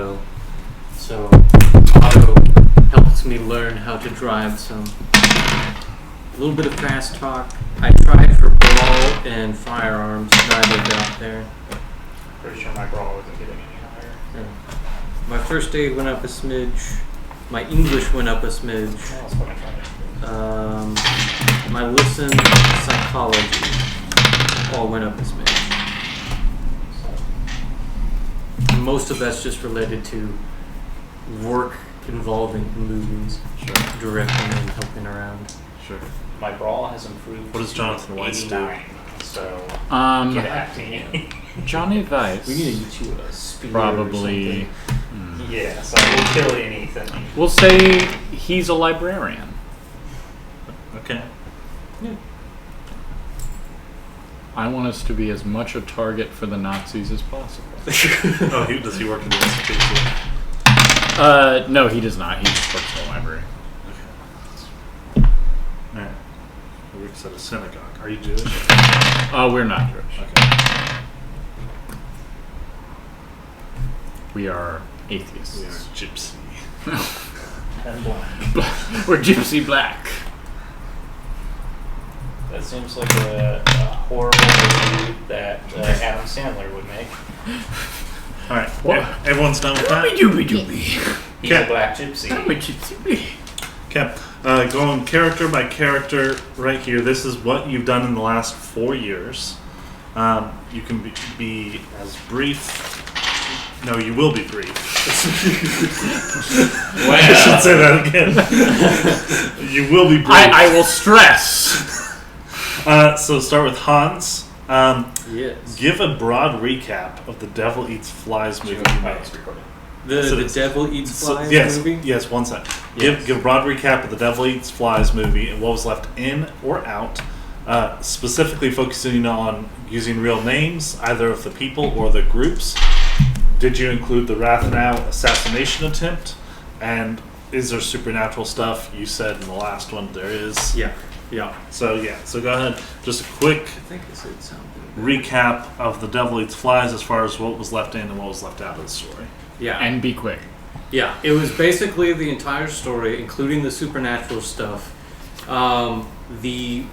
auto. So auto helps me learn how to drive some. A little bit of fast talk. I tried for brawl and firearms, neither got there. Pretty sure my brawl wasn't getting any higher. Yeah. My first aid went up a smidge. My English went up a smidge. Oh, that's what I'm trying to do. My listen, psychology, all went up a smidge. Most of that's just related to work involving movies, directing and helping around. Sure. My brawl has improved. What does Jonathan Weiss do? 89, so get acting. Johnny Weiss. We need to get you a spear Probably. or something. Yeah, so I will kill anything. We'll say he's a librarian. Okay. Yeah. I want us to be as much a target for the Nazis as possible. Oh, does he work in the institute? No, he does not. He just works in the library. Okay. Alright. He works at a synagogue. Are you Jewish? We're not Jewish. Okay. We are atheists. We are gypsy. And black. We're gypsy black. That seems like a horrible movie that Adam Sandler would make. Alright. Everyone's done with that? He's a black gypsy. Okay. Going character by character right here. This is what you've done in the last 4 years. You can be as brief. No, you will be brief. Wow. I should say that again. You will be brief. I will stress. So start with Hans. Yes. Give a broad recap of the Devil Eats Flies movie you made. The Devil Eats Flies yes, movie? Yes, one sec. Yes. Give a broad recap of the Devil Eats Flies movie and what was left in or out, specifically focusing on using real names, either of the people or the groups. Did you include the Rathenau assassination attempt? And is there supernatural stuff? You said in the last one there is. Yeah. So go ahead. Just a quick I think I said something. recap of the Devil Eats Flies as far as what was left in and what was left out of the story. Yeah. And be quick. Yeah, it was basically the entire story, including the supernatural stuff. The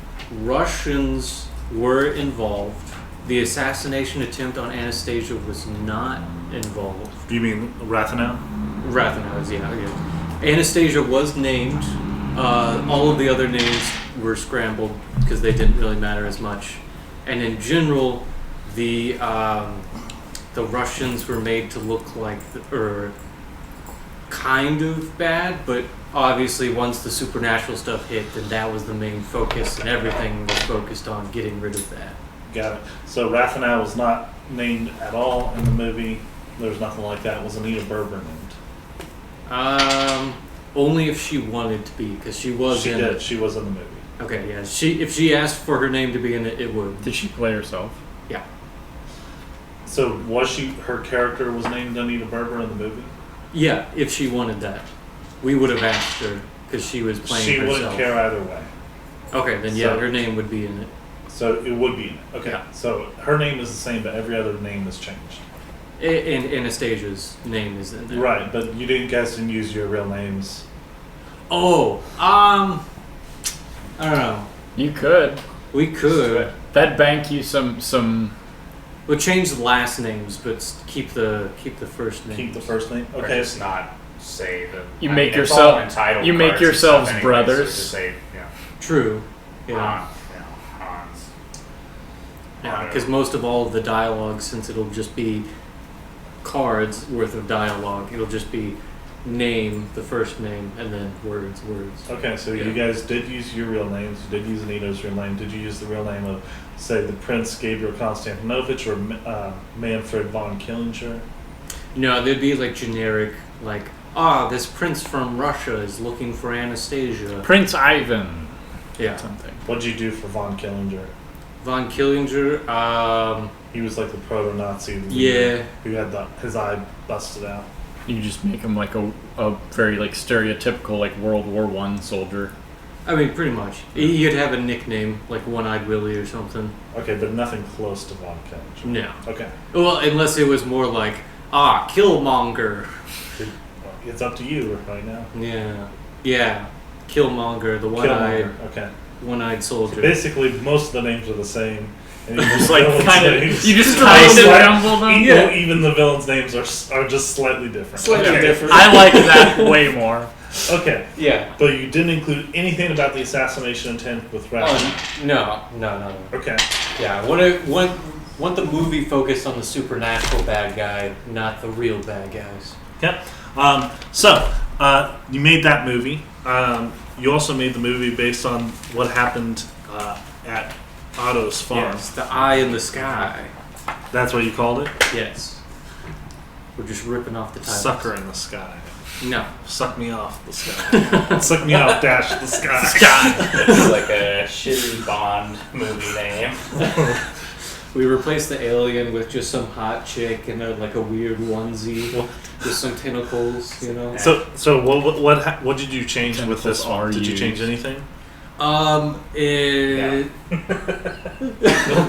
Russians were involved. The assassination attempt on Anastasia was not involved. You mean Rathenau? Rathenau's, yeah. Anastasia was named. All of the other names were scrambled because they didn't really matter as much. And in general, the Russians were made to look like, or kind of bad, but obviously once the supernatural stuff hit, then that was the main focus, and everything was focused on getting rid of that. Got it. So Rathenau was not named at all in the movie. There was nothing like that. Was Anita Berber named? Only if she wanted to be, because she was in it. She was in the movie. Okay, yeah. If she asked for her name to be in it, it would. Did she play herself? Yeah. So was her character was named Anita Berber in the movie? Yeah, if she wanted that. We would have asked her, because she was playing She herself. wouldn't care either way. Okay, then So- her name would be in it. So it would be in it. Okay. Yeah. So her name is the same, but every other name is changed. And Anastasia's name is in there. Right, but you guys didn't use your real names. Oh, I don't know. You could. We could. That'd bank you some. We'll change the last names, but keep the first name. Keep the first name. Or Okay. just not say the. You I make mean, it's yourself- all in title you make cards and yourselves stuff anyway, brothers. So just say, True. Yeah. Hans. Yeah, because most of all of the dialogue, since it'll just be cards worth of dialogue, it'll just be name, the first name, and then words. Okay, so Yeah. you guys did use your real names. You did use Anita's real name. Did you use the real name of, say, the Prince Gabriel Konstantinovich or Manfred von Killinger? No, they'd be like generic, like, this prince from Russia is looking for Anastasia. Prince Ivan. Yeah. Something. What did you do for von Killinger? Von Killinger, He was like the proto-Nazi yeah. who had his eye busted out. You just make him like a very like stereotypical like World War I soldier. I mean, pretty much. He'd have a nickname, like One-Eyed Willie or something. Okay, but nothing close to von Killinger. No. Okay. Well, unless it was more like, Killmonger. It's up to you right now. Yeah. Killmonger, the one-eyed, Killmonger. Okay. one-eyed soldier. Basically, most of the names are the same. And you Just like kind of, names- you just kind of jumble them. Even the villains' names are just slightly different. Slightly different. I like that way more. Okay. Yeah. But you didn't include anything about the assassination intent with Russian. No. Okay. Yeah, want the movie focused on the supernatural bad guy, not the real bad guys. Yep. So you made that movie. You also made the movie based on what happened at Otto's farm. Yes, the eye in the sky. That's what you called it? Yes. We're just ripping off the title. Sucker in the sky. No. Suck me off the sky. Suck me off dash the sky. It's like a shitty Bond movie name. We replaced the alien with just some hot chick in a weird onesie with some tentacles, you know. So what did you change with this one? Tentacles are Did you change used. anything?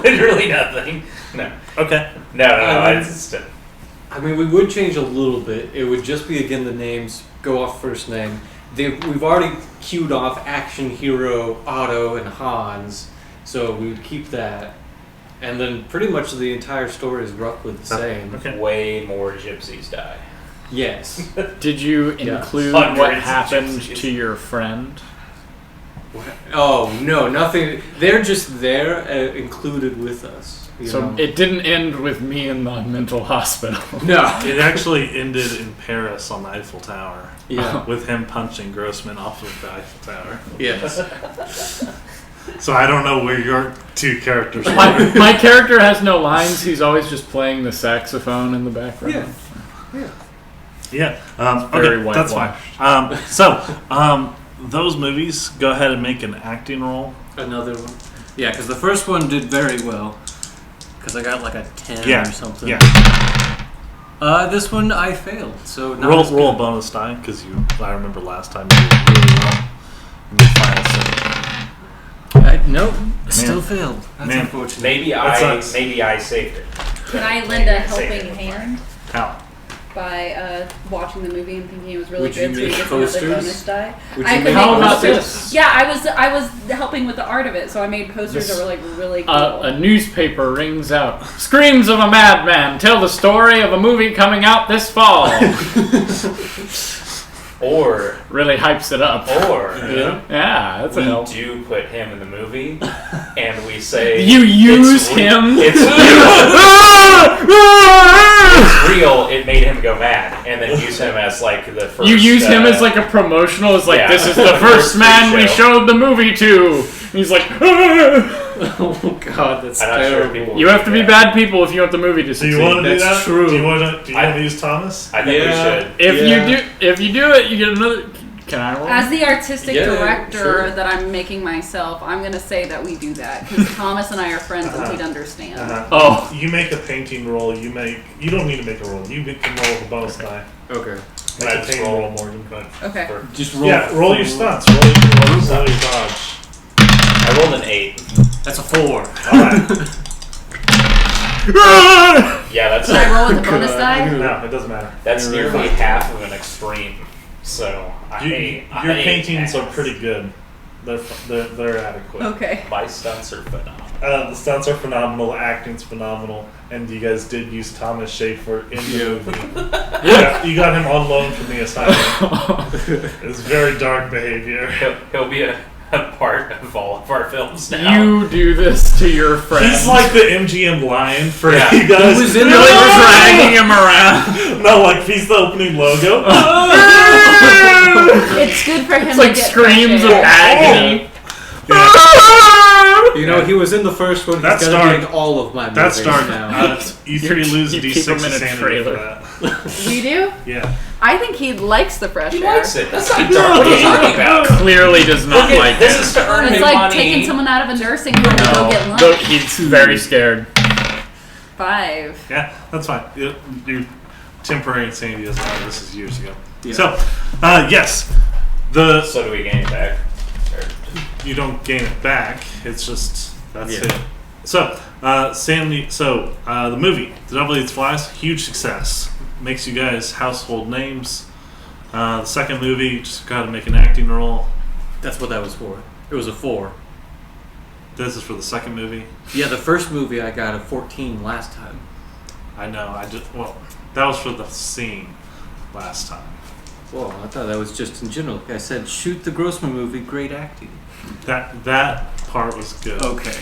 Literally nothing. No. Okay. No. It's just I mean, we would change a little bit. It would just be, again, the names go off first name. We've already queued off action hero Otto and Hans, so we would keep that. And then pretty much the entire story is roughly the same. Okay. way more gypsies die. Yes. Did you Yeah. include Hundreds what of happened gypsies. to your friend? Oh, no, nothing. They're just there, included with us. You So know? it didn't end with me in the mental hospital. No. It actually ended in Paris on the Eiffel Tower. Yeah. With him punching Grossman off of the Eiffel Tower. Yes. So I don't know where your two characters were. My character has no lines. He's always just playing the saxophone in the background. Yeah. very Okay, that's fine. Those movies, go ahead and make an acting roll. Another one. Yeah, because the first one did very well. Because I got like a 10 Yeah. or something. Yeah. This one I failed. So not Roll as a good. bonus die because I remember last time you did really well in the final scene. Nope. Still failed. That's Man. unfortunate. Maybe That sucks. I saved it. Can I lend a Maybe saved helping it. hand How? by watching the movie and thinking it was really Would you good, so make you get posters? another bonus die? Would I you could make make How about posters. this? Yeah, I was helping with the art of it, so I made posters that were like really cool. A newspaper rings out. Screams of a madman tell the story of a movie coming out this fall. Or Really hypes it up. Yeah. Yeah, that's a we help. do put him in the movie, and we say You use it's re- him? It's real. It made him go mad, and then use him as like the first. You use him as like a promotional. It's like, yeah. this is the first man we show. showed the movie to. And he's like, Oh God, that's I'm not sure terrible. people- you have to be bad people if you want the movie to Do succeed. you want to do That's that? true. Do you want to use Thomas? I think Yeah. we should. If you do it, you get another. Can I roll? As the artistic Yeah, director sure. that I'm making myself, I'm going to say that we do that because Thomas and I are friends and he'd understand. Oh. You make a painting roll. You don't need to make a roll. You can roll the bonus die. Okay. Can Make I a just painting roll? roll, Morgan. Okay. Just roll. Yeah, roll your stunts. Roll your dodge. I rolled an 8. That's a 4. Alright. Yeah, that's Should I roll with the bonus die? No, it doesn't matter. that's nearly half of an extreme. So Your paintings are pretty good. They're adequate. Okay. My stunts are phenomenal. The stunts are phenomenal. Acting's phenomenal. And you guys did use Thomas Schaefer in the movie. You got him on loan from the assignment. It's very dark behavior. He'll be a part of all of our films now. You do this to your friend. He's like the MGM lion for Yeah. you guys. He was in You're the- like dragging him around. No, like he's the opening logo. It's good for him It's to like get screams of fresh air. agony. You know, he was in the first one. That's He's gonna be in dark. all of my movies That's dark. now. You three lose you D6 keep him in a sanity trailer. for that. We do? Yeah. I think he likes the fresh He air. likes it. That's not dark. What are you talking about? Clearly does not Look at- like this it. is to earn It's me like money. taking someone out of a nursing home to go get lunch. No, he's very scared. 5. Yeah, that's fine. Your temporary insanity doesn't matter. This is years ago. Yeah. So, yes. So do we gain it back? Or- You don't gain it back. It's just, that's Yeah. it. So, Sandy, so the movie, The Devil Eats Flies, huge success. Makes you guys household names. The second movie, you just got to make an acting role. That's what that was for. It was a 4. This is for the second movie. Yeah, the first movie I got a 14 last time. I know. That was for the scene last time. Whoa, I thought that was just in general. I said, shoot the Grossman movie, great acting. That part was good. Okay.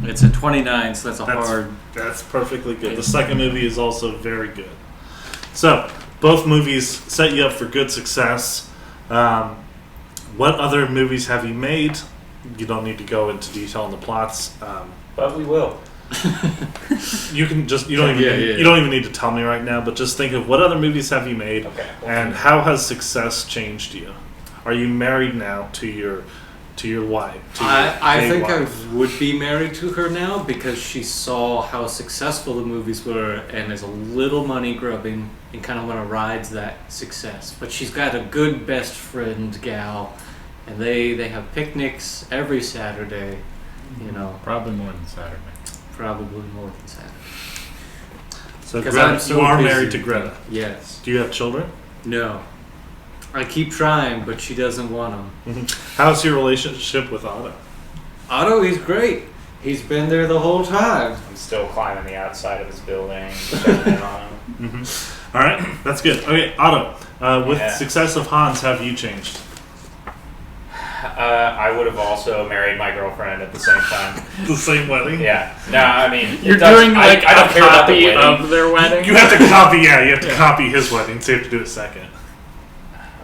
It's a 29, so that's hard. That's perfectly good. The second movie is also very good. So, both movies set you up for good success. What other movies have you made? You don't need to go into detail on the plots. But we will. You can just you don't even need to tell me right now. But just think of what other movies have you made, and how has success changed you? Are you married now to your wife? I think I would be married to her now because she saw how successful the movies were and is a little money grubbing and kind of want to ride that success. But she's got a good best friend gal, and they have picnics every Saturday. You know, Probably more than Saturday. probably more than Saturday. So 'Cause Greta, I'm so you are busy. married to Greta. Yes. Do you have children? No. I keep trying, but she doesn't want them. How's your relationship with Otto? Otto, he's great. He's been there the whole time. I'm still climbing the outside of his building, checking in on him. All right, that's good. Okay, Otto. With Yeah. success of Hans, have you changed? I would have also married my girlfriend at the same time. The same wedding? Yeah. No, I mean, You're it does- doing like I don't a care about the copy wedding. of their wedding? You have to copy. Yeah, you have to copy his wedding, so you have to do it second.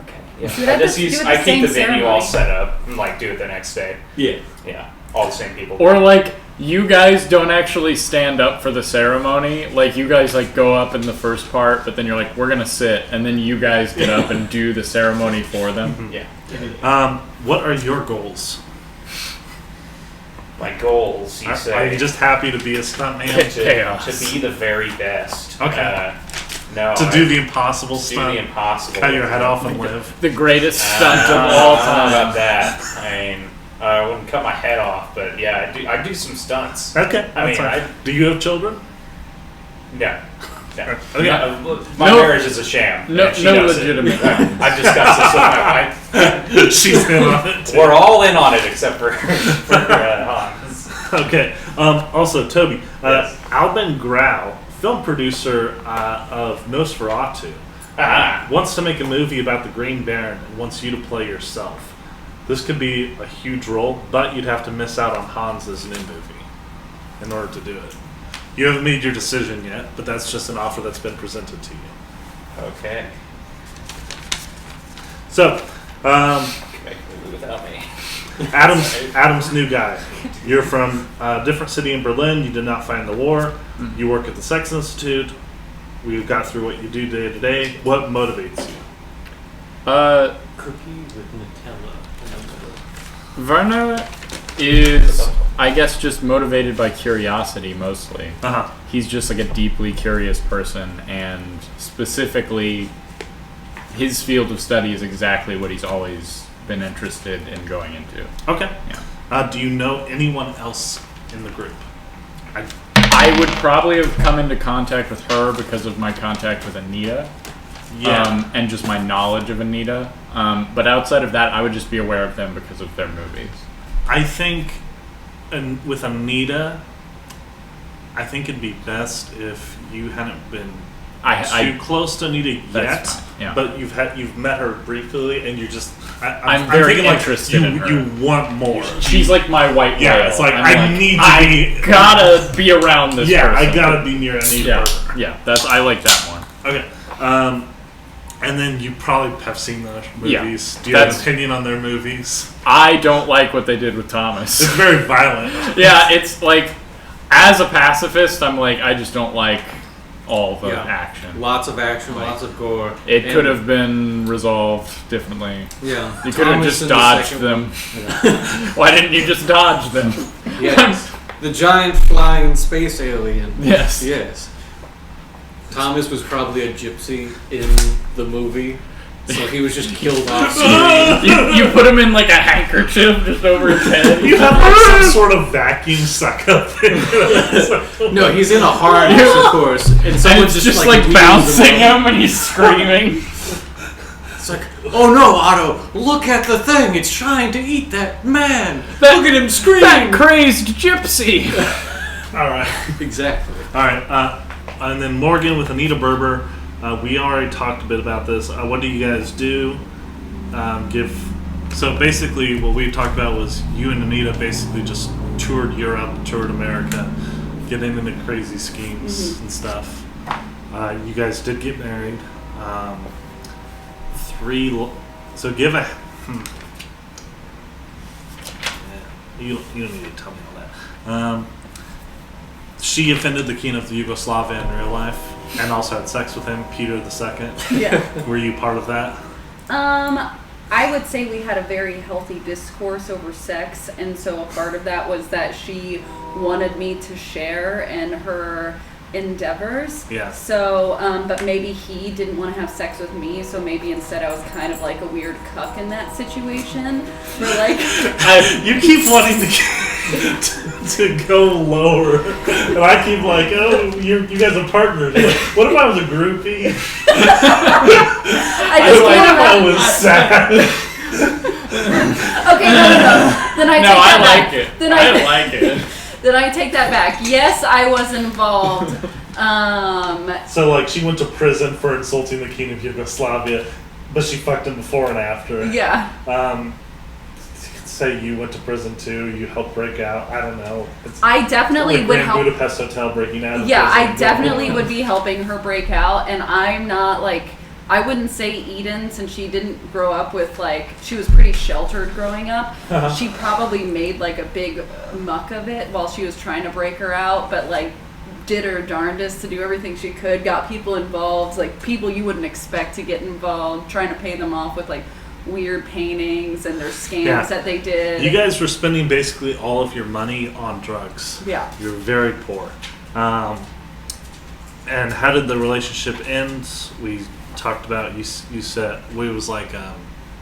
Okay. Yeah. You would have to do it I the keep the same venue all ceremony. set up and like do it the next day. Yeah. Yeah. All the same people. Or like you guys don't actually stand up for the ceremony. Like you guys like go up in the first part, but then you're like, we're gonna sit, and then you guys get up and do the ceremony for them. Yeah. What are your goals? My goals, you say. Are you just happy to be a stuntman? Chaos. to be the very best. Okay. No. To do the impossible do stunt? the impossible. Cut your head off and live? The greatest stunt I of don't know- all I don't know time. about that. I mean, I wouldn't cut my head off, but yeah, I do some stunts. Okay. I mean, that's fine. Do you have children? No. No. Okay. My No- marriage is a sham. No, She no does it. legitimate. I've discussed this with my wife. She's in on it too. We're all in on it except for Hans. Okay. Also, Toby, Yes. Alban Grau, film producer of Nosferatu, wants to make a movie about the Green Baron and wants you to play yourself. This could be a huge role, but you'd have to miss out on Hans's new movie in order to do it. You haven't made your decision yet, but that's just an offer that's been presented to you. Okay. So, Can make a movie without me. Adam's new guy. You're from a different city in Berlin. You did not fight in the war. You work at the Sex Institute. We got through what you do day to day. What motivates you? Cookie with Nutella. Werner is, I guess, just motivated by curiosity mostly. Uh-huh. He's just like a deeply curious person, and specifically, his field of study is exactly what he's always been interested in going into. Okay. Yeah. Do you know anyone else in the group? I would probably have come into contact with her because of my contact with Anita. Yeah. And just my knowledge of Anita. But outside of that, I would just be aware of them because of their movies. I think with Anita, I think it'd be best if you hadn't been too close to Anita yet. That's fine, yeah. But you've met her briefly, and you're just. I'm very thinking, like, interested in her. You want more. She's like my white whale. Yeah, it's like, I'm I need to I be. gotta be around this Yeah, person. I gotta be near Anita. Yeah, Berber. yeah. I like that more. Okay. And then you probably have seen the movies. Yeah, Do you have an opinion on their movies? I don't like what they did with Thomas. It's very violent. Yeah, it's like, as a pacifist, I'm like, I just don't like all the action. Lots of action, lots of gore. It could have been resolved differently. Yeah. You could have Thomas just in the dodged second them. one. Why didn't you just dodge them? Yes. The giant flying space alien. Yes. Yes. Thomas was probably a gypsy in the movie. So he was just killed off screen. You put him in like a handkerchief just over his head. You have like some sort of vacuum suck up thing. No, he's in a harness, of course, and someone's And it's just like wheels bouncing him. him and he's screaming. It's like, oh no, Otto! Look at the thing! It's trying to eat that man! Look at him scream! That crazed gypsy! All right. Exactly. All right. And then Morgan with Anita Berber. We already talked a bit about this. What do you guys do? So basically what we talked about was you and Anita basically just toured Europe, toured America, getting into crazy schemes and stuff. You guys did get married. So give a... You don't need to tell me all that. She offended the king of Yugoslavia in real life and also had sex with him, Peter II. Yeah. Were you part of that? I would say we had a very healthy discourse over sex, and so a part of that was that she wanted me to share in her endeavors. Yeah. So, but maybe he didn't want to have sex with me, so maybe instead I was kind of like a weird cuck in that situation. Where like, You keep wanting to go lower, and I keep like, oh, you guys are partners. Like, what if I was a groupie? I just What if I can't was sad? Okay, no. Then I take No, I that like back. it. Then I like it. Then I take that back. Yes, I was involved. So like, she went to prison for insulting the king of Yugoslavia, but she fucked him before and after. Yeah. Say you went to prison too. You helped break out. I don't know. It's I definitely like would Grand help. Budapest Hotel breaking out. Of Yeah, prison. I definitely would be helping her break out, and I'm not like, I wouldn't say Eden, since she didn't grow up with like, she was pretty sheltered growing up. She probably made like a big muck of it while she was trying to break her out, but like did her darndest to do everything she could, got people involved, like people you wouldn't expect to get involved, trying to pay them off with like weird paintings and their scams that they did. You guys were spending basically all of your money on drugs. Yeah. You're very poor. And how did the relationship end? We talked about, you said, it was like...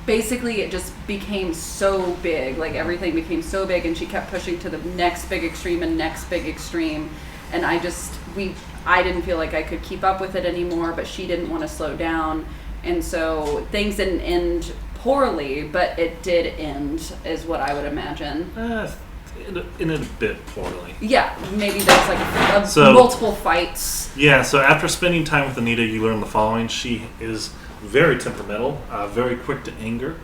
Basically, it just became so big. Like, everything became so big, and she kept pushing to the next big extreme and next big extreme. And I didn't feel like I could keep up with it anymore, but she didn't want to slow down. And so things didn't end poorly, but it did end, is what I would imagine. it ended a bit poorly. Yeah, maybe there's like So- multiple fights. Yeah, so after spending time with Anita, you learn the following. She is very temperamental, very quick to anger.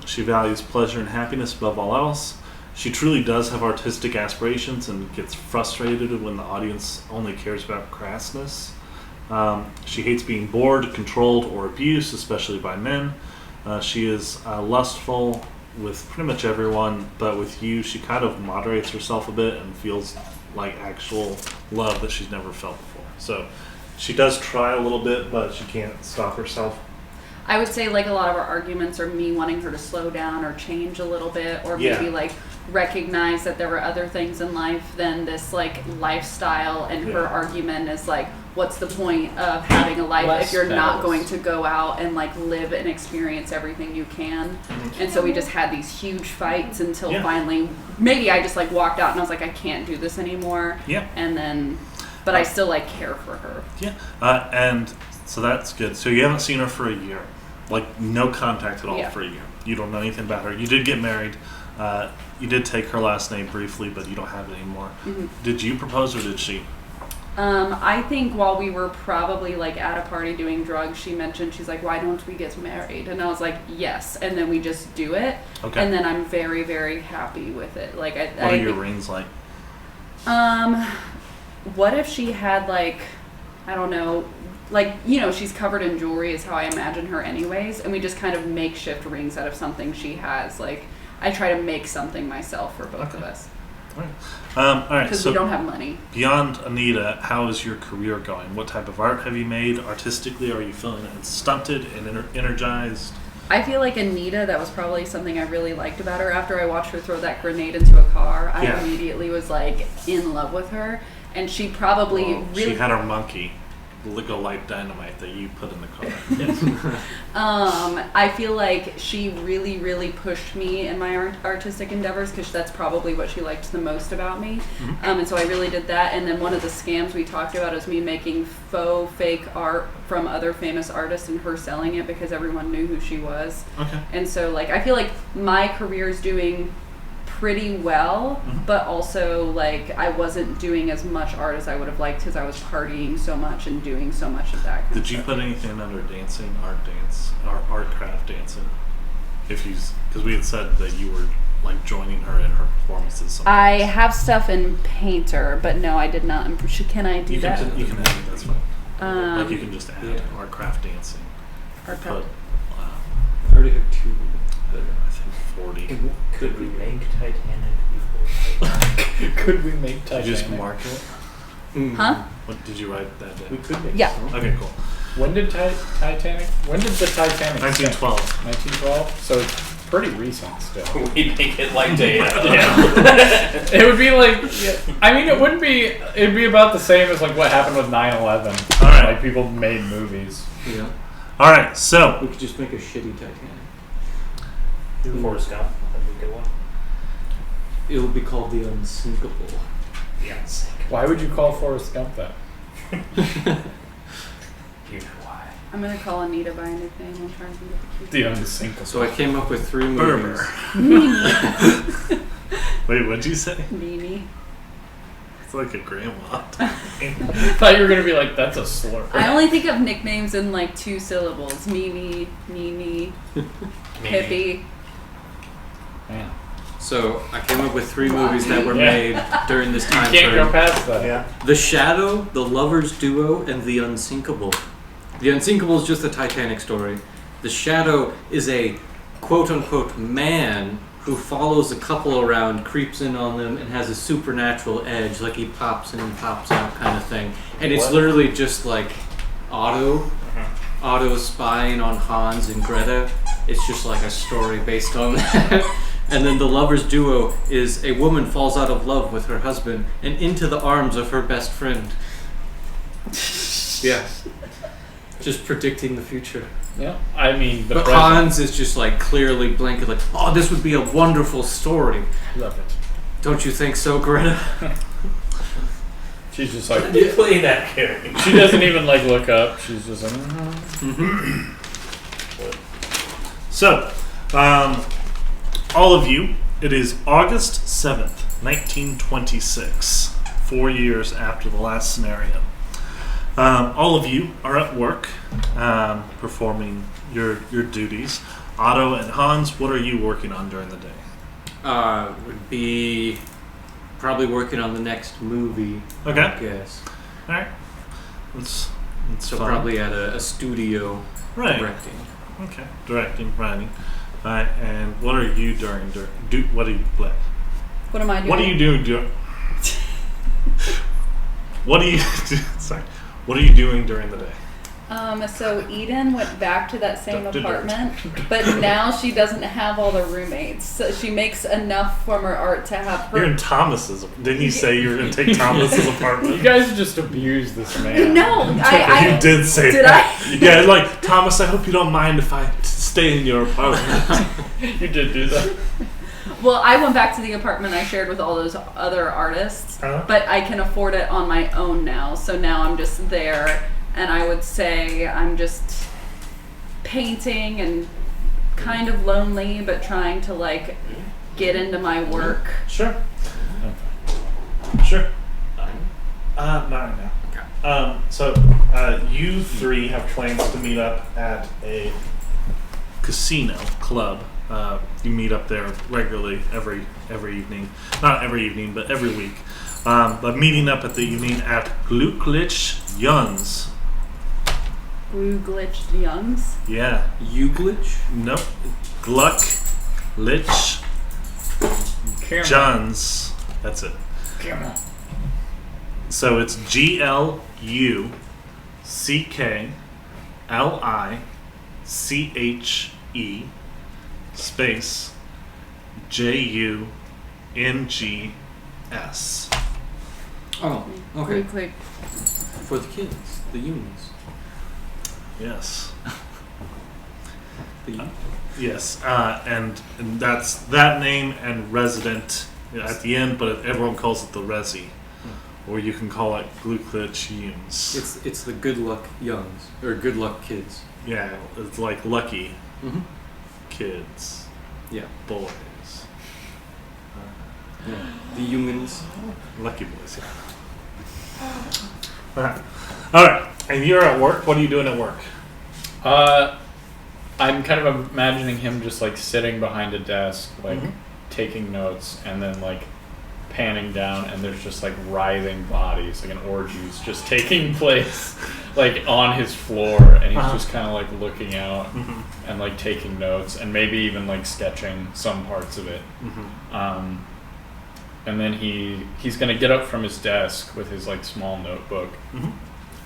She values pleasure and happiness above all else. She truly does have artistic aspirations and gets frustrated when the audience only cares about crassness. She hates being bored, controlled, or abused, especially by men. She is lustful with pretty much everyone, but with you, she kind of moderates herself a bit and feels like actual love that she's never felt before. So she does try a little bit, but she can't stop herself. I would say like a lot of our arguments are me wanting her to slow down or change a little bit, or Yeah. maybe like recognize that there were other things in life than this like lifestyle, and her Yeah. argument is like, what's the point of having a life Less if you're not spells. going to go out and like live and experience everything you can? And so we just had these huge fights until Yeah. finally maybe I just like walked out and I was like, I can't do this anymore. Yeah. And then but I still like care for her. Yeah, and so that's good. So you haven't seen her for a year, like no contact at all Yeah. for a year. You don't know anything about her. You did get married. You did take her last name briefly, but you don't have it anymore. Mhm. Did you propose or did she? I think while we were probably like at a party doing drugs, she mentioned, she's like, why don't we get married? And I was like, yes. And then we just do it. Okay. And then I'm very, very happy with it. Like, What are your rings like? What if she had like, I don't know, like, you know, she's covered in jewelry is how I imagine her anyways. And we just kind of makeshift rings out of something she has. Like, I try to make something myself for both of us. All right. Because So we don't have money. beyond Anita, how is your career going? What type of art have you made? Artistically, are you feeling stunted and energized? I feel like Anita, that was probably something I really liked about her. After I watched her throw that grenade into a car, I Yeah. immediately was like in love with her. And she probably Well, really... she had her monkey. light dynamite that you put in the car. I feel like she really, really pushed me in my artistic endeavors because that's probably what she liked the most about me. And so I really did that. And then one of the scams we talked about is me making fake art from other famous artists and her selling it because everyone knew who she was. Okay. And so, like, I feel like my career's doing pretty well, but also, like, I wasn't doing as much art as I would have liked because I was partying so much and doing so much of that kind of Did you stuff. put anything under dancing, art craft dancing? Because we had said that you were like joining her in her performances. Sometimes. I have stuff in Painter, but no, I did not. Can I do that? You can add it, that's fine. Like you Um, can just add art craft dancing. Art Put, craft. I already have 2. I think 40. Could we make Titanic before Titanic? Could we make Did Titanic? you just mark it? Huh? What did you write that We day? could make Yeah. Okay, cool. When did Titanic? When did the Titanic? 1912. 1912. So it's pretty recent still. We make it like day after. It would be like, I mean, it wouldn't be. It'd be about the same as like what happened with 9/11. All right. Like people made movies. Yeah. All right, so We could just make a shitty Titanic. Forrest Gump, that'd be a good one. It would be called the Unsinkable. Yeah, sick. Why would you call Forrest Gump that? You know why. I'm gonna call Anita by a nickname. I'm trying to think of The Unsinkable. So I came up with 3 movies. Berber. Wait, what'd you say? Mimi. It's like a grandma. I thought you were gonna be like, that's a slur. I only think of nicknames in like 2 syllables. Mimi, Hippie. Man. So I came up with 3 movies that were Yeah. made during this You time can't go frame. past that. Yeah. The Shadow, The Lovers Duo, and The Unsinkable. The Unsinkable is just the Titanic story. The Shadow is a quote-unquote man who follows a couple around, creeps in on them, and has a supernatural edge, like he pops in and pops out kind of thing. And it's What? literally just like Otto spying on Hans and Greta. It's just like a story based on that. And then The Lovers Duo is a woman falls out of love with her husband and into the arms of her best friend. Yeah. Just predicting the future. Yeah. I mean, the But present. Hans is just like clearly blanket, like, oh, this would be a wonderful story. Love it. Don't you think so, Greta? She's just like, You play that character. she doesn't even like look up. She's just like, So, all of you, it is August 7th, 1926, 4 years after the last scenario. All of you are at work, performing your duties. Otto and Hans, what are you working on during the day? Would be probably working on the next movie, Okay, I guess. all right. That's So fun. probably at a studio Right. directing. Okay, directing, writing. All right, and what are you doing? What are you? What am I doing? What are you doing? What are you? Sorry. What are you doing during the day? So Eden went back to that same Dun, dun, dun. apartment, but now she doesn't have all the roommates. So she makes enough from her art to have her. You're in Thomas's. Didn't you say you were going to take Thomas's apartment? you guys just abused this man. No, I You did say Did that. Yeah, like, Thomas, I hope you don't mind if I stay in your apartment. You did do that. Well, I went back to the apartment I shared with all those other artists, Uh-huh. but I can afford it on my own now. So now I'm just there, and I would say I'm just painting and kind of lonely, but trying to like get into my work. Sure. Sure. Not right now. So you 3 have plans to meet up at a casino club. You meet up there regularly every evening. Not every evening, but every week. But meeting up at the evening at Glücklich Jungs. Glitch Youngs. Yeah. Euglitch? Nope. Glücklich Camera. Jungs. That's it. Camera. So it's GLUCKLICHE space JUNGS. Oh, okay. Quick. For the kids, the humans. Yes. The Yes, and that's that name and resident at the end, but everyone calls it the Resi, or you can call it Gluclitch-Yunes. It's the good luck youngs or good luck kids. Yeah, it's like lucky Mm-hmm. kids, Yeah. boys, Yeah. The humans. lucky boys. Yeah. All right, and you're at work. What are you doing at work? I'm kind of imagining him just like sitting behind a desk, like Mhm. taking notes, and then like panning down, and there's just like writhing bodies, like an orgy's just taking place, like on his floor, and he's just kind of like looking out and like taking notes, and maybe even like sketching some parts of it. And then he's gonna get up from his desk with his like small notebook,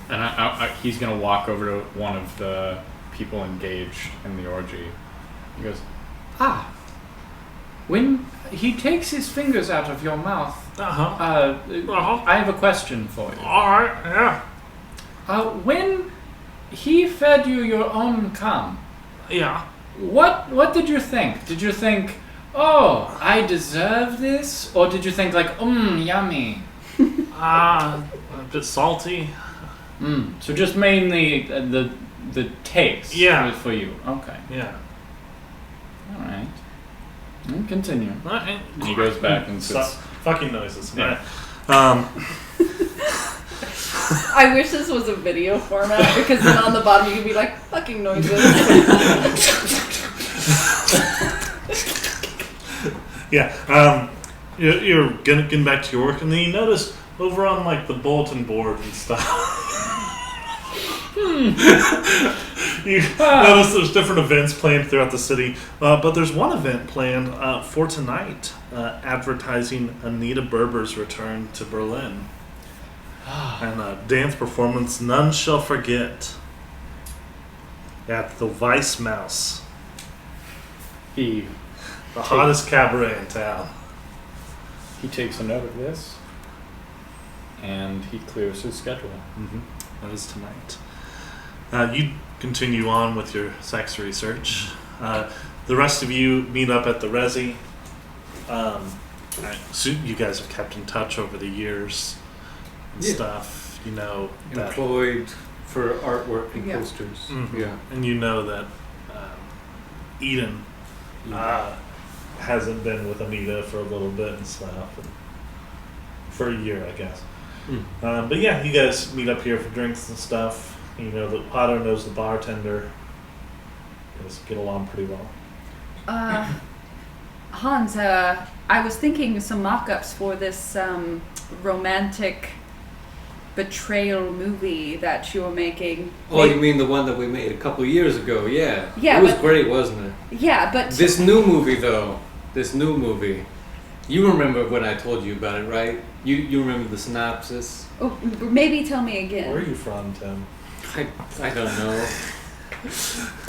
and he's gonna walk over to one of the people engaged in the orgy. He goes, when he takes his fingers out of your mouth, I have a question for you. All right, yeah, When he fed you your own cum, yeah. what did you think? Did you think, oh, I deserve this? Or did you think like, yummy? A bit salty. So just mainly the taste for you. Okay. Yeah. All right. Continue. And He goes back and sits. Fucking noises. Yeah. I wish this was a video format because then on the bottom you could be like fucking noises. Yeah. You're getting back to your work, and then you notice over on like the bulletin board and stuff. You notice there's different events planned throughout the city, but there's one event planned for tonight, advertising Anita Berber's return to Berlin, and a dance performance none shall forget at the Weiss Mouse, He the hottest cabaret in town. takes a note of this, and he clears his schedule. That is tonight. You continue on with your sex research. The rest of you meet up at the Resi. So you guys have kept in touch over the years and stuff. You know that, Employed for artwork and Yeah. posters. Yeah, and you know that Eden hasn't been with Anita for a little bit and stuff, and for a year, I guess. But yeah, you guys meet up here for drinks and stuff. You know that Potter knows the bartender. You guys get along pretty well. Hans, I was thinking some mock-ups for this romantic betrayal movie that you were making. Oh, you mean the one that we made a couple of years ago? Yeah. Yeah, It was but- great, wasn't it? Yeah, but This new movie, though. This new movie. You remember when I told you about it, right? You remember the synopsis? oh, maybe tell me Where are again. you from, Tim? I don't know.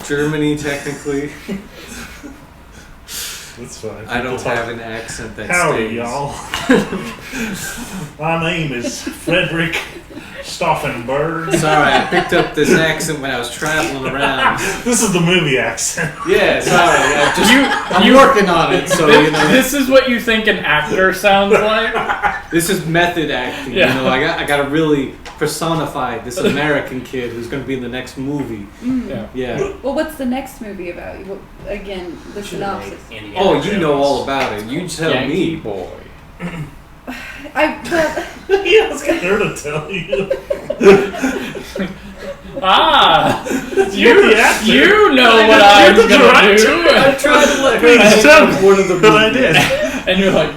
Germany, technically. That's fine. I don't have an accent that Howdy, stays. y'all. My name is Frederick Stauffenberg. Sorry, I picked up this accent when I was traveling around. This is the movie accent. Yeah, sorry. I'm working on it, so you know. This is what you think an actor sounds like? This is method acting. Yeah. You know, I got to really personify this American kid who's going to be in the next movie. Yeah. Yeah. Well, what's the next movie about? Again, the synopsis. Oh, you know all about it. You tell Yankee me. boy. Yeah, I was her to tell you. You know what I was gonna do. I tried to let Please tell me one of the what I did. And you're like,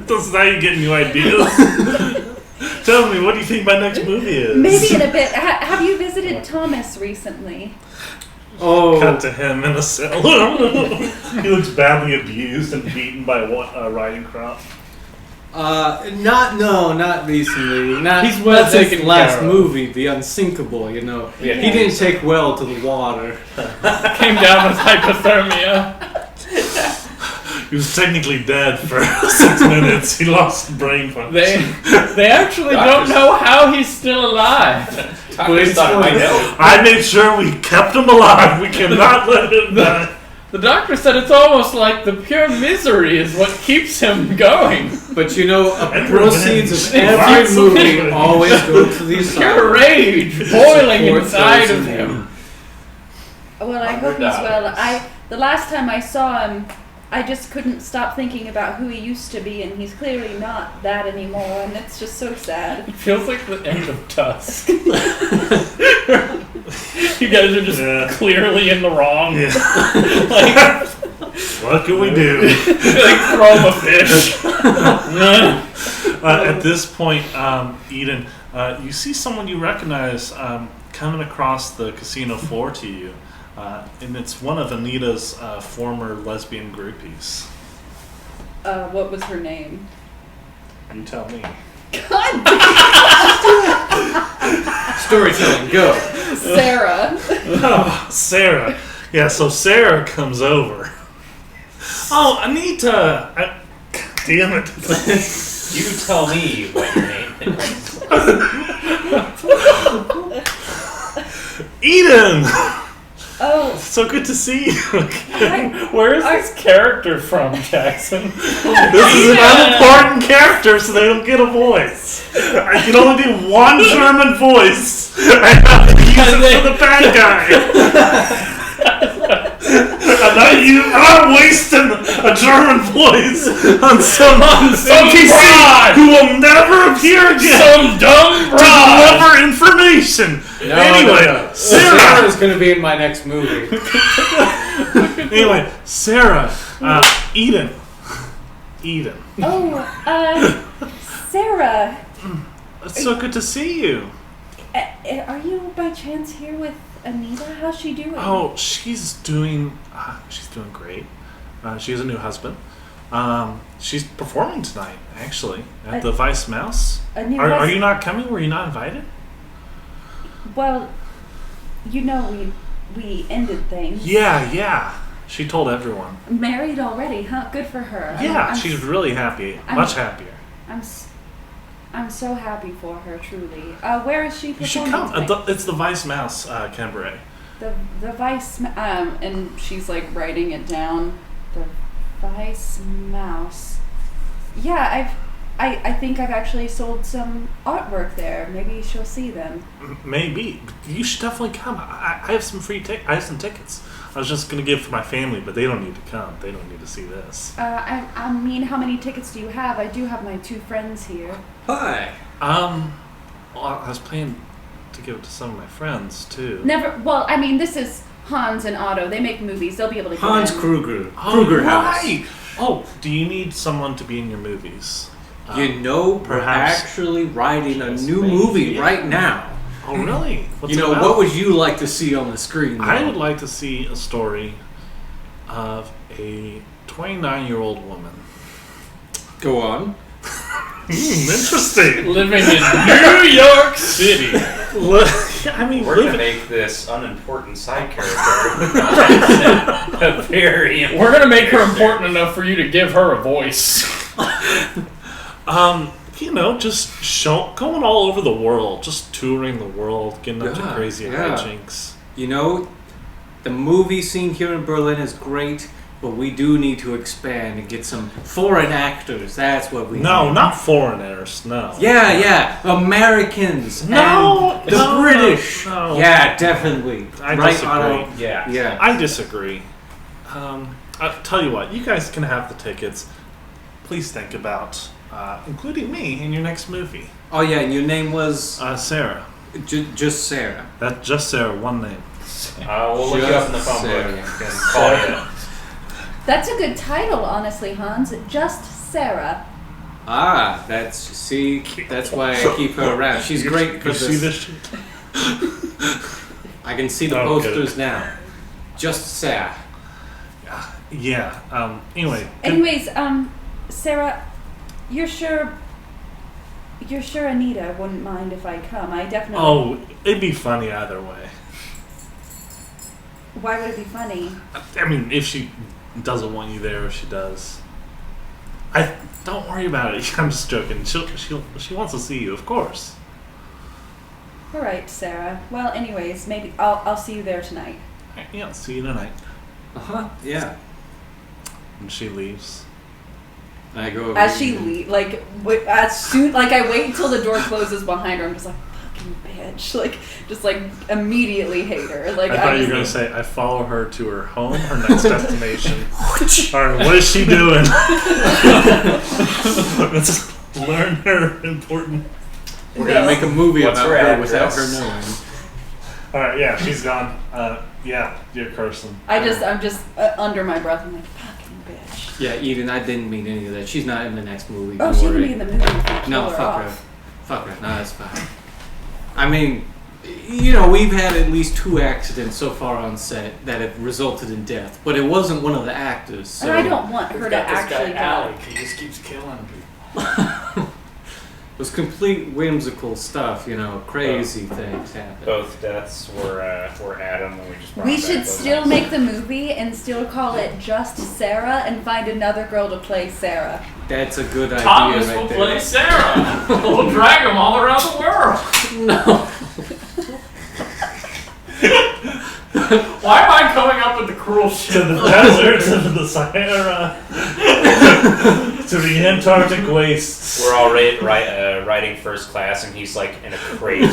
This is how you get new ideas. Tell me, what do you think my next movie is? Maybe in a bit. Have you visited Thomas recently? Oh, Cut to him in a cell. He looks badly abused and beaten by a riding crop. not recently. He's well that's his taken last care of. movie, The Unsinkable. You know, Yeah. he didn't take well to the water. came down with hypothermia. He was technically dead for 6 minutes. He lost brain function. They actually don't know how he's still alive. Doctors thought it might help. I made sure we kept him alive. We cannot let him die. The doctor said it's almost like the pure misery is what keeps him going. But you know, And proceeds of revenge. every Lots of movie revenge. always go to the Pure asylum. rage boiling Support inside those of in him. Well, I hope he's well. The last time I saw him, I just couldn't stop thinking about who he used to be, and he's clearly not that anymore, and it's just so sad. It feels like the end of Tusk. You guys are just clearly in the wrong. Yeah. Like, What can we do? like throw him a fish. At this point, Eden, you see someone you recognize coming across the casino floor to you. And it's one of Anita's former lesbian groupies. What was her name? You tell me. God, Storytelling, go. Sarah. Oh, Sarah. Yeah, so Sarah comes over. Oh, Anita! God damn it. You tell me what your name is. Eden! Oh, So good to see you. Where is this character from, Jackson? This is an unimportant character, so they don't get a voice. I can only do one German voice. I have to use it for the bad guy. I'm not wasting a German voice on some NPC who will never appear again Some dumb to broad. deliver information. Anyway, Sarah. Sarah's going to be in my next movie. Anyway, Sarah, Eden. Sarah. It's so good to see you. Are you by chance here with Anita? How's she doing? Oh, she's doing great. She has a new husband. She's performing tonight, actually, at the Vice Mouse. Are you not coming? Were you not invited? Well, you know we ended things. Yeah. She told everyone. Married already, huh? Good for her. Yeah, she's really happy. Much happier. I'm so happy for her, truly. Where is she You should performing come. tonight? It's the Vice Mouse cabaret. The Vice, and she's like writing it down. The Vice Mouse. Yeah, I think I've actually sold some artwork there. Maybe she'll see them. Maybe. You should definitely come. I have some I have some tickets. I was just going to give for my family, but they don't need to come. They don't need to see this. I mean, how many tickets do you have? I do have my 2 friends here. Hi. Well, I was planning to give it to some of my friends, too. Well, I mean, this is Hans and Otto. They make movies. They'll be able to get Hans in. Kruger. Oh, Kruger House. right. Oh, do you need someone to be in your movies? You know, we're perhaps- actually writing a new movie right now. Oh, really? What's You it know, about? what would you like to see on the screen? I though? would like to see a story of a 29-year-old woman. Go on. Interesting. Living in New York City. I mean, We're gonna make this unimportant side character a very important. We're gonna make her important enough for you to give her a voice. you know, just going all over the world, just touring the world, getting up to crazy hijinks. You know, the movie scene here in Berlin is great, but we do need to expand and get some foreign actors. That's what we need. Not foreigners, no. Yeah, Americans and the British. No. Yeah, definitely. I right, disagree. Otto? Yeah. I disagree. I'll tell you what, you guys can have the tickets. Please think about including me in your next movie. Oh yeah, and your name was Sarah. just Sarah. That's just Sarah, one name. We'll look you up in the phone book and call you. That's a good title, honestly, Hans. Just Sarah. That's why I keep her around. She's great for You this. see this shit? I can see the posters now. Just Sarah. Yeah. Anyway. Anyways, Sarah, you're sure Anita wouldn't mind if I come? I definitely. Oh, it'd be funny either way. Why would it be funny? I mean, if she doesn't want you there, if she does. Don't worry about it. I'm just joking. She wants to see you, of course. All right, Sarah. Well, anyways, maybe I'll see you there tonight. Yeah, see you tonight. Yeah. And she leaves. I go over As she and- leaves, like as soon, like I wait until the door closes behind her. I'm just like, fucking bitch, like just like immediately hate her. Like I thought you were going to say, I follow her to her home, her next destination. Alright, what is she doing? Let's learn her important. We're gonna make a movie What's about her her without address? her knowing. Alright, yeah, she's gone. Yeah, you're cursing. I'm just under my breath. I'm like, fucking bitch. Yeah, Eden, I didn't mean any of that. She's not in the next movie. Oh, don't she can worry. be in the movie. If you kill No, her fuck her. off. Fuck her. No, that's fine. I mean, you know, we've had at least 2 accidents so far on set that have resulted in death, but it wasn't one of the actors. So. And I don't want her We've to got this actually guy, die. Alec. He just keeps killing people. It was complete whimsical stuff, you know, crazy things happen. Both deaths were Adam, and we just brought We back should those still ones. make the movie and still call it Just Sarah and find another girl to play Sarah. That's a good idea Thomas right will there. play Sarah. We'll drag him all around the world. No. Why am I coming up with the cruel To shit? the desert, to the Sahara, to the Antarctic wastes. We're all riding first class, and he's like in a crate.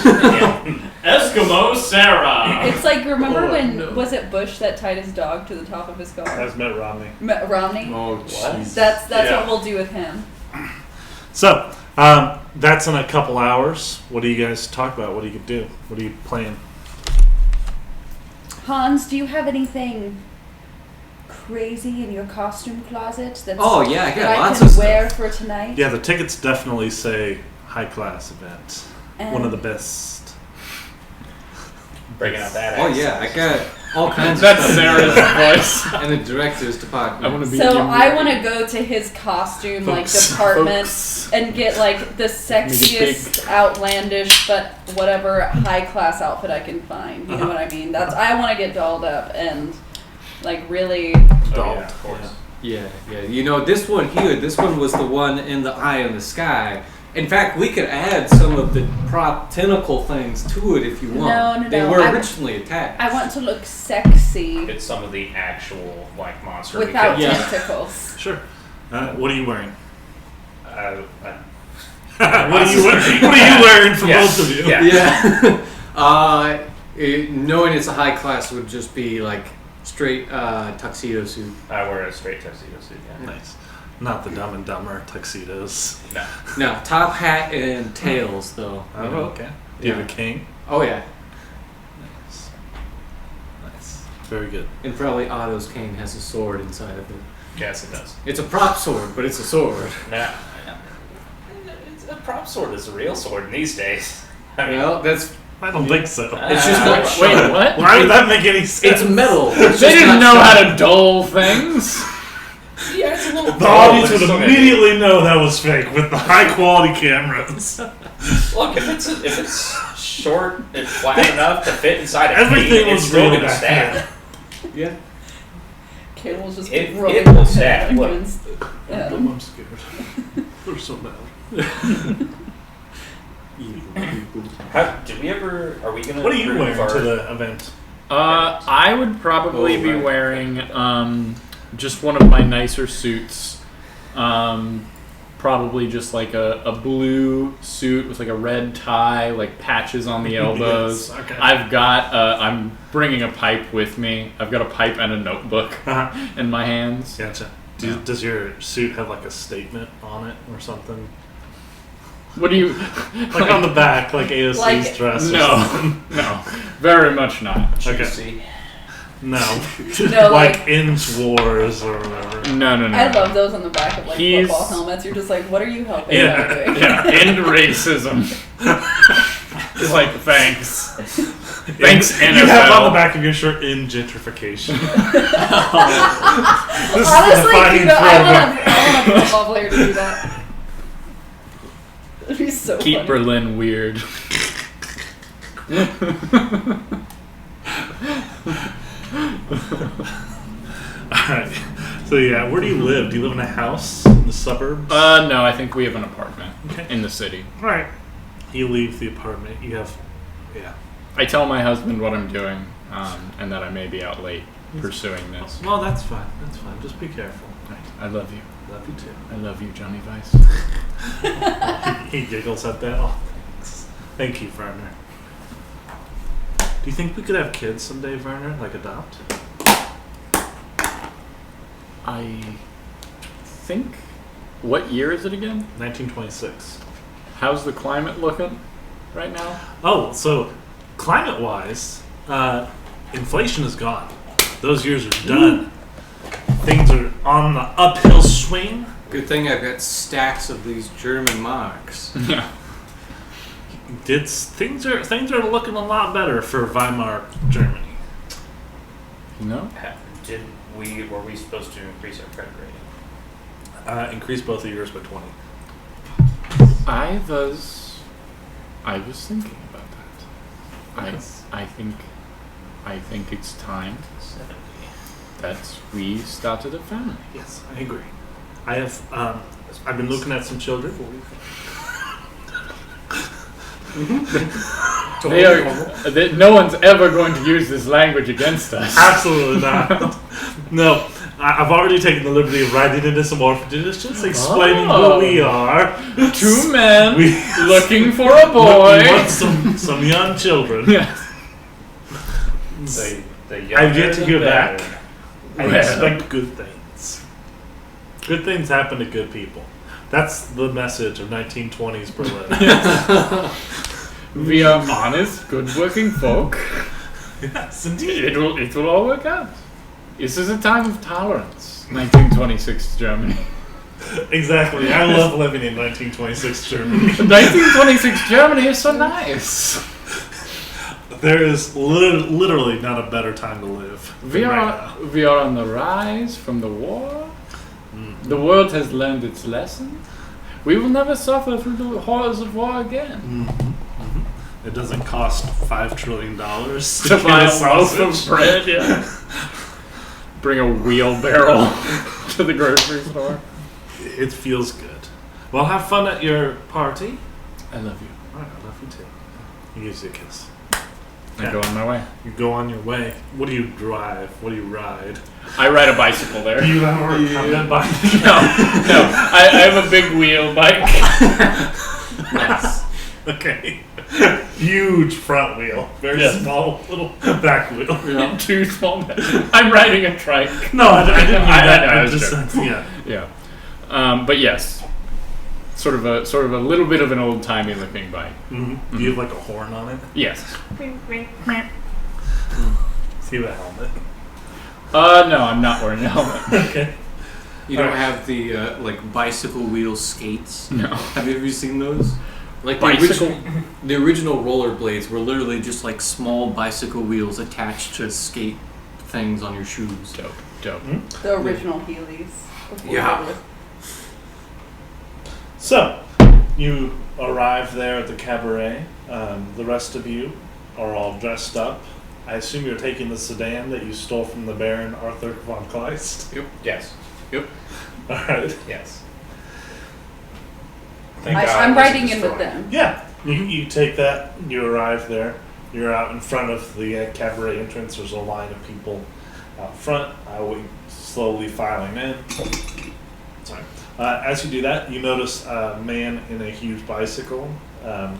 Eskimo Sarah. It's like, remember Oh, when, no. was it Bush that tied his dog to the top of his car? That's Mitt Romney. Romney? Oh, jeez. That's Yeah. what we'll do with him. So, that's in a couple hours. What do you guys talk about? What do you do? What are you playing? Hans, do you have anything crazy in your costume closet that's Oh, yeah, I got that lots I of can stuff. wear for tonight? Yeah, the tickets definitely say high class event. One of the And- best. Breaking out that Oh, accent. yeah, I got all kinds of That's stuff. Sarah's voice. And the director's department. I want to be. So in your I movie. want to go to his costume like Folks. department Folks. and get like the sexiest, outlandish, but whatever high class outfit I can find. You know what I mean? That's I want to get dolled up and like really. Oh, Doll. yeah, of course. Yeah. You know, this one here, this one was the one in the eye in the sky. In fact, we could add some of the prop tentacle things to it if you want. No, They no, were I- originally attached. I want to look sexy It's some of the actual like monster. without Yeah. tentacles. Sure. What are you wearing? Uh, What are you wearing? What are you wearing for Yes. both of you? Yeah. Yeah. Knowing it's a high class would just be like straight tuxedo suit. I wear a straight tuxedo suit. Yeah. Nice. Not the Dumb and Dumber tuxedos. No. No, top hat and tails though. Oh, you know. okay. Do you have Yeah. a cane? Oh yeah. Nice. Nice. Very good. And probably Otto's cane has a sword inside of it. Yes, it does. It's a prop sword, but it's a sword. No. It's a prop sword is a real sword in these days. I mean, Well, that's I don't think so. it's just not Wait, sharp. what? Why would that make any sense? It's metal. It's They just didn't not know sharp. how to dull things. yeah, it's a little. The audience would Still immediately know that was fake with the high quality cameras. Look, if it's short and flat enough to fit inside a Everything cane, was it's still real gonna back stab. Yeah. Cables just It rubbing will their stab, head look. against, I'm scared. They're so loud. Did we ever? Are we gonna? What are you remove wearing to our- the event? I would probably Oh, be right. wearing just one of my nicer suits. Probably just like a blue suit with like a red tie, like patches on the elbows. Yes, okay. I've got. I'm bringing a pipe with me. I've got a pipe and a notebook in my hands. Gotcha. Yeah. Does your suit have like a statement on it or something? What do you? Like on the back, like AOC's Like- dress or No, something? no, very much not. Okay. See? No. No, like Inch Wars or whatever. No. I love those on the back of like He's- football helmets. You're just like, what are you helping Yeah. out doing? Yeah, end racism. It's like thanks. Thanks, You NFL. have on the back of your shirt in gentrification. This is the Honestly, defining you know, program. I want a football player to do that. It'd be so Keep funny. Berlin weird. Alright. So yeah, where do you live? Do you live in a house in the the suburbs? No, I think we have an apartment Okay. in the city. All right. You leave the apartment. You have, yeah. I tell my husband what I'm doing, and that I may be out late pursuing this. Well, that's fine. That's fine. Just be careful. Right. I love you. Love you too. I love you, Johnny Vice. He giggles at that. Oh, thanks. Thank you, Werner. Do you think we could have kids someday, Werner? Like adopt? I think. What year is it again? 1926. How's the climate looking right now? Oh, so climate-wise, inflation is gone. Those years are done. Things are on the uphill swing. Good thing I've got stacks of these German marks. Yeah. Things are looking a lot better for Weimar, Germany. No? Were we supposed to increase our credit rating? Increase both of yours by 20. I was thinking about that. Yes. I think it's time 70. that we started a family. Yes, I agree. I have. I've been looking at some children. No one's ever going to use this language against us. Absolutely not. No, I've already taken the liberty of writing into some orphanages, just explaining who we are. Two men We- looking for a boy. We want some young children. Yeah. I've yet to hear back. I Well. expect good things. Good things happen to good people. That's the message of 1920s Berlin. We are honest, good-working folk. Yes, indeed. It will all work out. This is a time of tolerance. 1926 Germany. Exactly. I love living in 1926 Germany. 1926 Germany is so nice. There is literally not a better time to live. We are on the rise from the war. The world has learned its lesson. We will never suffer through the horrors of war again. It doesn't cost $5 trillion To buy a loaf of bread, yeah. Bring a wheelbarrow to the grocery store. It feels good. Well, have fun at your party. I love you. All right, I love you too. He gives you a kiss. I go on my way. You go on your way. What do you drive? What do you ride? I ride a bicycle there. Do you have a bike? No. I have a big wheel bike. Nice. Okay. Huge front wheel. Very small little back wheel. Yeah. Too small. I'm riding a trike. No, I didn't mean that. I I was just joking. said, yeah. Yeah. But yes, sort of a little bit of an old timey looking bike. Mm-hmm. Do you have like a horn on it? Yes. See the helmet. No, I'm not wearing a helmet. Okay. You don't have the like bicycle wheel skates. No. Have you ever seen those? Like Bicycle? the original rollerblades were literally just like small bicycle wheels attached to skate things on your shoes. Dope. The original Heelys. before Yeah. they were- So, you arrive there at the cabaret. The rest of you are all dressed up. I assume you're taking the sedan that you stole from the Baron Arthur von Kleist. Yes. All right. Yes. I'm riding in with them. Yeah, you take that. You arrive there. You're out in front of the cabaret entrance. There's a line of people out front. Slowly filing in. Sorry. As you do that, you notice a man in a huge bicycle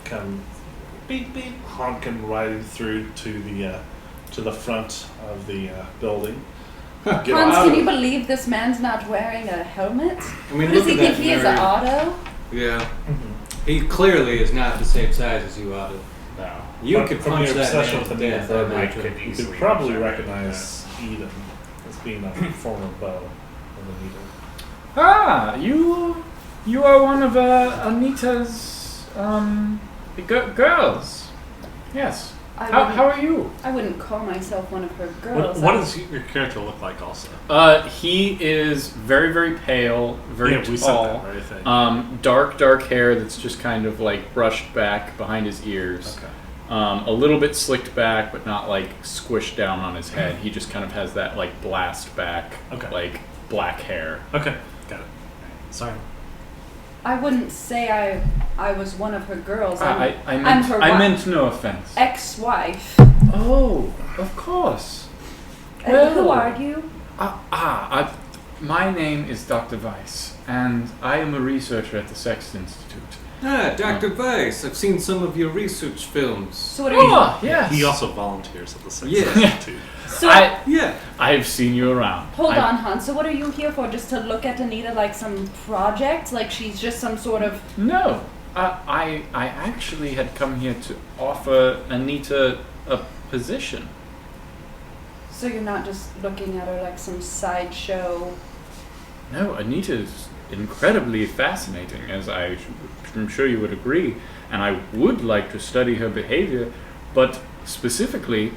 come beep beep honking riding through to the front of the building. Get Hans, out. can you believe this man's not wearing a helmet? I mean, Does look he at think that he is very- an auto? Yeah. He clearly is not the same size as you, Otto. No. You But could from punch your that obsession man with to Anita death. Berber, I I could imagine. You easily could probably use that. recognize Eden as being a former beau of Anita. Ah, you are one of Anita's girls. Yes. How are you? I wouldn't call myself one of her girls. What does your character look like also? He is very, very pale, very we said tall. that, right? I think. Dark hair that's just kind of like brushed back behind his ears. Okay. A little bit slicked back, but not like squished down on his head. He just kind of has that like blast back, Okay. like black hair. Okay, got it. Sorry. I wouldn't say I was one of her girls. I I'm meant, her I meant no offense. ex-wife. Oh, of course. And who are you? My name is Dr. Weiss, and I am a researcher at the Sex Institute. Ah, Dr. Weiss, I've seen some of your research films. So what are you? Yes. He also volunteers at the Sex Yeah. Institute. So Yeah. I've seen you around. hold on, hon. So what are you here for? Just to look at Anita like some project? Like she's just some sort of... No, I actually had come here to offer Anita a position. So you're not just looking at her like some sideshow... No, Anita's incredibly fascinating, as I'm sure you would agree, and I would like to study her behavior, but specifically,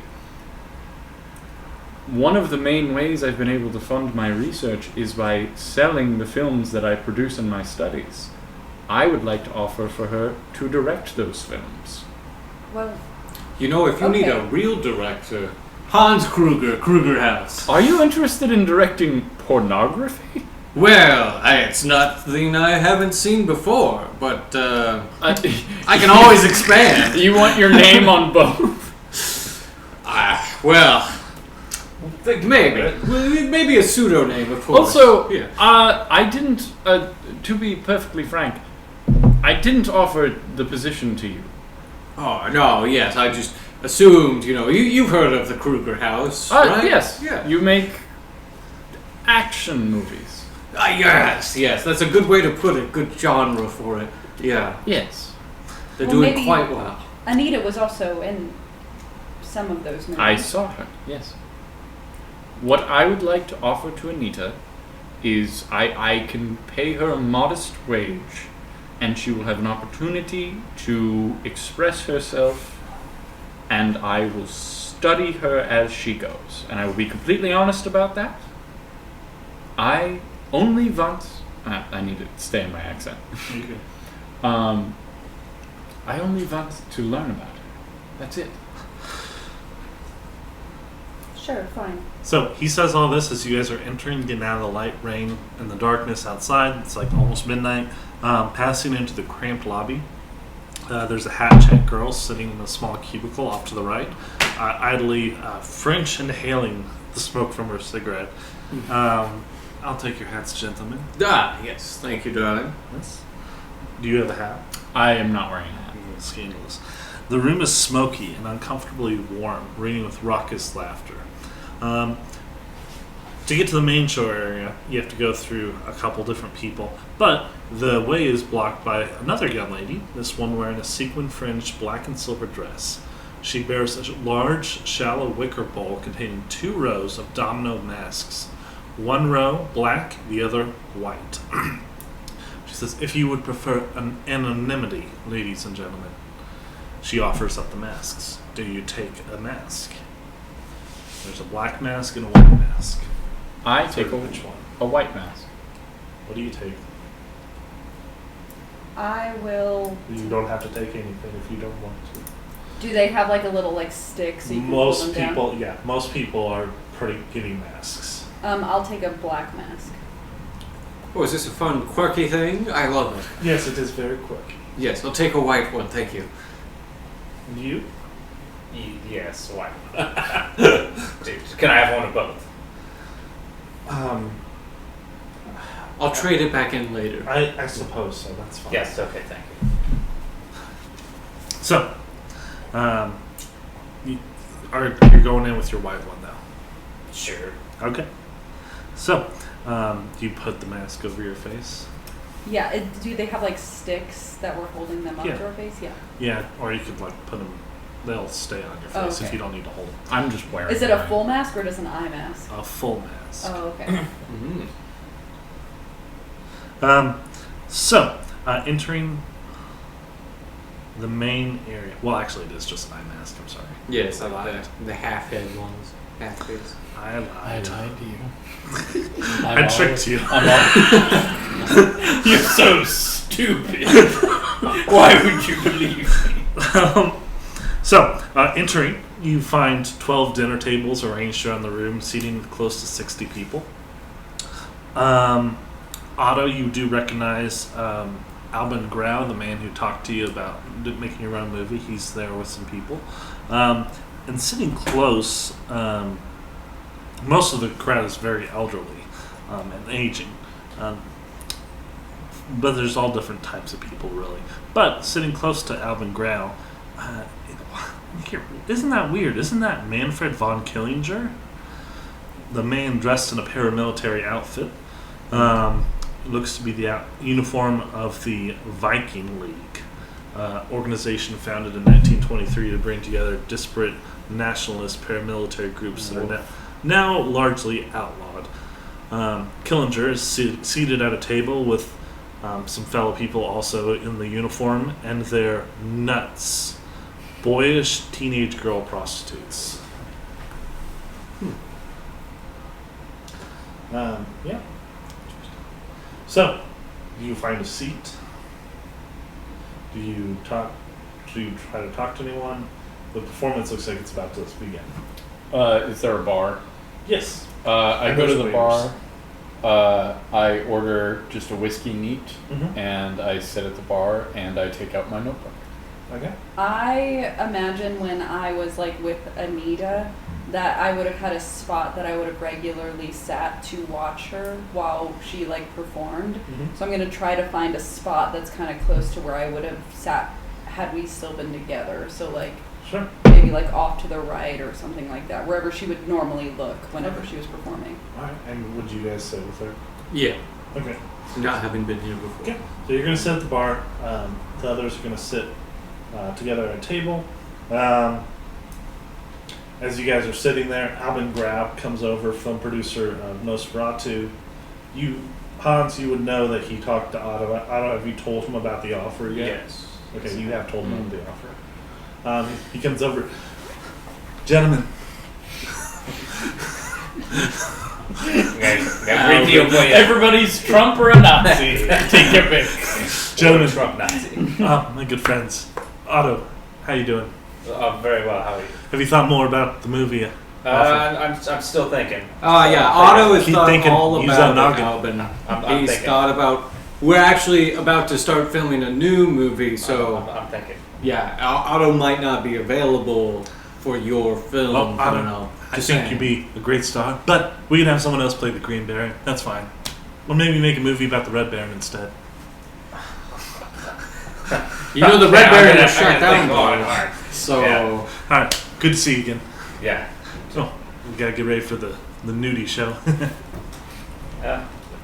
one of the main ways I've been able to fund my research is by selling the films that I produce in my studies. I would like to offer for her to direct those films. Well, You know, if you need a Okay. real director, Hans Kruger House. Are you interested in directing pornography? Well, it's nothing I haven't seen before, but I can always expand. You want your name on both? Well, maybe a pseudonym, of course. Also, yeah. I didn't, to be perfectly frank, I didn't offer the position to you. Oh no, yes, I just assumed. You've heard of the Kruger House, right? Yes. Yeah. You make action movies. Yes, that's a good way to put it. Good genre for it. Yeah, Yes. they're Well, doing maybe- quite well. Anita was also in some of those movies. I saw her, yes. What I would like to offer to Anita is I can pay her a modest wage, and she will have an opportunity to express herself, and I will study her as she goes. And I will be completely honest about that. I only want... I need to stay in my accent. Okay. I only want to learn about her. That's it. Sure, fine. So he says all this as you guys are entering, getting out of the light rain and the darkness outside. It's like almost midnight. Passing into the cramped lobby. There's a hat-checked girl sitting in a small cubicle off to the right, idly French inhaling the smoke from her cigarette. I'll take your hats, gentlemen. Yes, thank you, darling. Yes. Do you have a hat? I am not wearing a hat. Scandalous. The room is smoky and uncomfortably warm, ringing with raucous laughter. To get to the main show area, you have to go through a couple different people, but the way is blocked by another young lady, this one wearing a sequin-fringed black and silver dress. She bears a large, shallow wicker bowl containing 2 rows of domino masks. One row black, the other white. She says, if you would prefer anonymity, ladies and gentlemen. She offers up the masks. Do you take a mask? There's a black mask and a white mask. I take Which one? a white mask. What do you take? I will... You don't have to take anything if you don't want to. Do they have like a little like stick so you can pull them down? Most people are pretty getting masks. I'll take a black mask. Oh, is this a fun, quirky thing? I love it. Yes, it is very quick. Yes, I'll take a white one, thank you. And you? Yes, why? Dude, can I have one of both? I'll trade it back in later. I suppose so. That's fine. Yes, okay, thank you. So, you're going in with your white one now. Sure. Okay. So, do you put the mask over your face? Yeah, do they have like sticks that were holding them up Yeah. to our face? Yeah. Yeah, or you could like put them. They'll stay on your face if Okay. you don't need to hold them. I'm just wearing Is it a mine. full mask or just an eye mask? A full mask. Oh, okay. So, entering the main area. Well, actually, it is just an eye mask. I'm sorry. Yes, I like the half-head ones. Half-face. I lied. I lied to you. I tricked you. You're so stupid. Why would you believe me? So, entering, you find 12 dinner tables arranged around the room, seating close to 60 people. Otto, you do recognize Albin Grau, the man who talked to you about making your own movie. He's there with some people. And sitting close, most of the crowd is very elderly and aging. But there's all different types of people, really. But sitting close to Albin Grau, isn't that weird? Isn't that Manfred von Killinger? The man dressed in a paramilitary outfit. Looks to be the uniform of the Viking League, organization founded in 1923 to bring together disparate nationalist paramilitary groups that are now largely outlawed. Killinger is seated at a table with some fellow people also in the uniform, and they're nuts, boyish teenage girl prostitutes. Yeah. So, do you find a seat? Do you talk? Do you try to talk to anyone? The performance looks like it's about to begin. Is there a bar? Yes. I go to the waiters. bar. I order just a whiskey neat, Mhm. and I sit at the bar and I take out my notebook. Okay. I imagine when I was like with Anita that I would have had a spot that I would have regularly sat to watch her while she like performed. Mhm. So I'm gonna try to find a spot that's kind of close to where I would have sat had we still been together. So like Sure. maybe like off to the right or something like that, wherever she would normally look whenever Okay. she was performing. All right. And would you guys sit with her? Yeah, Okay. not having been here before. Okay. So you're going to sit at the bar. The others are going to sit together at a table. As you guys are sitting there, Albin Grau comes over, film producer of Nosferatu. Hans, you would know that he talked to Otto. Otto, have you told him about the offer yet? Yes. Okay, you have told him about the offer. He comes over. Gentlemen. Everybody's Trump or a Nazi. Take your pick. Gentlemen. Trump Nazi. My good friends. Otto, how you doing? Very well. How are you? Have you thought more about the movie? I'm still thinking. Yeah, Otto has Keep thought thinking, all use that about it, noggin. Albin. I'm He's thinking. thought about. We're actually about to start filming a new movie, so I'm thinking. yeah, Otto might not be available for your film. Well, I don't know. I Just think saying. you'd be a great star, but we can have someone else play the Green Baron. That's fine. Or maybe make a movie about the Red Baron instead. You know the Red I'm Baron gonna- was I'm shut gonna down, think long and though. hard. So Yeah. All right, good to see you again. Yeah. Oh, we gotta get ready for the nudie show.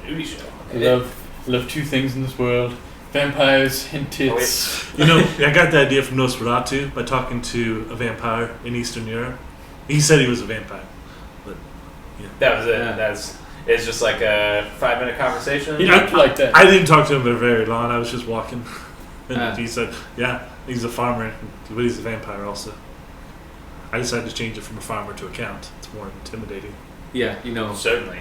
Nudie show. I love two things in this world: vampires and tits. You know, I got the idea from Nosferatu by talking to a vampire in Eastern Europe. He said he was a vampire, but That was it. Yeah. It's just like a 5-minute conversation. He looked like that. I didn't talk to him for very long. I was just walking, and Ah. he said, "Yeah, he's a farmer, but he's a vampire also." I decided to change it from a farmer to a count. It's more intimidating. yeah, Certainly.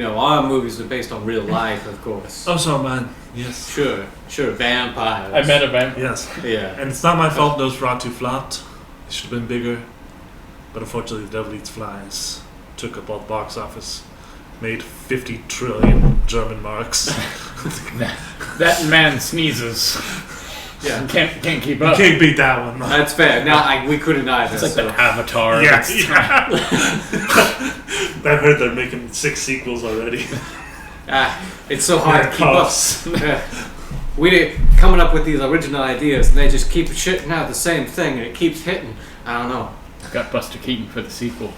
our movies are based on real life, of course. Oh, so mine. Yes. Sure, vampires. I met a vampire. Yes. Yeah. And it's not my fault Nosferatu flopped. It should have been bigger. But unfortunately, The Devil Eats Flies took up all the box office. Made 50 trillion German marks. That man sneezes. Yeah. Can't keep You up. can't beat that one, though. That's fair. Now we couldn't either. It's like so. the Avatar. Yeah. I heard they're making 6 sequels already. It's so hard to Yeah, keep up. We did coming up with these original ideas, and they just keep shitting out the same thing, and it keeps hitting. I don't know. Got Buster Keaton for the sequel.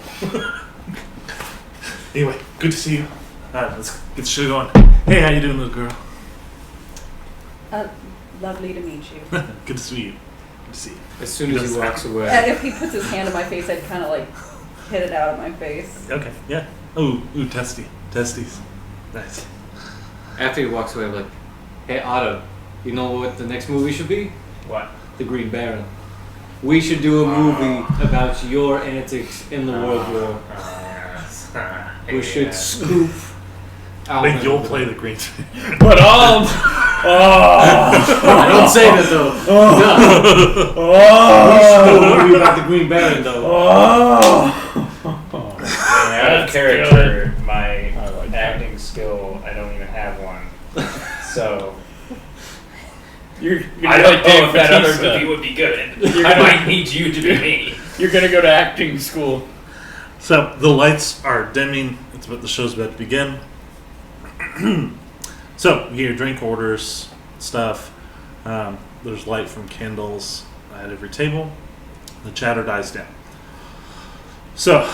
Anyway, good to see you. Alright, let's get the show going. Hey, how you doing, little girl? Lovely to meet you. Good to see you. Good to see you. As soon as he walks away. If he puts his hand on my face, I'd kind of like hit it out of my face. Okay, yeah. Ooh, testes. Nice. After he walks away, I'm like, hey Otto, you know what the next movie should be? What? The Green Baron. We should do a movie about your antics in the World War. We should scoop out. Wait, you'll play the green. But Don't say that though. No. We should do a movie about the Green Baron though. Out of character, my acting skill, I don't even have one. So You're I gonna don't like know Dave if that other Bautista. movie would be good. I might need you to be me. You're gonna go to acting school. So the lights are dimming. It's about the show's about to begin. So you get your drink orders, stuff. There's light from candles at every table. The chatter dies down. So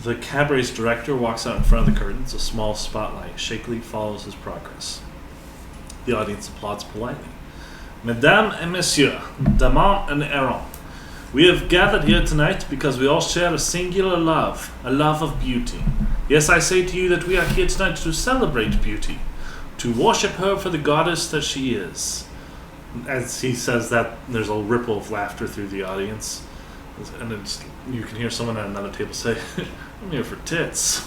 the cabaret's director walks out in front of the curtains. A small spotlight shakily follows his progress. The audience applauds politely. Mesdames et messieurs, dames and errants, we have gathered here tonight because we all share a singular love, a love of beauty. Yes, I say to you that we are here tonight to celebrate beauty, to worship her for the goddess that she is. As he says that, there's a ripple of laughter through the audience. And you can hear someone at another table say, I'm here for tits.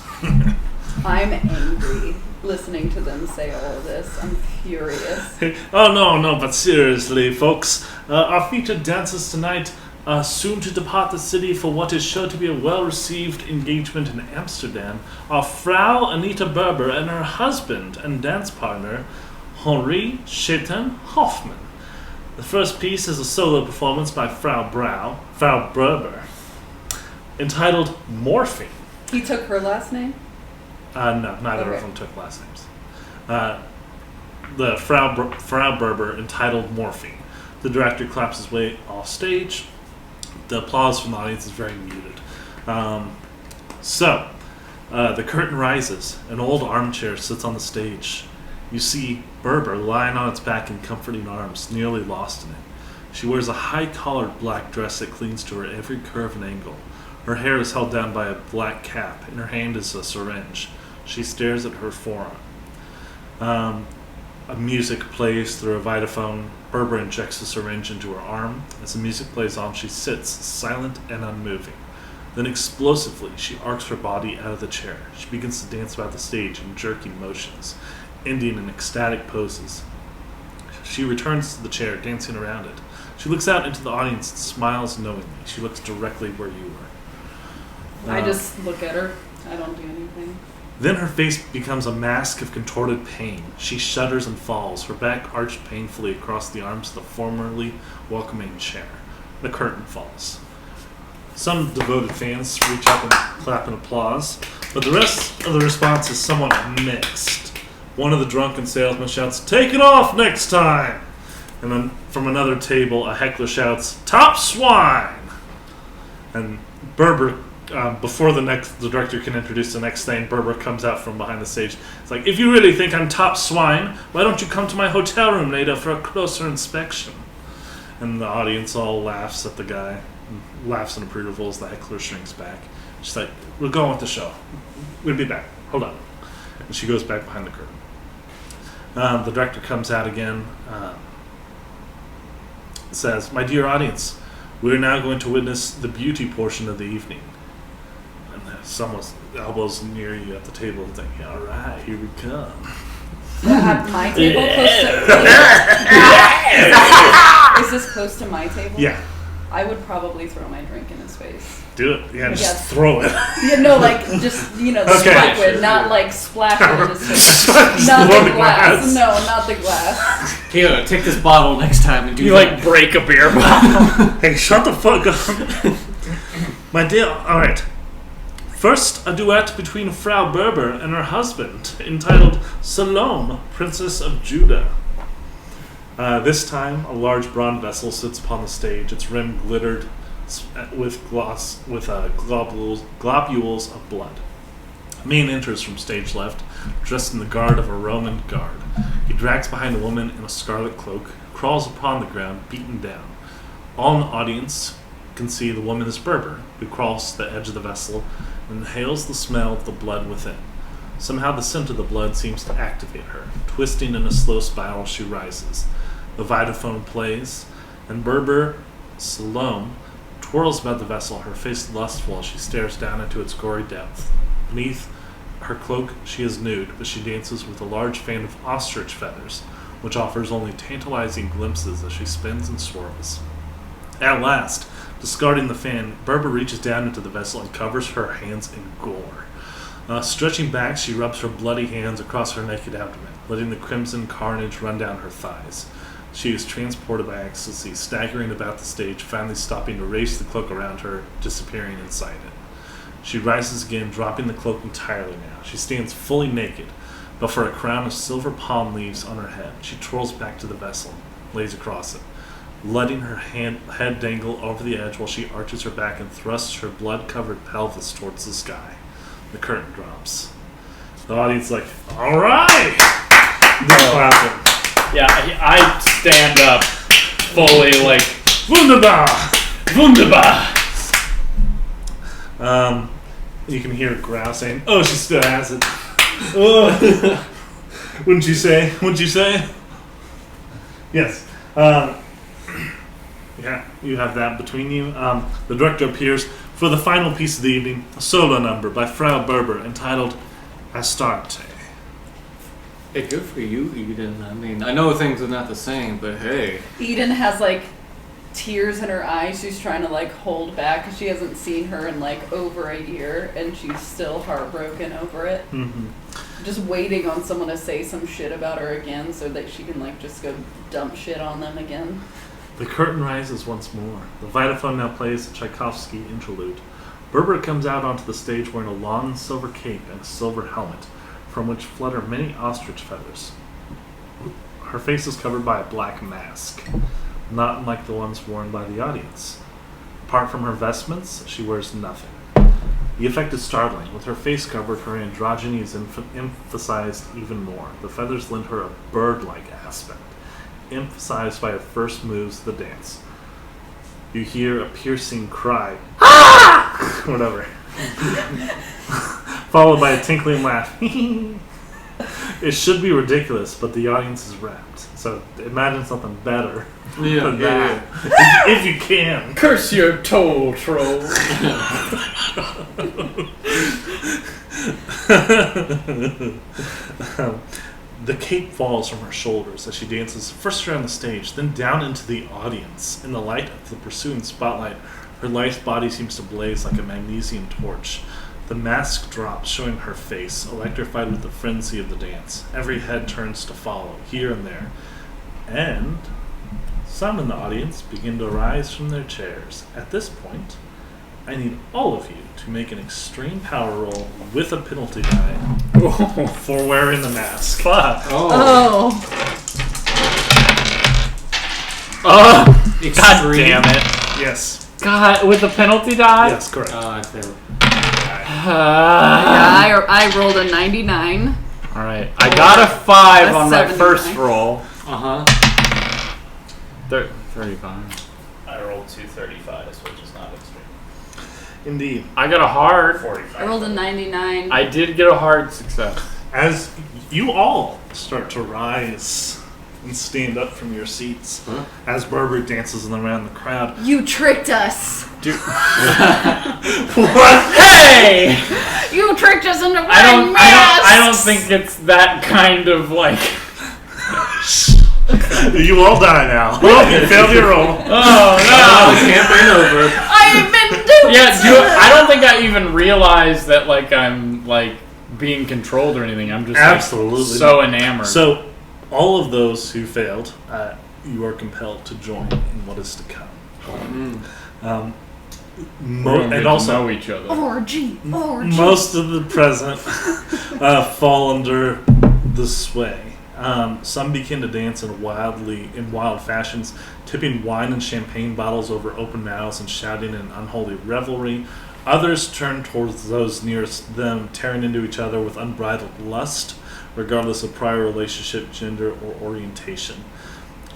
I'm angry listening to them say all of this. I'm furious. Oh, no, but seriously, folks. Our featured dancers tonight are soon to depart the city for what is sure to be a well-received engagement in Amsterdam, are Frau Anita Berber and her husband and dance partner, Henri Chetan Hoffman. The first piece is a solo performance by Frau Berber, entitled Morphine. He took her last name? No, neither of them took last names. The Frau Berber, entitled Morphine. The director claps his way off stage. The applause from the audience is very muted. So, the curtain rises. An old armchair sits on the stage. You see Berber lying on its back in comforting arms, nearly lost in it. She wears a high-collared black dress that clings to her every curve and angle. Her hair is held down by a black cap. In her hand is a syringe. She stares at her forearm. A music plays through a vitaphone. Berber injects the syringe into her arm. As the music plays on, she sits, silent and unmoving. Then explosively, she arcs her body out of the chair. She begins to dance about the stage in jerking motions, ending in ecstatic poses. She returns to the chair, dancing around it. She looks out into the audience and smiles knowingly. She looks directly where you were. I just look at her. I don't do anything. Then her face becomes a mask of contorted pain. She shudders and falls, her back arched painfully across the arms of the formerly welcoming chair. The curtain falls. Some devoted fans reach up and clap in applause, but the rest of the response is somewhat mixed. One of the drunken salesmen shouts, "Take it off next time!" And then from another table, a heckler shouts, "Top swine!" And Berber, before the director can introduce the next thing, Berber comes out from behind the stage. It's like, "If you really think I'm top swine, why don't you come to my hotel room later for a closer inspection?" And the audience all laughs at the guy, laughs in approval as the heckler shrinks back. She's like, "We're going with the show. We'll be back. Hold on." And she goes back behind the curtain. The director comes out again, says, "My dear audience, we are now going to witness the beauty portion of the evening." And someone's elbows near you at the table and thinking, "All right, here we come." At my table close to... Is this close to my table? Yeah, I would probably throw my drink in his face. do it. Yeah, just Yes. throw it. Yeah, no, like, just, the Okay. liquid, not like splash it in his face. Just Not throw the the glass. glass. No, not the glass. Here, take this bottle next time and do You that. like break a beer bottle. Hey, shut the fuck up. My dear, alright. First, a duet between Frau Berber and her husband, entitled Salome, Princess of Judah. This time, a large bronze vessel sits upon the stage, its rim glittered with globules of blood. A man enters from stage left, dressed in the garb of a Roman guard. He drags behind a woman in a scarlet cloak, crawls upon the ground, beaten down. All in the audience can see the woman is Berber, who crawls to the edge of the vessel and inhales the smell of the blood within. Somehow the scent of the blood seems to activate her. Twisting in a slow spiral, she rises. The vitaphone plays, and Berber, Salome, twirls about the vessel, her face lustful as she stares down into its gory depth. Beneath her cloak, she is nude, but she dances with a large fan of ostrich feathers, which offers only tantalizing glimpses as she spins and swirls. At last, discarding the fan, Berber reaches down into the vessel and covers her hands in gore. Stretching back, she rubs her bloody hands across her naked abdomen. letting the crimson carnage run down her thighs. She is transported by ecstasy, staggering about the stage, finally stopping to race the cloak around her, disappearing inside it. She rises again, dropping the cloak entirely now. She stands fully naked, but for a crown of silver palm leaves on her head. She twirls back to the vessel, lays across it, letting her head dangle over the edge while she arches her back and thrusts her blood-covered pelvis towards the sky. The curtain drops. The audience is like, all right! They're clapping. Yeah, I stand up fully like, Wunderbar! Wunderbar! You can hear Grau saying, oh, she still has it. Oh. Wouldn't you say? Wouldn't you say? Yes. Yeah, you have that between you. The director appears for the final piece of the evening, a solo number by Frau Berber entitled Astarte. Hey, good for you, Eden. I mean, I know things are not the same, but hey. Eden has like tears in her eyes. She's trying to like hold back because she hasn't seen her in like over a year, and she's still heartbroken over it. Mm-hmm. Just waiting on someone to say some shit about her again so that she can like just go dump shit on them again. The curtain rises once more. The vitaphone now plays a Tchaikovsky interlude. Berber comes out onto the stage wearing a long silver cape and a silver helmet, from which flutter many ostrich feathers. Her face is covered by a black mask, not unlike the ones worn by the audience. Apart from her vestments, she wears nothing. The effect is startling. With her face covered, her androgyny is emphasized even more. The feathers lend her a bird-like aspect, emphasized by her first moves of the dance. You hear a piercing cry, ah! Whatever, followed by a tinkling laugh. It should be ridiculous, but the audience is rapt. So imagine something better than that. If you can. Curse your toll, troll. The cape falls from her shoulders as she dances first around the stage, then down into the audience. In the light of the pursuing spotlight, her lithe body seems to blaze like a magnesium torch. The mask drops, showing her face, electrified with the frenzy of the dance. Every head turns to follow, here and there. And some in the audience begin to rise from their chairs. At this point, I need all of you to make an extreme power roll with a penalty die for wearing the mask. Fuck. Oh. Oh, Extreme. God damn it. Yes. God, with the penalty die? Yes, correct. Yeah, I rolled a 99. Alright, I got a 5 A on my 79. first roll. Uh-huh. 35. I rolled 235s, which is not extreme. Indeed. I got a hard. 45. I rolled a 99. I did get a hard success. As you all start to rise and stand up from your seats, as Berber dances around the crowd. You tricked us. Dude. What? Hey! You tricked us into wearing I don't masks. think it's that kind of like. You all die now. Oh, you failed your roll. Oh no! Campaign over. I've been duped. Yeah, I don't think I even realized that like I'm like being controlled or anything. I'm just Absolutely like, so enamored. So, all of those who failed, you are compelled to join in what is to come. And also, know each other. Orgy. most of the present fall under the sway. Some begin to dance in wild fashions, tipping wine and champagne bottles over open mouths and shouting in unholy revelry. Others turn towards those nearest them, tearing into each other with unbridled lust, regardless of prior relationship, gender, or orientation.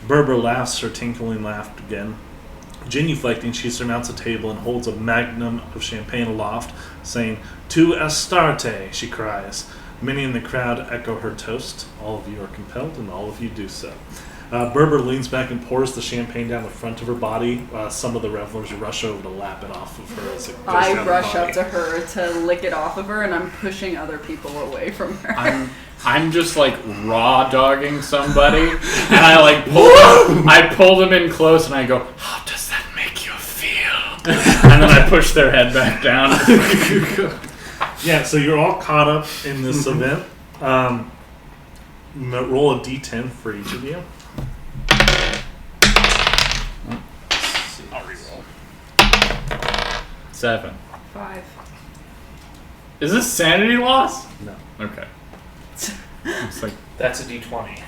Berber laughs her tinkling laugh again. Genuflecting, she surmounts a table and holds a magnum of champagne aloft, saying, "To Astarte," she cries. Many in the crowd echo her toast. All of you are compelled, and all of you do so. Berber leans back and pours the champagne down the front of her body. Some of the revelers rush over to lap it off of her as it goes down I the rush body. up to her to lick it off of her, and I'm pushing other people away from her. I'm just like raw dogging somebody, and I pull them in close, and I go, "How does that make you feel?" And then I push their head back down. Yeah, so you're all caught up in this event. roll a d10 for each of you. I'll reroll. 7. 5. Is this sanity loss? No. Okay. It's like That's a d20.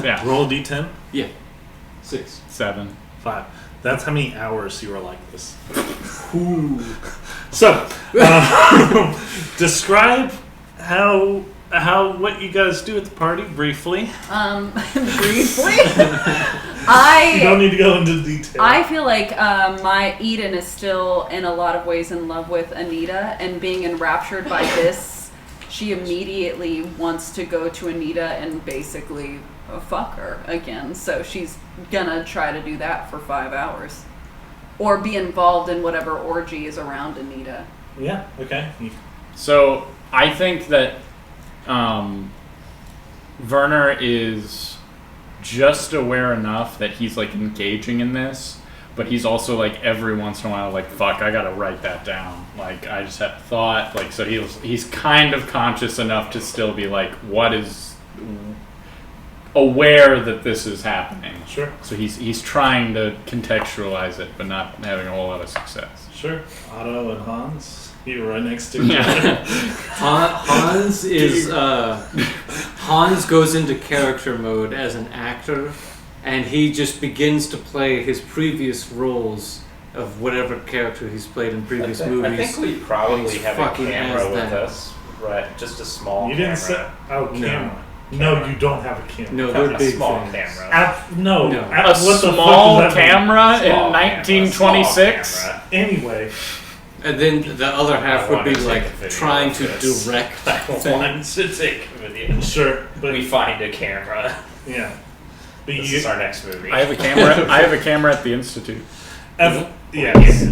yeah. Roll a d10. Yeah. 6. 7. 5. That's how many hours you were like this. So, describe what you guys do at the party briefly. Briefly, You don't need to go into detail. I feel like my Eden is still in a lot of ways in love with Anita, and being enraptured by this, she immediately wants to go to Anita and basically fuck her again. So she's gonna try to do that for 5 hours, or be involved in whatever orgy is around Anita. Yeah. Okay. So I think that Werner is just aware enough that he's like engaging in this, but he's also like every once in a while like, fuck, I gotta write that down. Like I just had thought, like, so he's kind of conscious enough to still be like, what is aware that this is happening. Sure. So he's trying to contextualize it, but not having a whole lot of success. Sure. Otto and Hans, you were right next to each other. Yeah. Hans is Hans goes into character mode as an actor, and he just begins to play his previous roles of whatever character he's played in previous movies. I think we probably He's have a fucking camera as with that. us. Right, just a small You camera. didn't say. Oh, No. camera. No, you don't have a camera. No, a they're big small things. camera. No. No. What A the fuck small does that mean? camera in Small 1926. camera. Anyway, And then the other half I would wanna be take like a video trying of to this. direct I want things. to take a video. sure, but We find a camera. yeah, but This you. is our next movie. I have a camera. I have a camera at the institute. Yes.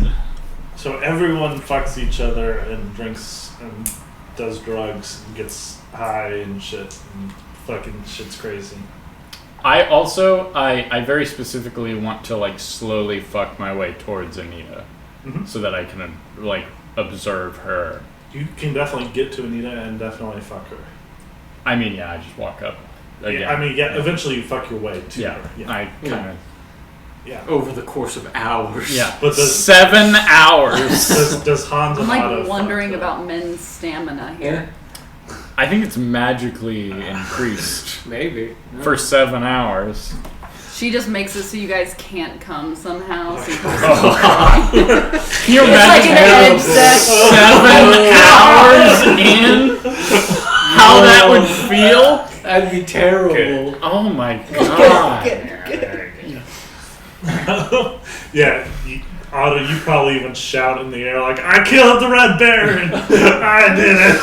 So everyone fucks each other and drinks and does drugs and gets high and shit and fucking shit's crazy. I also I very specifically want to like slowly fuck my way towards Anita, Mhm. so that I can like observe her. You can definitely get to Anita and definitely fuck her. I mean, yeah, I just walk up. Again. Yeah, I mean, yeah, eventually you fuck your way to Yeah, her. Yeah. I kind of. Yeah. over the course of hours. Yeah, But does- 7 hours. Does Hans I'm and Otto like fuck wondering her? about men's stamina here. I think it's magically increased Maybe. No. for 7 hours. She just makes it so you guys can't come somehow. So you can Can you It's like imagine an edge sex. 7 hours in? How that would feel? That'd be terrible. Oh my god. Yeah, Otto, you probably even shout in the air like, I killed the Red Baron! I did it!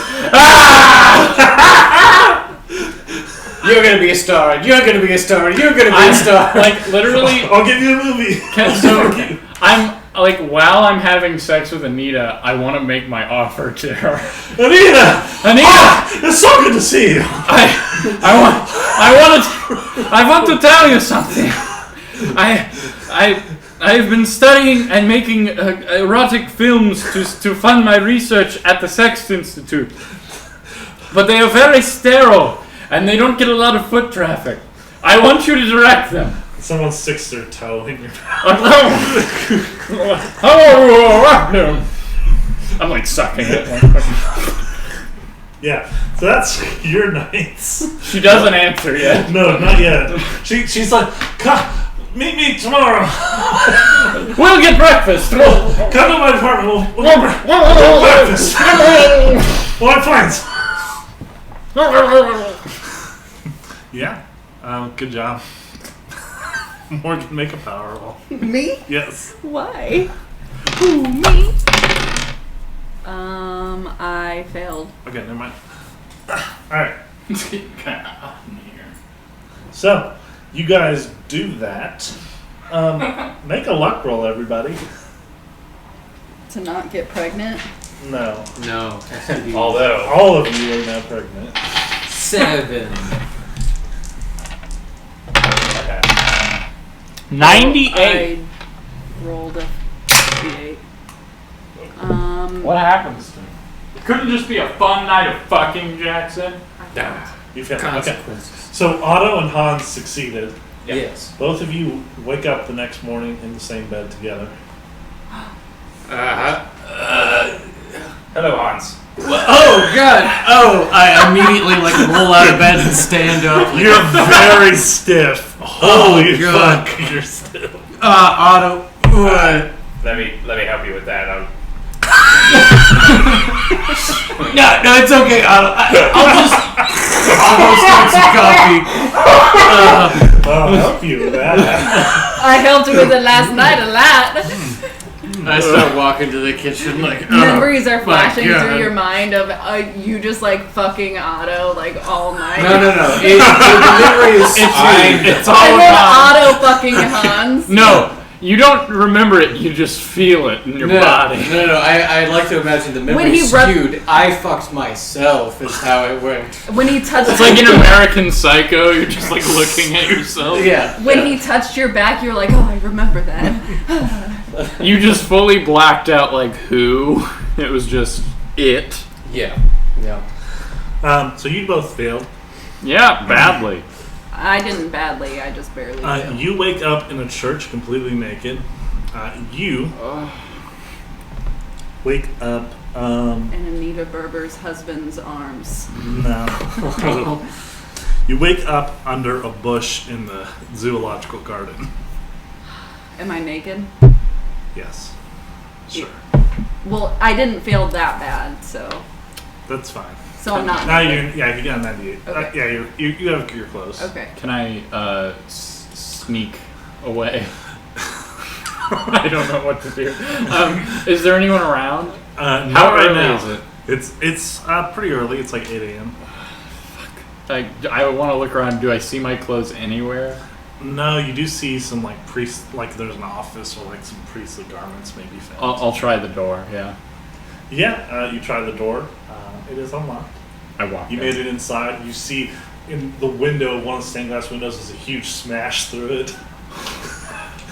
You're gonna be a star. You're gonna be a star. You're gonna be a star. Like literally. I'll give you a movie! So I'm like, while I'm having sex with Anita, I want to make my offer to her. Anita! Anita, It's so good to see you! I want to tell you something. I've been studying and making erotic films to fund my research at the Sex Institute, but they are very sterile and they don't get a lot of foot traffic. I want you to direct them. Someone sticks their toe in your mouth. I'm like sucking it. Yeah, so that's your nights. She doesn't answer yet. No, not yet. She's like, come, meet me tomorrow. We'll get breakfast. Come to my apartment. We'll get breakfast. We'll have plans. Yeah, good job. Morgan, make a power roll. Me? Yes. Why? Who, me? I failed. Okay, never mind. Alright. So, you guys do that. Make a luck roll, everybody. To not get pregnant? No. No. STDs. Although, All of you are now pregnant. 7. 98. I rolled a 58. What happens to me? Couldn't just be a fun night of fucking, Jackson? Ah. You failed. Okay. consequences. So Otto and Hans succeeded. Yeah. Yes. Both of you wake up the next morning in the same bed together. Hello, Hans. Oh God! Oh, I immediately roll out of bed and stand up. You're very stiff. Holy God. fuck, you're stiff. Otto. Let me help you with that. No, it's okay, Otto. I'll go start some coffee. I'll help you with that. I helped you with it last night a lot. I start walking to the kitchen Memories are my flashing God. through your mind of you just fucking Otto all night. No. The memory is It's all And then about. Otto fucking Hans. No, you don't remember it. You just feel it in your body. No. I like to imagine the memory When he rub- skewed. I fucked myself is how it went. When he touched It's like in American Psycho. You're just looking at yourself. Yeah. when he touched your back, you were like, oh, I remember that. You just fully blacked out who. It was just it. Yeah. So you both failed. Yeah, badly. I didn't badly. I just barely. failed. You wake up in a church completely naked. You wake up. In Anita Berber's husband's arms. No. You wake up under a bush in the zoological garden. Am I naked? Yes. Sure. Well, I didn't fail that bad, so That's fine. I'm not. Now naked. you got a 98. Okay. Yeah, you have your clothes. Okay. Can I sneak away? I don't know what to do. Is there anyone around? Not How right early now. is it? It's pretty early. It's 8 a.m. I want to look around. Do I see my clothes anywhere? No, you do see some priest, there's an office or some priestly garments maybe found. I'll try the door. Yeah, Yeah, you try the door. It is unlocked. I walk. You in. made it inside. You see in the window, one of the stained glass windows, is a huge smash through it.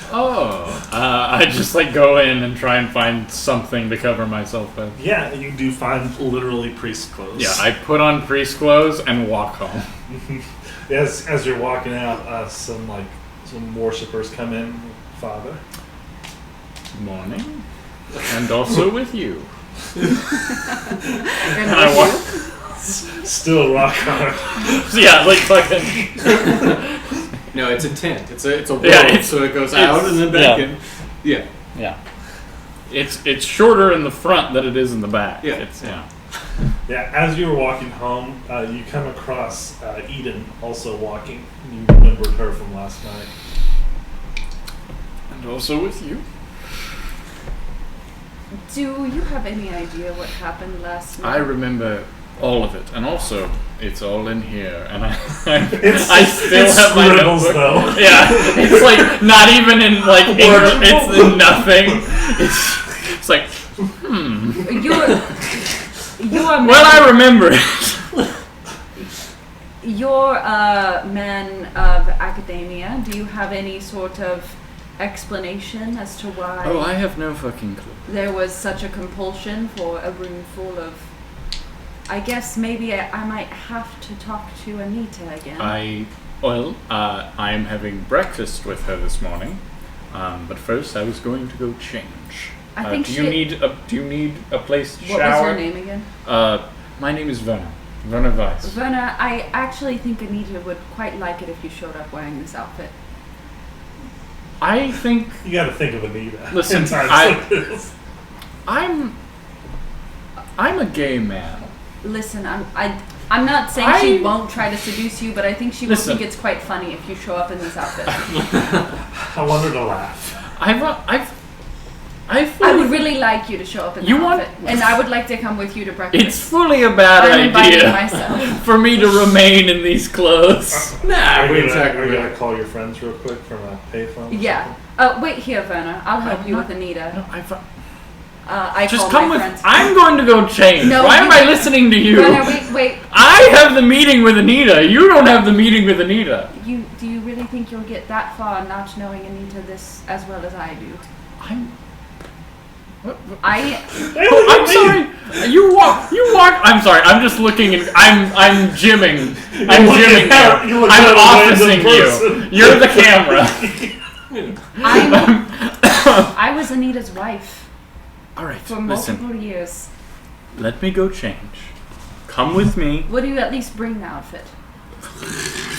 Oh, I just go in and try and find something to cover myself with. Yeah, you do find literally priest clothes. Yeah, I put on priest clothes and walk home. As you're walking out, some worshippers come in. Father. Morning, and also with you. And I with walk. Still rock hard. Yeah, fucking. No, it's a tent. It's a rope, Yeah, so it goes out and then back in. Yeah. Yeah. It's shorter in the front than it is in the back. Yeah. Yeah, as you were walking home, you come across Eden also walking. You remembered her from last night. And also with you. Do you have any idea what happened last night? I remember all of it, and also it's all in here, and I still it's have my scribbles, notebook. though. Yeah, it's not even in English. It's in nothing. It's You are well, I remember it. You're a man of academia. Do you have any sort of explanation as to why Oh, I have no fucking clue. there was such a compulsion for a room full of... I guess maybe I might have to talk to Anita again. I'm having breakfast with her this morning, but first I was going to go change. I think do you need a place to What shower? was your name again? My name is Werner. Werner Weiss. Verna, I actually think Anita would quite like it if you showed up wearing this outfit. I think You got to think of Anita. Listen, in times like this. I'm a gay man. Listen, I'm not saying she won't try to seduce you, but I think she will think it's quite funny if you show up in this outfit. I want her to laugh. I would really like you to show up in You that want- outfit, and I would like to come with you to breakfast. It's fully a bad I'm inviting idea myself. for me to remain in these clothes. Nah, Are we you can talk gonna about it. call your friends real quick from a payphone? or Yeah. Wait here, Verna. I'll help you with Anita. No, I just call come my with. friends. I'm going to go change. No, Why you am I wait. listening to you? Verna, wait. I have the meeting with Anita. You don't have the meeting with Anita. Do you really think you'll get that far not knowing Anita this as well as I do? I'm. What? I'm I'm sorry. You fuck? I'm sorry. I'm just looking and I'm gymming. I'm looking gymming at- you. you look I'm at a officing random person. you. You're the camera. I was Anita's wife All right. for multiple years. Let me go change. Come with me. Would you at least bring the outfit?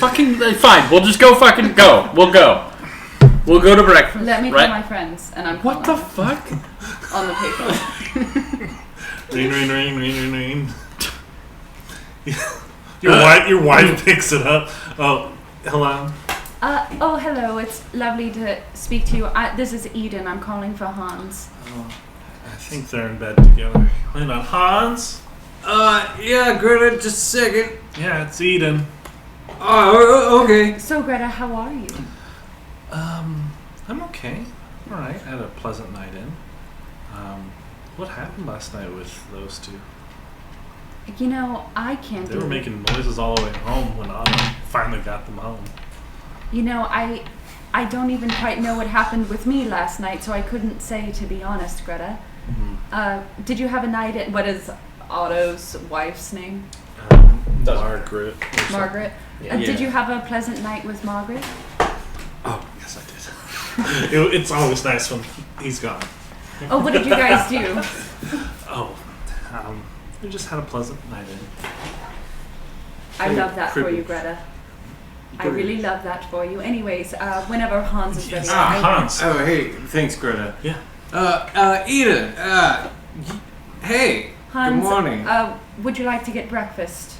Fucking fine. We'll just go. Fucking go. We'll go. We'll go to breakfast. Let me right? call my friends, and I'm What the calling fuck? on the paper. Ring. Your wife picks it up. Oh, hello. Oh, hello. It's lovely to speak to you. This is Eden. I'm calling for Hans. Oh, I think they're in bed together. Wait on Hans. Yeah, Greta, just a second. Yeah, it's Eden. Oh, okay. So, Greta, how are you? I'm okay. All right. I had a pleasant night in. What happened last night with those two? You know, I can't. They were making noises all the way home when Anna finally got them home. You know, I don't even quite know what happened with me last night, so I couldn't say, to be honest, Greta. Mm-hmm. Did you have a night at, what is Otto's wife's name? Margaret. Margaret. Yeah. Did you have a pleasant night with Margaret? Oh, yes, I did. It's always nice when he's gone. Oh, what did you guys do? Oh, we just had a pleasant night in. I love that for you, Greta. I really love that for you. Anyways, whenever Hans is ready. Hans. Oh, hey, thanks, Greta. Yeah. Eden, hey, Hans, good morning. would you like to get breakfast?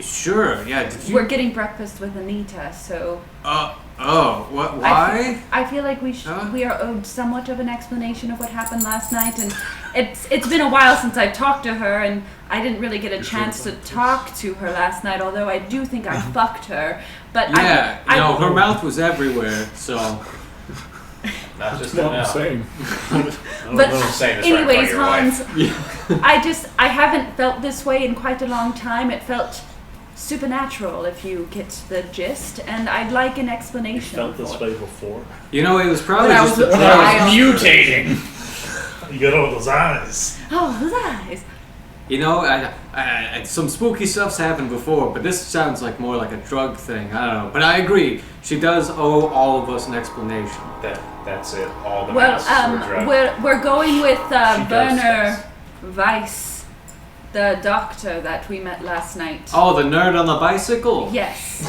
Sure, yeah, did you... We're getting breakfast with Anita, so... what, why? I feel like we are owed somewhat of an explanation of what happened last night, and it's been a while since I've talked to her, and I didn't really get a chance to talk to her last night, although I do think I fucked her. But Yeah, her mouth was everywhere, so... Not just What I'm now. saying. But I'm saying this anyways, right in front of your wife. Hans, I haven't felt this way in quite a long time. It felt supernatural, if you get the gist, and I'd like an You explanation. felt this for it. way before. You know, it was probably When I just... was When I was mutating. You got all those eyes. Oh, those eyes. You know, I, some spooky stuff's happened before, but this sounds like more like a drug thing. I don't know. But I agree. She does owe all of us an explanation. That's it. All the Well, masks were drugged. we're going with does Werner Weiss, the doctor that we met last night. Oh, the nerd on the bicycle? Yes,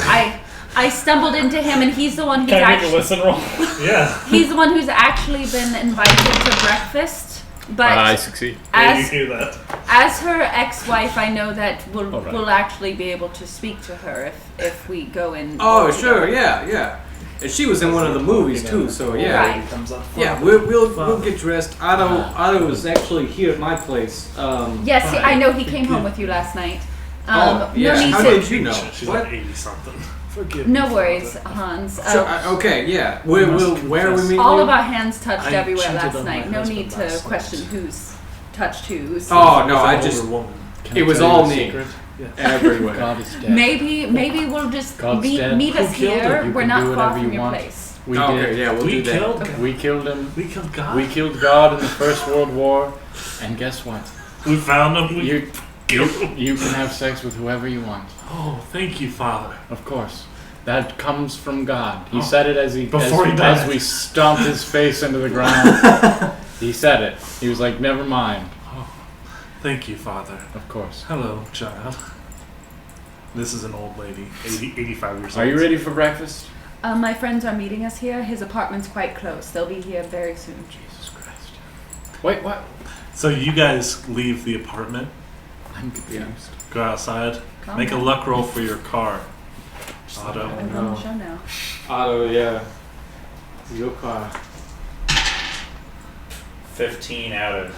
I stumbled into him, and he's the one who's Can I make a actually listen roll? Yeah. he's the one who's actually been invited to breakfast. But I succeed. Yeah, you as hear that? as her ex-wife, I know that All right. we'll actually be able to speak to her if we go in. Oh, all sure, together. yeah. And she was in one of the movies, too, so yeah. Right. Comes up Yeah, we'll get dressed. Otto was actually here at my place. Yes, I know he came home with you last night. Oh, yeah. No need How to. did you know? She's What? like 80-something. Forgive me. No worries, Father. Hans. Sure, okay, yeah. Where are we meeting? All you? of our hands touched I everywhere cheated last on my night. No husband need to last night. question who's touched whose. Oh, no, With I an just... older woman. Can It I was tell you all a me. secret? Yeah. Everywhere. God is dead. Maybe we'll just God's dead. meet Who us killed here. him? You We're can not do far whatever from you your want. place. We Okay, did. yeah, we'll We do that. killed Okay. We killed him. We killed God. We killed God in the First World War, and guess what? We found him. We You killed him. you can have sex with whoever you want. Oh, thank you, Father. Of course. That comes from God. He Oh. said it as Before he died. as we stomped his face into the ground. He said it. He was like, "Never mind." Thank you, Father. Of course. Hello, child. This is an old lady, 85 years old. Are you ready for breakfast? My friends are meeting us here. His apartment's quite close. They'll be here very soon. Jesus Christ. Wait, what? So you guys leave the apartment, I'm confused. go outside, Calm make a down. luck roll for your car. Otto. I'm on the show now. Otto, yeah. Your car. 15 out of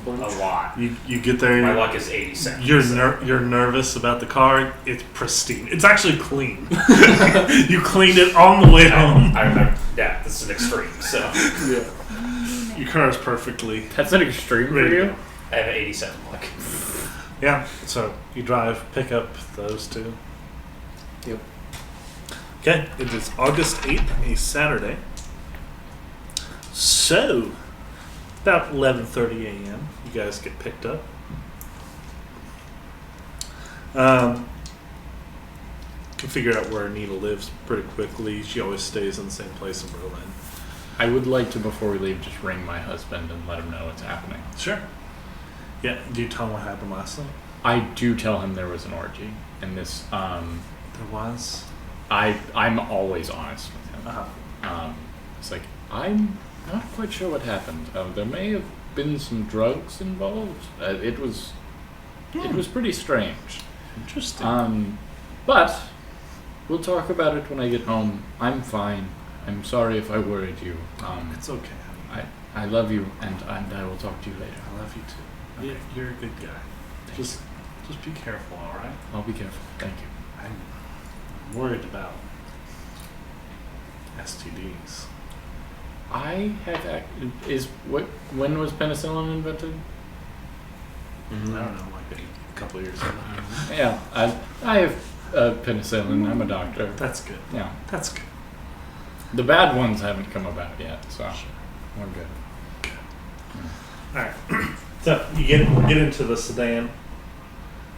a lot. You get there. My luck is 87. You're nervous about the car. It's pristine. It's actually clean. You cleaned it on the way home. Yeah, this is an extreme. So Yeah. Your car is perfectly. That's an extreme for ready to you. go. I have an 87 luck. Yeah. So you drive, pick up those two. Yep. Okay. It is August 8th, a Saturday. So about 11:30 a.m. You guys get picked up. Can figure out where Anita lives pretty quickly. She always stays in the same place in Berlin. I would like to, before we leave, just ring my husband and let him know what's happening. Sure. Yeah. Do you tell him what happened last night? I do tell him there was an orgy, and this. There was. I'm always honest with him. Uh-huh. It's like I'm not quite sure what happened. There may have been some drugs involved. It was pretty strange. Interesting. But we'll talk about it when I get home. I'm fine. I'm sorry if I worried you. It's okay. I love you, and I will talk to you later. I love you too. Okay. You're a good guy. Just be careful, all right? I'll be careful. Thank you. I'm worried about STDs. When was penicillin invented? I don't know, like a couple of years ago. Yeah, I have penicillin. I'm a doctor. That's good. Yeah, That's good. the bad ones haven't come about yet, so we're good. All right. So you get into the sedan.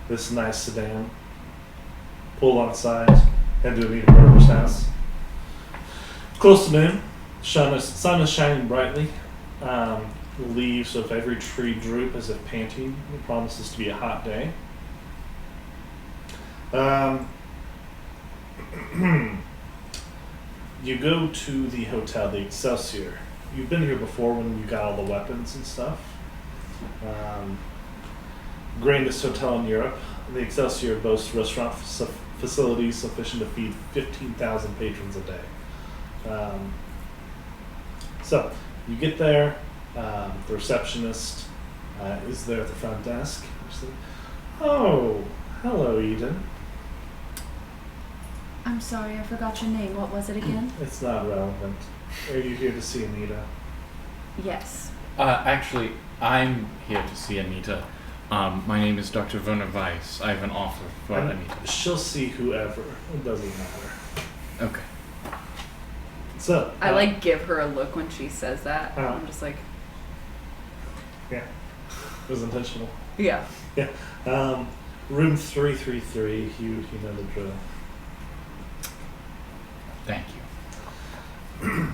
This nice sedan. Pull on side. Head to Anita Berber's house. Close to noon. Sun is shining brightly. The leaves of every tree droop as if panting. It promises to be a hot day. You go to the hotel, the Excelsior. You've been here before when you got all the weapons and stuff. Grandest hotel in Europe. The Excelsior boasts restaurant facilities sufficient to feed 15,000 patrons a day. So you get there. The receptionist is there at the front desk. She's like, "Oh, hello, Eden." I'm sorry, I forgot your name. What was it again? It's not relevant. Are you here to see Anita? Yes. Actually, I'm here to see Anita. My name is Dr. Werner Weiss. I have an offer for And Anita. she'll see whoever. It doesn't matter. Okay. So I give her a look when she says that. Oh. I'm just like, yeah, it was intentional. yeah. Yeah. Room 333. You know the drill. Thank you.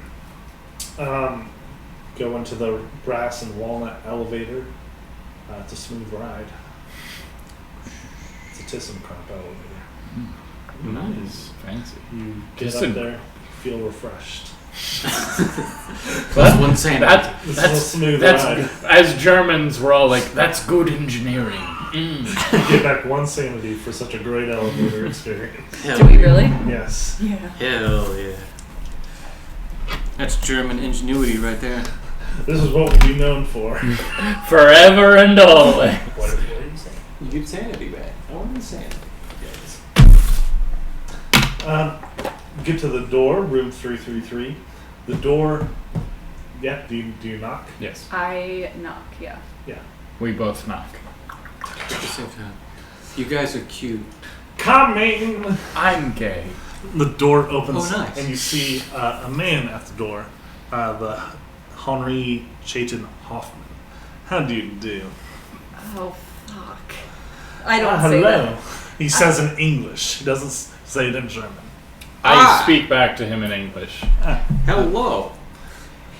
Go into the brass and walnut elevator. It's a smooth ride. It's a ThyssenKrupp elevator. Nice. Fancy. You get ThyssenKrupp. up there, feel refreshed. Plus one sanity. It's a smooth that's ride. as Germans, we're all like, that's good engineering. You get back one sanity for such a great elevator experience. Hell Do we yeah. really? Yes. Yeah. Hell yeah. That's German ingenuity right there. This is what we'll be known for. Forever and always. What are you saying? You get sanity back. I want sanity. Get to the door, room 333. The door. Yeah. Do you knock? Yes. I knock, yeah. Yeah. We both knock. At the same time. You guys are cute. Coming. I'm gay. The door opens, Oh, nice. and you see a man at the door. The Henri Chaitin Hoffman. How do you do? Oh, fuck. I don't say hello. that. He says in English. He doesn't say it in German. I speak back to him in English. Hello.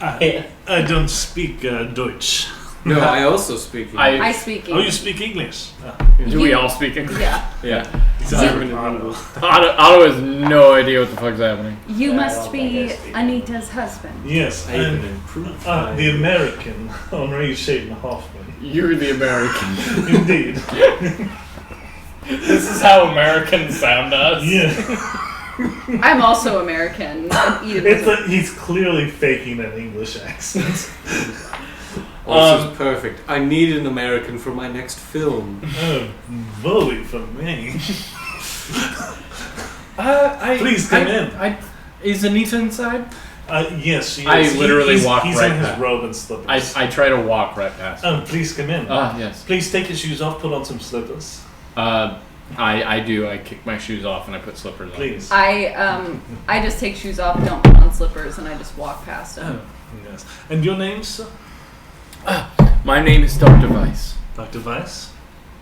I don't speak Deutsch. No, I also speak I- I speak Oh, you English. speak English? Do we all speak English? Yeah. Yeah. German and English. Otto has no idea what the fuck's happening. You Yeah, I must don't think I be speak Anita's husband. Yes, I even and improved. the American Henri Chaitin Hoffman. You're the American. Indeed. This is how Americans sound to us. Yeah. I'm also American. And Eden He's clearly faking an English accent. This is perfect. I need an American for my next film. Oh, bully for me. Please come in. Is Anita inside? Yes, she is. I literally he's, walk He's right in his past. robe and slippers. I try to walk right past. Oh, please come in. Yes. Please take your shoes off, put on some slippers. I do. I kick my shoes off and I put slippers on. Please. I just take shoes off, don't put on slippers, and I just walk past him. Oh, yes. And your name, sir? My name is Dr. Weiss. Dr. Weiss?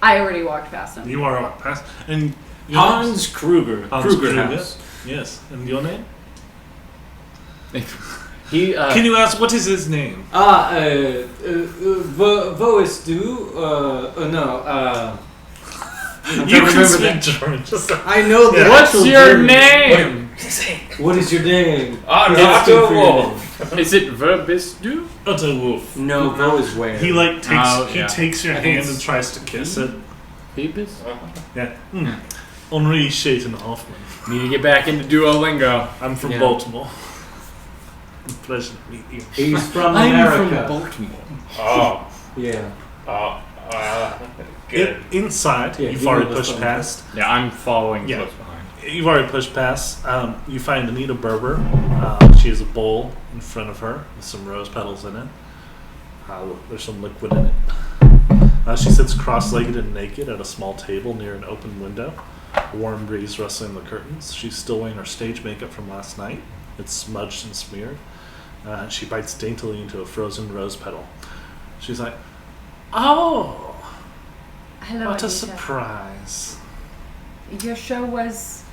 I already walked past him. You are past. And Hans Kruger. Hans Kruger Kruger. House. Yes. And your name? He. Can you ask what is his name? Voistu. No. You can speak German. Just I know the Yeah. What's actual your German. name? What is your name? Otto Wolf. Is it Verbistu? Otto Wolf. No, Vo is where. He like takes Oh, he yeah. takes your I think hand it's- and tries to kiss it. Phoebus? Yeah. Henri Shaten Hoffman. Need to get back into Duolingo. I'm from Yeah. Baltimore. Pleasure to meet you. He's from I'm America. from Baltimore. Oh. Yeah. Good. Inside, Yeah, you've you already know pushed this past. Yeah, I'm following Yeah. close behind. You've already pushed past. You find Anita Berber. She has a bowl in front of her with some rose petals in it. There's some liquid in it. She sits cross-legged and naked at a small table near an open window. A warm breeze rustling the curtains. She's still wearing her stage makeup from last night. It's smudged and smeared. She bites daintily into a frozen rose petal. She's like, "Oh, Hello, what a Anita. surprise!" Your show was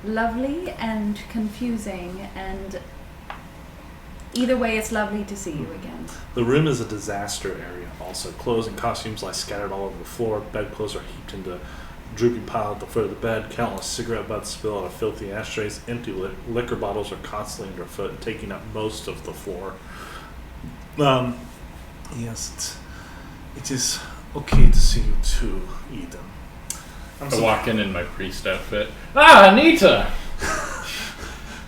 lovely and confusing, and either way, it's lovely to see you again. The room is a disaster area. Also, clothes and costumes lie scattered all over the floor. Bedclothes are heaped into a drooping pile at the foot of the bed. Countless cigarette butts spill out of filthy ashtrays. Empty liquor bottles are constantly underfoot, taking up most of the floor. Yes, it is okay to see you too, Eden. I walk in my priest outfit. Ah, Anita!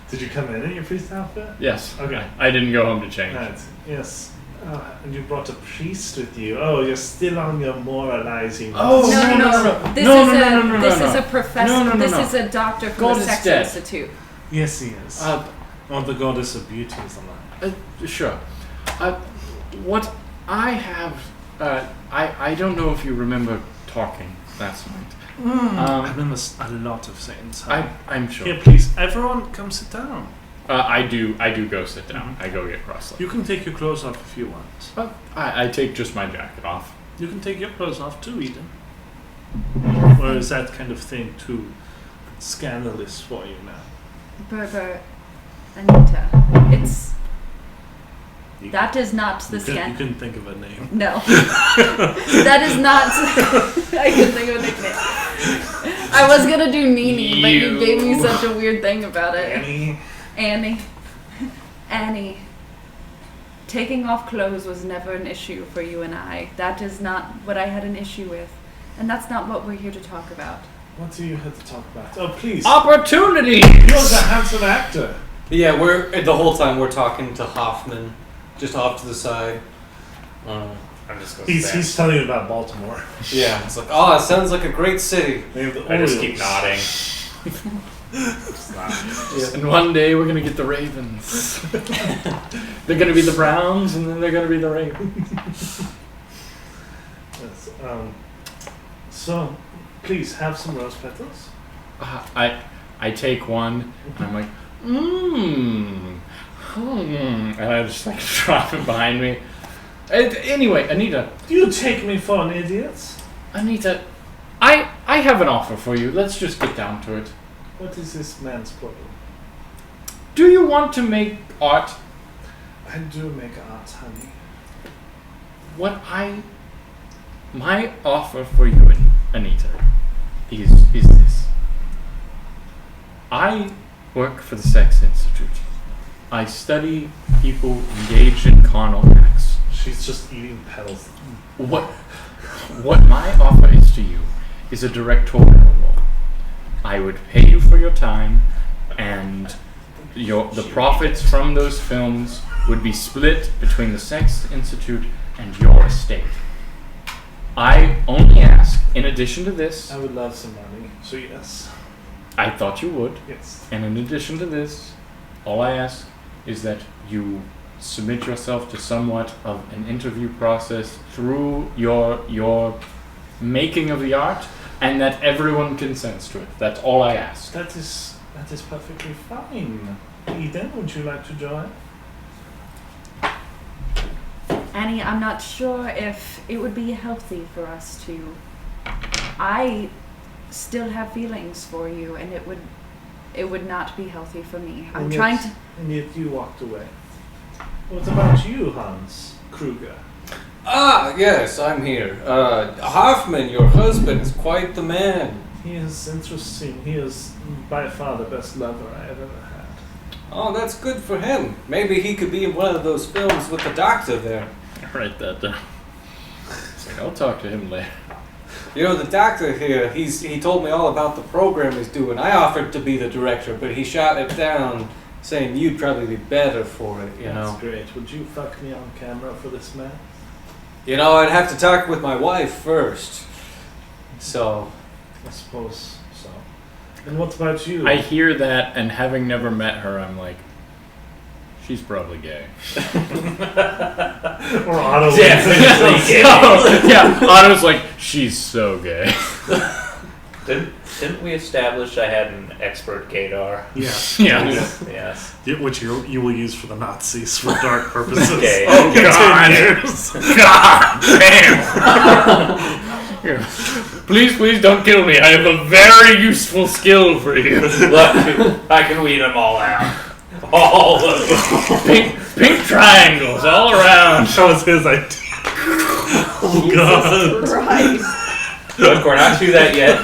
Did you come in your priest outfit? Yes. Okay. I didn't go home to change. Right. Yes. And you brought a priest with you. Oh, you're still on your moralizing. Oh, No. This No, is no, a no, no, no, this no. is a professor. No, no, no, this no. is a doctor from God the is Sex dead. Institute. Yes, he is. Oh, the goddess of beauty is alive. Sure. What I have, I don't know if you remember talking last night. I remember a lot of things. I'm sure. Here, please, everyone, come sit down. I do go sit down. I go get cross-legged. You can take your clothes off if you want. I take just my jacket off. You can take your clothes off too, Eden. Or is that kind of thing too scandalous for you now? Berber, Anita. It's You that is not the You scan. couldn't think of a name. No, that is not. I couldn't think of a nickname. I was gonna do Nini, but you gave me such a weird thing about it. Annie. Taking off clothes was never an issue for you and I. That is not what I had an issue with, and that's not what we're here to talk about. What do you have to talk about? Oh, please. Opportunity. You're a handsome actor. Yeah, we're the whole time we're talking to Hoffman, just off to the side. I'm just gonna He's telling you about Baltimore. Yeah, it's like, oh, it sounds like a great city. They have the I just Orioles. keep nodding. Just not. And one day we're gonna get the Ravens. They're gonna be the Browns, and then they're gonna be the Ravens. Yes, so, please have some rose petals. I take one, and I'm like, and I just like drop it behind me. Anyway, Anita. Do you take me for an idiot? Anita, I have an offer for you. Let's just get down to it. What is this man's problem? Do you want to make art? I do make art, honey. My offer for you, Anita, is this. I work for the Sex Institute. I study people engaged in carnal acts. She's just eating petals. What my offer is to you is a directorial role. I would pay you for your time, and the profits from those films would be split between the Sex Institute and your estate. I only ask, in addition to this, I would love some money, so yes. I thought you would, Yes. and in addition to this, all I ask is that you submit yourself to somewhat of an interview process through your making of the art, and that everyone consents to it. That's all I ask. That is perfectly fine. Eden, would you like to join? Annie, I'm not sure if it would be healthy for us to I still have feelings for you, and it would not be healthy for me. I'm trying to. And yet you walked away. What about you, Hans Kruger? Ah, yes, I'm here. Hoffman, your husband's quite the man. He is interesting. He is by far the best lover I have ever had. Oh, that's good for him. Maybe he could be in one of those films with the doctor there. Write that down. It's like, I'll talk to him later. You know, the doctor here, he told me all about the program he's doing. I offered to be the director, but he shot it down, saying you'd probably be better for it, you know. That's great. Would you fuck me on camera for this man? You know, I'd have to talk with my wife first. So, I suppose so. And what about you? I hear that, and having never met her, I'm like, she's probably gay. or Otto. Definitely gay. Yeah, Otto's like, she's so gay. Didn't we establish I had an expert gaydar? Yeah. Yeah. Yes. Which you will use for the Nazis for dark purposes. Okay. Oh, In God. 10 years. God damn. Please don't kill me. I have a very useful skill for you. Look, I can weed them all out. All of them. Pink triangles all around. That was his idea. Oh, God. Christ. Look, we're not through that yet.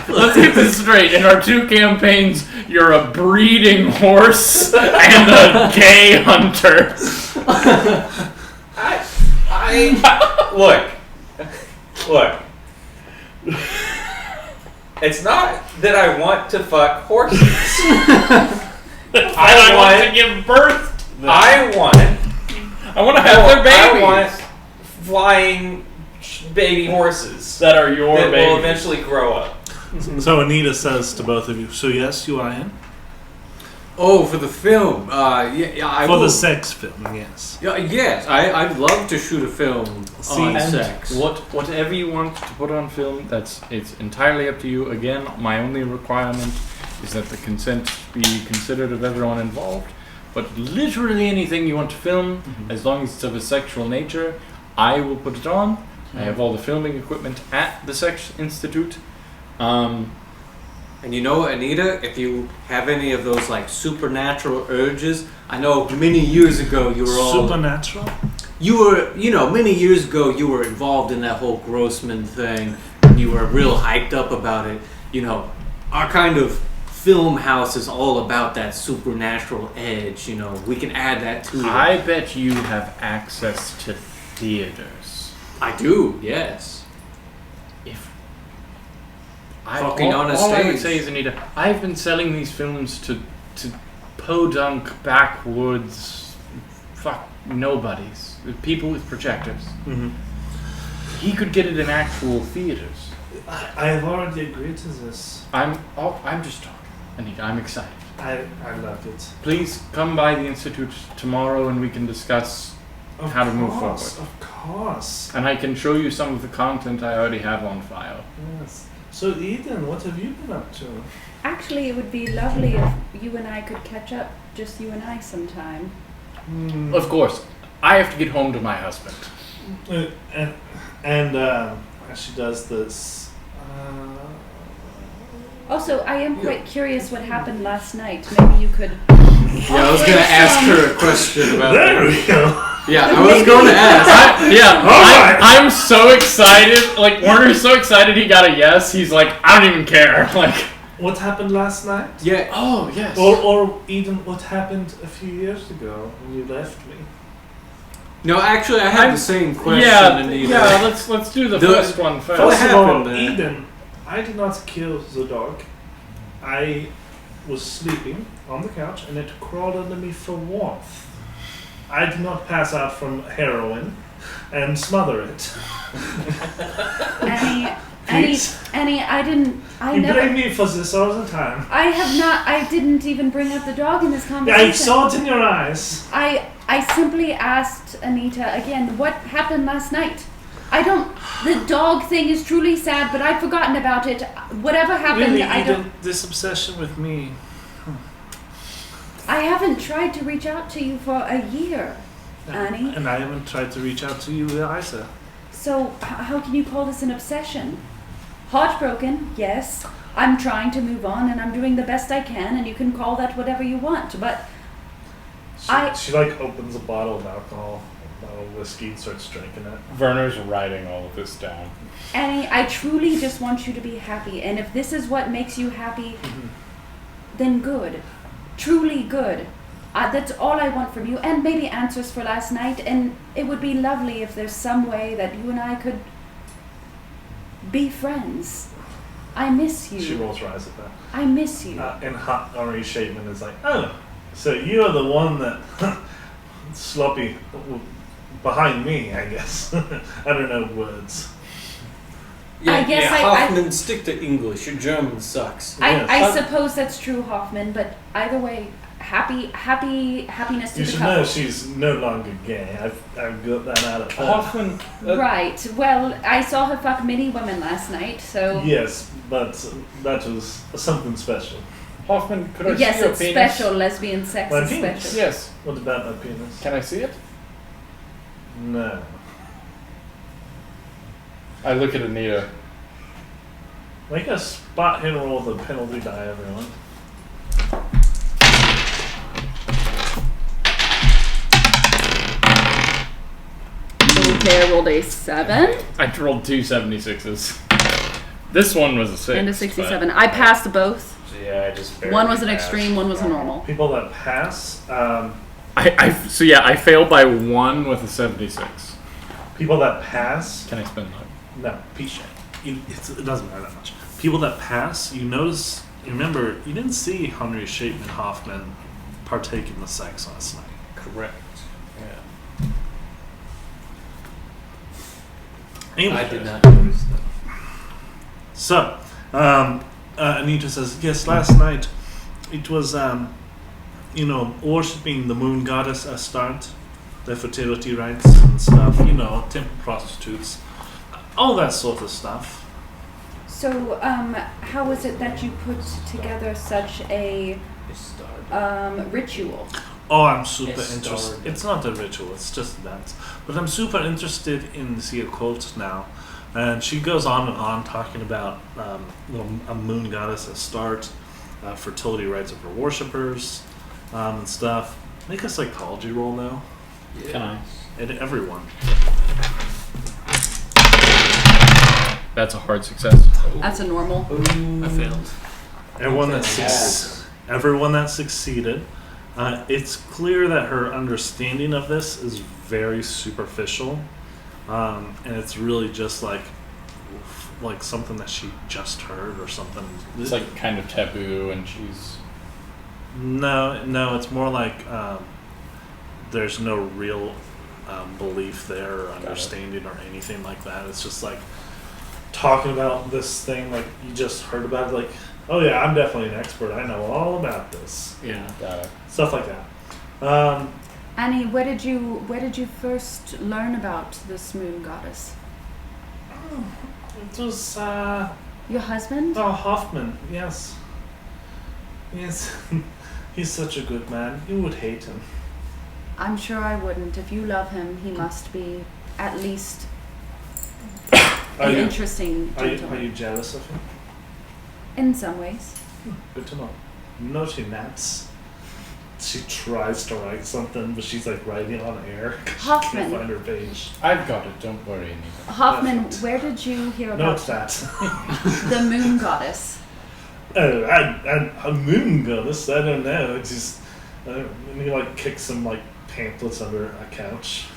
Let's get this straight. In our 2 campaigns, you're a breeding horse and a gay hunter. Look. It's not that I want to fuck horses. I want to give birth to them. I want to have their babies. I want flying baby horses that are your that babies. will eventually grow up. So Anita says to both of you, so yes, you are in? oh, for the film, yeah, I For will. the sex film, yes. Yeah, yes, I'd love to shoot a film on And sex. whatever you want to put on film, it's entirely up to you. Again, my only requirement is that the consent be considered of everyone involved. But literally anything you want to film, as long as it's of a sexual nature, I will put it on. I have all the filming equipment at the Sex Institute. And you know, Anita, if you have any of those like supernatural urges, I know many years ago you were all Supernatural? many years ago you were involved in that whole Grossman thing, and you were real hyped up about it. You know, our kind of film house is all about that supernatural edge. You know, we can add that to it. I bet you have access to theaters. I do, yes. Fucking on a all I would stage. say is, Anita, I've been selling these films to podunk backwoods nobodies, people with projectors. Mm-hmm. He could get it in actual theaters. I have already agreed to this. I'm just talking, Anita. I'm excited. I love it. Please come by the Institute tomorrow and we can discuss how to move forward. Of course. And I can show you some of the content I already have on file. Yes. So Eden, what have you been up to? Actually, it would be lovely if you and I could catch up, just you and I, sometime. Of course, I have to get home to my husband. And as she does this, Also, I am quite curious what happened last night. Maybe you could. Yeah, I was gonna ask her a question about there that. we go. Yeah, I was going to ask. I'm so excited. Like, Warner's so excited he got a yes. He's like, I don't even care. Like, What happened last night? Yeah. oh yes. Or even what happened a few years ago when you left me? No, actually, I had the same question. yeah, Anita. yeah. Let's do the first one first. What First of all, happened there? Eden, I did not kill the dog. I was sleeping on the couch and it crawled under me for warmth. I did not pass out from heroin and smother it. Annie, I didn't. I You never. blame me for this all the time. I have not. I didn't even bring up the dog in this conversation. I saw it in your eyes. I simply asked Anita again, what happened last night? I don't. The dog thing is truly sad, but I've forgotten about it. Whatever happened, Really, I don't. Eden, this obsession with me. I haven't tried to reach out to you for a year, Annie. And I haven't tried to reach out to you either. So, how can you call this an obsession? Heartbroken, yes. I'm trying to move on and I'm doing the best I can, and you can call that whatever you want, but She like opens a bottle of alcohol, a bottle of whiskey, and starts drinking it. Werner's writing all of this down. Annie, I truly just want you to be happy, and if this is what makes you happy, then good. Truly good. That's all I want from you, and maybe answers for last night, and it would be lovely if there's some way that you and I could be friends. I miss you. She rolls her eyes at that. I miss you. And Hot Henri Shateman is like, oh, so you're the one that sloppy behind me, I guess. I don't know words. I guess Hoffman, stick to English. Your German sucks. I suppose that's true, Hoffman, but either way, happiness to You the should couple. know she's no longer gay. I've got that out of her. Hoffman. Right. Well, I saw her fuck many women last night, so Yes, but that was something special. Hoffman, could I yes, see your it's penis? special. Lesbian sex My is penis? special. Yes. What about my penis? Can I see it? No. I look at Anita. Make a spot hit roll with a penalty die, everyone. Okay, I rolled a 7 I rolled 2 76s. This one was a 6. and a 67. I passed both. Yeah, I just One was an barely passed. extreme, one was a normal. People that pass, So yeah, I failed by 1 with a 76. people that pass, Can I spend luck? no, it doesn't matter that much. People that pass, you notice, you remember, you didn't see Henry Shateman Hoffman partake in the sex last night. Correct. Yeah. Anyway, I did not notice that. So, Anita says, yes, last night it was, worshipping the moon goddess Astarte, their fertility rites and stuff, temple prostitutes, all that sort of stuff. So, how was it that you put together such a ritual? Oh, I'm super It's interested. starred. It's not a ritual, it's just a dance. But I'm super interested in the occult now. And she goes on and on talking about a moon goddess Astarte, fertility rites of her worshippers, and stuff. Make a psychology roll now. Can I? And everyone. That's a hard success. That's a normal. I failed. Everyone that succeeded. It's clear that her understanding of this is very superficial, and it's really just like something that she just heard or something. It's like kind of taboo, and she's. No, it's more like there's no real belief there or understanding or anything like that. It's just like talking about this thing like you just heard about it, like, oh yeah, I'm definitely an expert. I know all about this. Yeah. Got it. Stuff like that. Annie, where did you first learn about this moon goddess? It was Your husband? Hoffman. Yes. He's such a good man. You would hate him. I'm sure I wouldn't. If you love him, he must be at least an interesting Are gentleman. you jealous of him? In some ways. Good to know. Naughty Nats. She tries to write something, but she's like writing on air. Hoffman. Can't find her page. I've got it. Don't worry, Anita. Hoffman, Perfect. where did you hear Note about that. the moon goddess? Oh, a moon goddess? I don't know. It's just, and he like kicks some like pamphlets under a couch.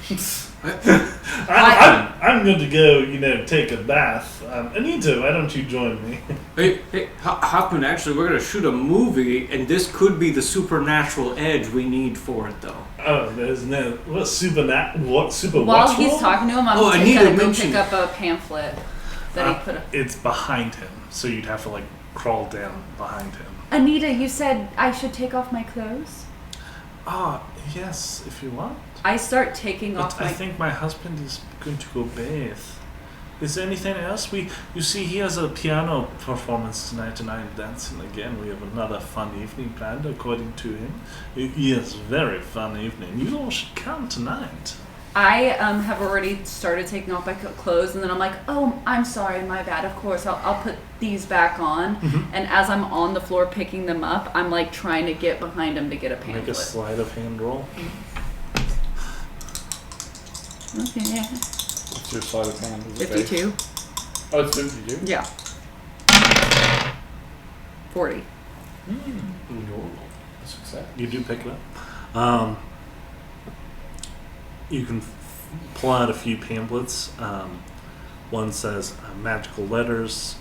I'm going to go, take a bath. Anita, why don't you join me? Hey, Hoffman, actually, we're going to shoot a movie, and this could be the supernatural edge we need for it, though. Oh, there's no what super While he's role? talking to him, I'm Anita gonna go mentioned- pick up a pamphlet that he put up. It's behind him, so you'd have to like crawl down behind him. Anita, you said I should take off my clothes? Yes, if you want. I start taking off But my... I think my husband is going to go bathe. Is there anything else? You see, he has a piano performance tonight, and I'm dancing again. We have another fun evening planned, according to him. Yes, very fun evening. You all should come tonight. I have already started taking off my clothes, and then I'm like, oh, I'm sorry, my bad. Of course, I'll put these back on. Mm-hmm. And as I'm on the floor picking them up, I'm like trying to get behind him to get a pamphlet. Make a sleight of hand roll. Okay. What's your sleight of hand? Is it 52. base? Oh, it's 52? Yeah. 40. Success. You do pick it up. You can pull out a few pamphlets. One says magical letters,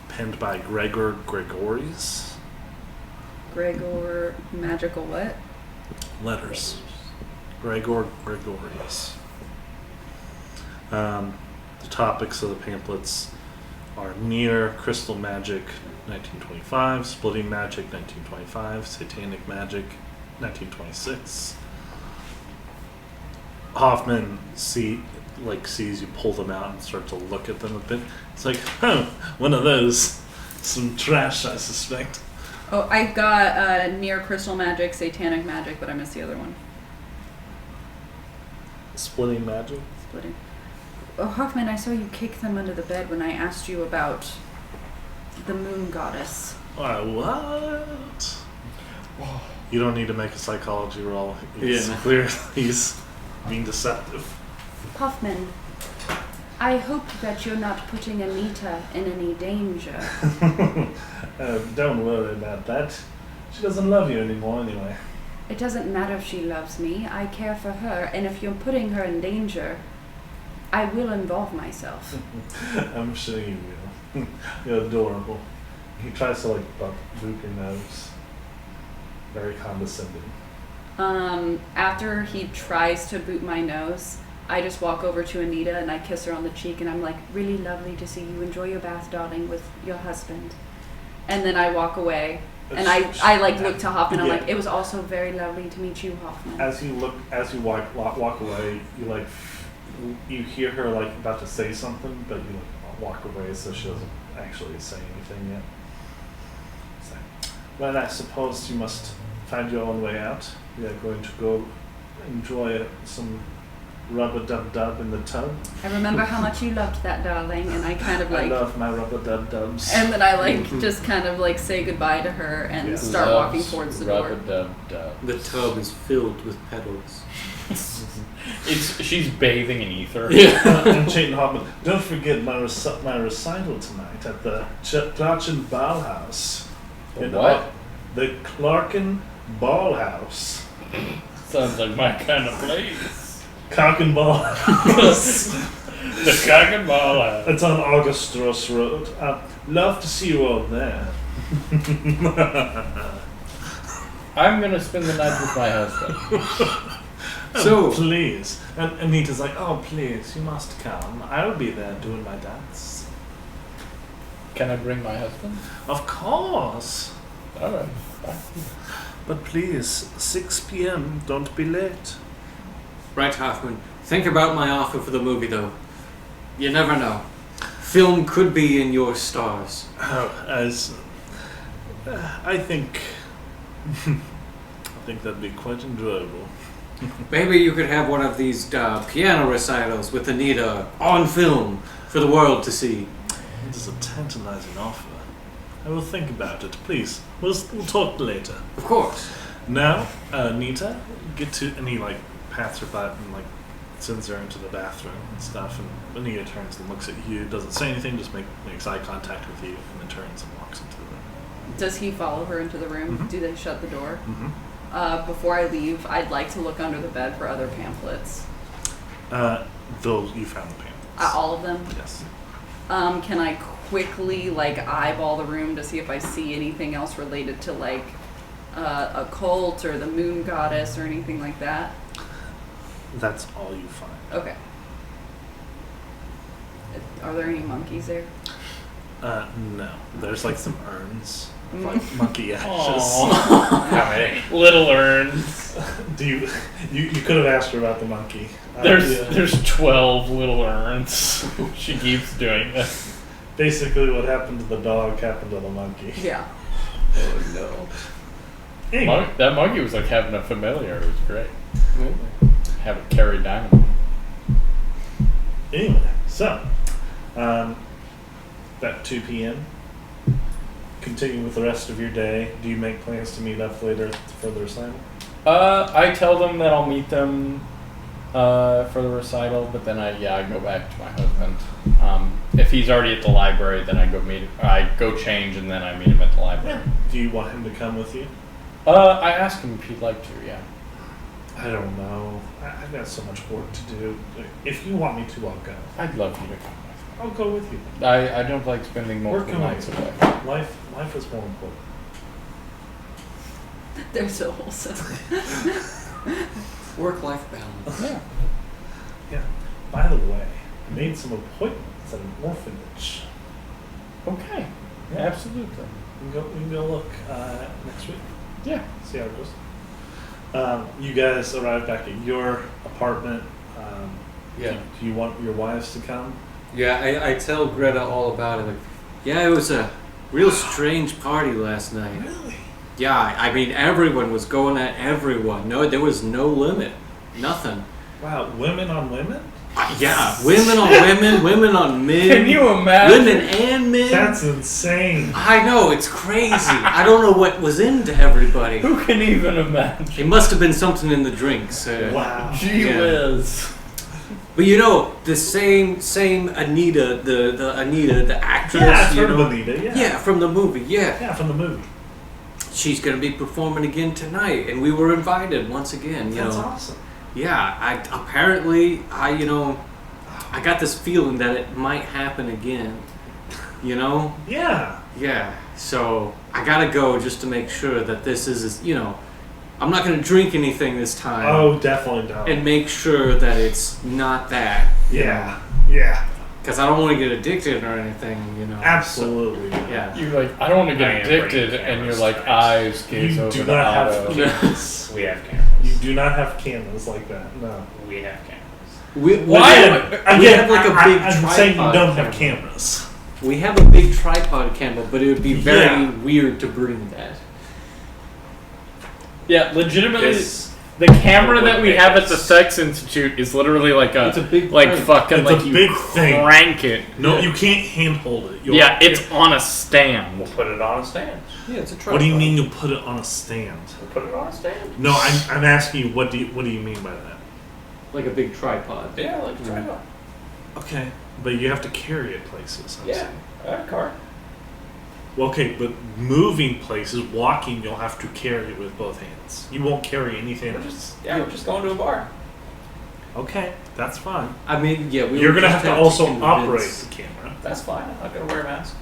penned by Gregor Gregoris. Gregor, magical what? Letters. Gregor Gregoris. The topics of the pamphlets are near crystal magic, 1925, splitting magic, 1925, satanic magic, 1926. Hoffman sees you pull them out and start to look at them a bit. It's like, oh, one of those. Some trash, I suspect. Oh, I've got near crystal magic, satanic magic, but I missed the other one. Splitting magic? Splitting. Oh, Hoffman, I saw you kick them under the bed when I asked you about the moon goddess. What? You don't need to make a psychology roll. It's Yeah. clear he's being deceptive. Hoffman, I hope that you're not putting Anita in any danger. Don't worry about that. She doesn't love you anymore anyway. It doesn't matter if she loves me. I care for her, and if you're putting her in danger, I will involve myself. I'm sure you will. You're adorable. He tries to boop your nose. Very condescending. After he tries to boot my nose, I just walk over to Anita and I kiss her on the cheek and I'm like, really lovely to see you. Enjoy your bath, darling, with your husband. And then I walk away. And I look to Hoffman. I'm like, it was also very lovely to meet you, Hoffman. As you walk away, you hear her about to say something, but you walk away so she doesn't actually say anything yet. So, well, I suppose you must find your own way out. We are going to go enjoy some rub-a-dub-dub in the tub. I remember how much you loved that, darling, and I kind of I love my rub-a-dub-dubs. and then I just kind of say goodbye to her and start walking towards the door. Rub-a-dub-dub. The tub is filled with petals. She's bathing in ether. And Chayton Hoffman, don't forget my recital tonight at the Clarkin Ballhouse. What? The Clarkin Ballhouse. Sounds like my kind of place. Cock and Ball House. The Cock and Ball House. It's on Augustros Road. Love to see you all there. I'm gonna spend the night with my husband. So Please. And Anita's like, oh, please, you must come. I'll be there doing my dance. Can I bring my husband? Of course. Alright. But please, 6 p.m., don't be late. Right, Hoffman. Think about my offer for the movie, though. You never know. Film could be in your stars. Oh, I think that'd be quite enjoyable. Maybe you could have one of these piano recitals with Anita on film for the world to see. It is a tantalizing offer. I will think about it. Please, we'll talk later. Of course. Now, Anita, and he pats her butt and sends her into the bathroom and stuff. And Anita turns and looks at you, doesn't say anything, just makes eye contact with you, and then turns and walks into the room. Does he follow her into the room? Mhm. Do they shut the door? Mm-hmm. Before I leave, I'd like to look under the bed for other pamphlets. Those you found the pamphlets. All of them? Yes. Can I quickly eyeball the room to see if I see anything else related to a cult or the moon goddess or anything like that? That's all you find. Okay. Are there any monkeys there? No. There's some urns of Mm. monkey ashes. How many? Little urns. Do you could have asked her about the monkey. There's 12 little urns. She keeps doing this. Basically what happened to the dog happened to the monkey. Yeah. Oh no. Anyway, That monkey was having a familiar. It was great. have it carried down. Anyway, so about 2 p.m. Continue with the rest of your day. Do you make plans to meet up later for the recital? I tell them that I'll meet them for the recital, but then I go back to my husband. If he's already at the library, then I go change and then I meet him at the library. Do you want him to come with you? I asked him if he'd like to. Yeah. I don't know. I've got so much work to do. If you want me to, I'll go. I'd love you to come. I'll go with you. I don't like spending multiple Working nights away. Life is more important. They're so wholesome. Work-life balance. Yeah. Yeah. By the way, I made some appointments at an orphanage. Okay. Yeah, absolutely. We can go look next week. Yeah. See how it goes. You guys arrive back at your apartment. Yeah. Do you want your wives to come? Yeah, I tell Greta all about it. Like, yeah, it was a real strange party last night. Really? Yeah, I mean, everyone was going at everyone. No, there was no limit. Nothing. Wow, women on women? Yeah, women on women, women on men. Can you imagine? Women and men. That's insane. I know, it's crazy. I don't know what was into everybody. Who can even imagine? It must have been something in the drinks. Wow. Gee Yeah. whiz. But you know, the same Anita, the Anita, the actress. Yeah, I've you heard know? of Anita, yeah. Yeah, from the movie, yeah. Yeah, from the movie. She's going to be performing again tonight, and we were invited once again. You That's know, awesome. yeah. I got this feeling that it might happen again. You know, Yeah. yeah. So I gotta go just to make sure that this is, you know, I'm not going to drink anything this time, Oh, definitely don't. and make sure that it's not that. yeah. Yeah. Because I don't want to get addicted or anything. You know. Absolutely. Yeah. You're like, I don't want to I get am addicted, bringing and you're cameras like, tonight. eyes gaze You over do the not have auto. cameras. We have cameras. You do not have cameras like that. No. We have cameras. We Again, have like a big I'm saying you tripod don't have camera. cameras. We have a big tripod camera, but it would be very Yeah. weird to bring that. Yeah, legitimately, This the camera would that we make have at us- the Sex Institute is literally like It's a big like crank. fucking It's a like you big thing. crank it. No, you can't handhold it. You'll- Yeah, it's on a stand. We'll put it on a stand. Yeah, it's a tripod. What do you mean you put it on a stand? We'll put it on a stand. No, I'm asking you. What do you mean by that? Like a big tripod. Yeah, like a tripod. Okay, but you have to carry it places. I'm Yeah, saying. a car. Well, okay, but moving places, walking, you'll have to carry it with both hands. You won't carry anything else. We're just going to a bar. Okay, that's fine. I mean, yeah, we You're would gonna just have to also convince- operate the camera. That's fine. I'm not gonna wear a mask.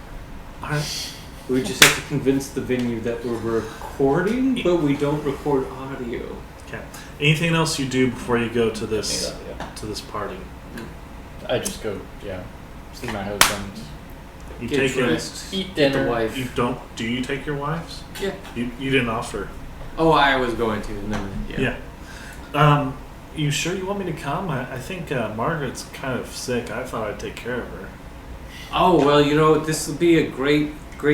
All right. We just have to convince the venue that we're recording, but we don't record audio. Okay. Anything else you do before you go to Need this that, yeah. party? I just go, see my husband, You Get take it. dressed, eat get the dinner. wife. You don't. Do you take your wives? Yeah. You didn't offer. Oh, I was going to, and then Yeah. You sure you want me to come? I think Margaret's kind of sick. I thought I'd take care of her. Oh well, you know, this will be a great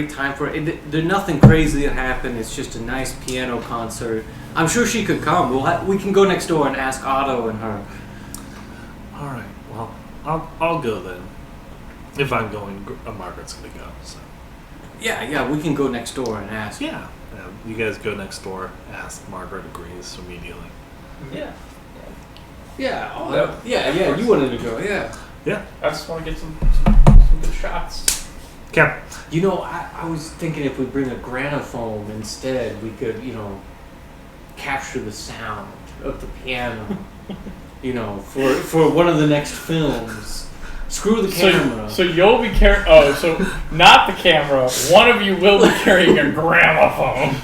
time for it. There's nothing crazy that happened. It's just a nice piano concert. I'm sure she could come. We can go next door and ask Otto and her. All right. Well, I'll go then. If I'm going, Margaret's gonna go. So. Yeah, we can go next door and ask. Yeah. You guys go next door. Ask. Margaret agrees immediately. Yeah. Yeah, yeah. You wanted to go, yeah. Yeah. I just want to get some good shots. Okay. You know, I was thinking if we bring a gramophone instead, we could, you know, capture the sound of the piano. You know, for one of the next films. Screw the camera. So you'll be carrying. Oh, so not the camera. One of you will be carrying a gramophone,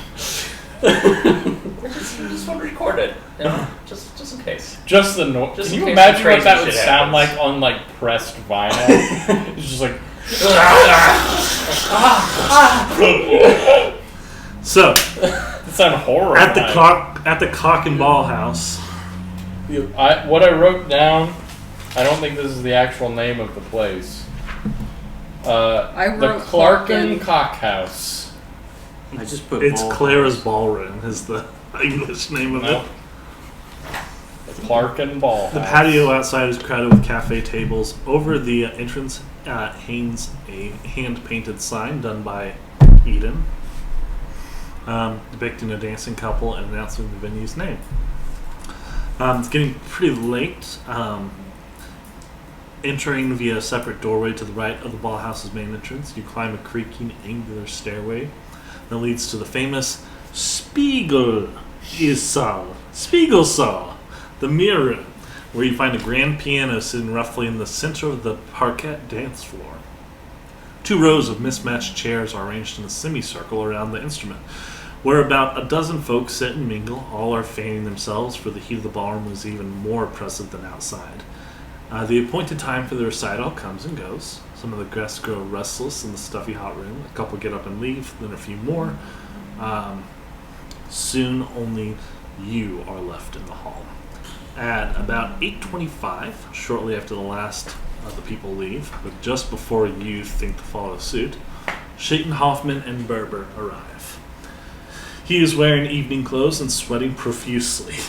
I just want to record it, you know, just in case. just the noise. Just Can in you case imagine some what crazy that would shit sound happens. like on like pressed vinyl? It's just like. So That sound horrible. at the cock and ball house. What I wrote down, I don't think this is the actual name of the place. I The wrote Clarkin Clarkin. Cockhouse. I just put It's ball. Clara's Ballroom is the English name of No. it. Park and ball. The house. patio outside is crowded with cafe tables. Over the entrance hangs a hand-painted sign done by Eden, depicting a dancing couple and announcing the venue's name. It's getting pretty late. Entering via a separate doorway to the right of the ball house's main entrance, you climb a creaking, angular stairway that leads to the famous Spiegelsaal, the mirror room, where you find a grand piano sitting roughly in the center of the parquet dance floor. 2 rows of mismatched chairs are arranged in a semicircle around the instrument, where about a dozen folks sit and mingle. All are fanning themselves, for the heat of the ballroom is even more oppressive than outside. The appointed time for the recital comes and goes. Some of the guests grow restless in the stuffy hot room. A couple get up and leave, then a few more. Soon only you are left in the hall. At about 8:25, shortly after the last of the people leave, but just before you think to follow suit, Shaitan, Hoffman, and Berber arrive. He is wearing evening clothes and sweating profusely.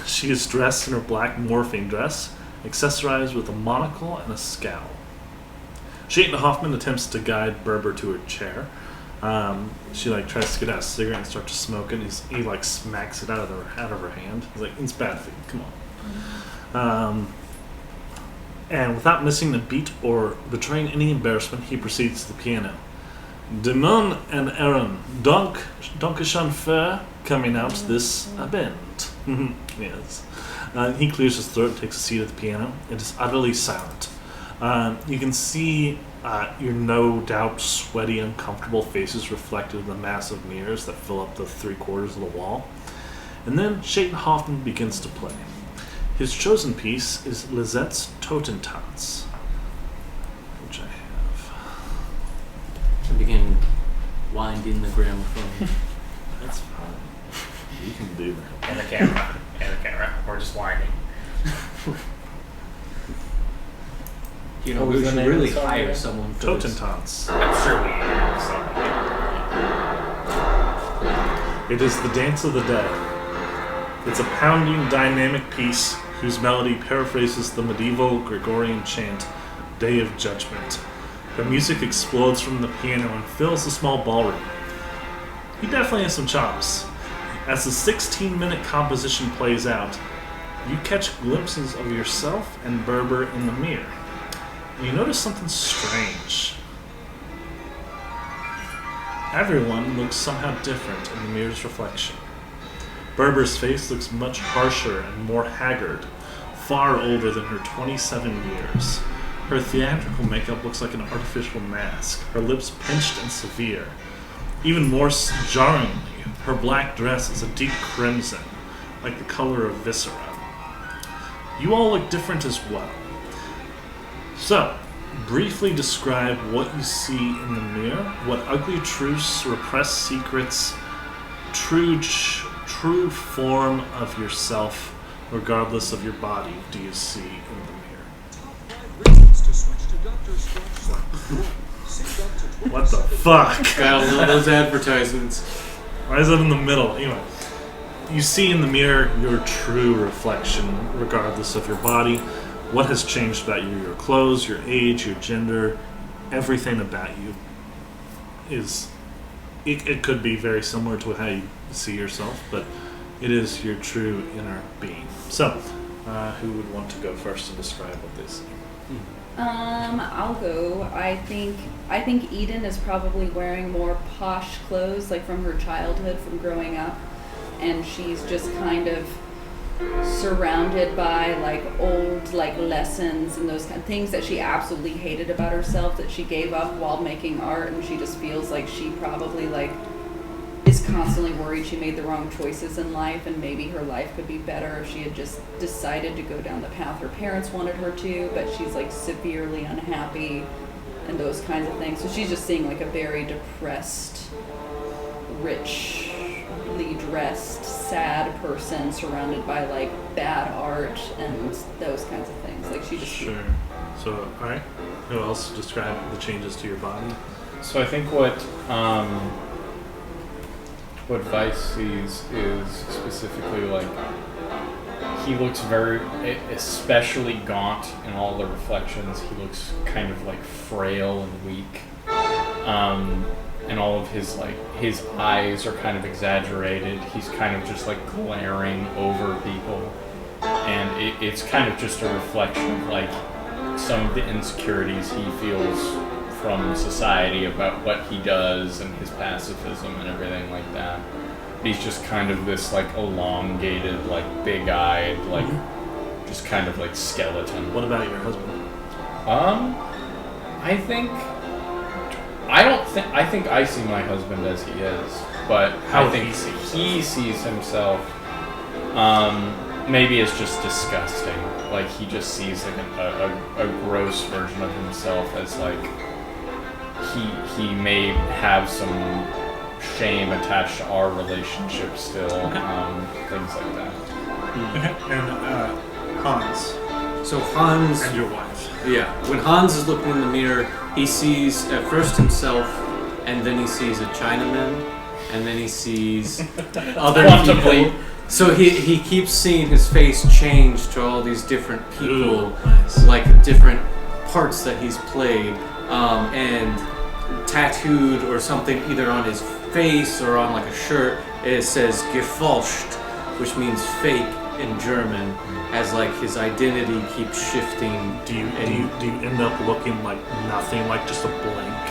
She is dressed in her black morphine dress, accessorized with a monocle and a scowl. Shaitan Hoffman attempts to guide Berber to her chair. She tries to get out a cigarette and start to smoke it. He smacks it out of her hand. He's like, "It's bad for you. Come on." And without missing a beat or betraying any embarrassment, he proceeds to the piano. Demon and Aaron, danke schön für coming out this event. Yes. He clears his throat and takes a seat at the piano. It is utterly silent. You can see your no doubt sweaty, uncomfortable faces reflected in the massive mirrors that fill up the 3/4 of the wall. And then Shaitan Hoffman begins to play. His chosen piece is Lizette's Totentanz, which I have. I begin winding the gramophone. That's fine. You can do that. And the camera. We're just winding. You know, What was we the should name of really the song hire again? someone for this. Totentanz. I'm sure we It is the dance of the dead. It's a pounding, dynamic piece whose melody paraphrases the medieval Gregorian chant, Day of Judgment. The music explodes from the piano and fills the small ballroom. He definitely has some chops. As the 16-minute composition plays out, you catch glimpses of yourself and Berber in the mirror. And you notice something strange. Everyone looks somehow different in the mirror's reflection. Berber's face looks much harsher and more haggard, far older than her 27 years. Her theatrical makeup looks like an artificial mask, her lips pinched and severe. Even more jarringly, her black dress is a deep crimson, like the color of viscera. You all look different as well. So, briefly describe what you see in the mirror, what ugly truths, repressed secrets, true form of yourself, regardless of your body, do you see in the mirror? What the fuck? Gotta love those advertisements. Why is it in the middle? Anyway, you see in the mirror your true reflection, regardless of your body. What has changed about you? Your clothes, your age, your gender, everything about you is. It could be very similar to how you see yourself, but it is your true inner being. So, who would want to go first and describe what they see? I'll go. I think Eden is probably wearing more posh clothes, like from her childhood, from growing up, and she's just kind of surrounded by old lessons and those kind of things that she absolutely hated about herself that she gave up while making art, and she just feels like she probably is constantly worried she made the wrong choices in life, and maybe her life could be better if she had just decided to go down the path her parents wanted her to, but she's severely unhappy and those kinds of things. So she's just seeing a very depressed, richly dressed, sad person surrounded by bad art and those kinds of things. She just Sure. So, alright. Who else describe the changes to your body? So I think what Vice sees is specifically he looks very, especially gaunt in all the reflections. He looks kind of like frail and weak. And all of his eyes are kind of exaggerated. He's kind of just like glaring over people. And it's kind of just a reflection of like some of the insecurities he feels from society about what he does and his pacifism and everything like that. He's just kind of this like elongated, like big-eyed, like just kind of like skeleton. What about your husband? I think I see my husband as he is, but How I think he sees himself maybe as just disgusting. Like he just sees like a gross version of himself as like he may have some shame attached to our relationship still, things like that. Okay. And Hans So Hans, and your wife. yeah, when Hans is looking in the mirror, he sees at first himself, and then he sees a Chinaman, and then he sees other Quantumly. people. So he keeps seeing his face change to all these different people, Ooh, nice. like different parts that he's played, and tattooed or something either on his face or on like a shirt. It says "gefälscht," which means fake in German, as like his identity keeps shifting. Do you end up looking like nothing, like just a blank?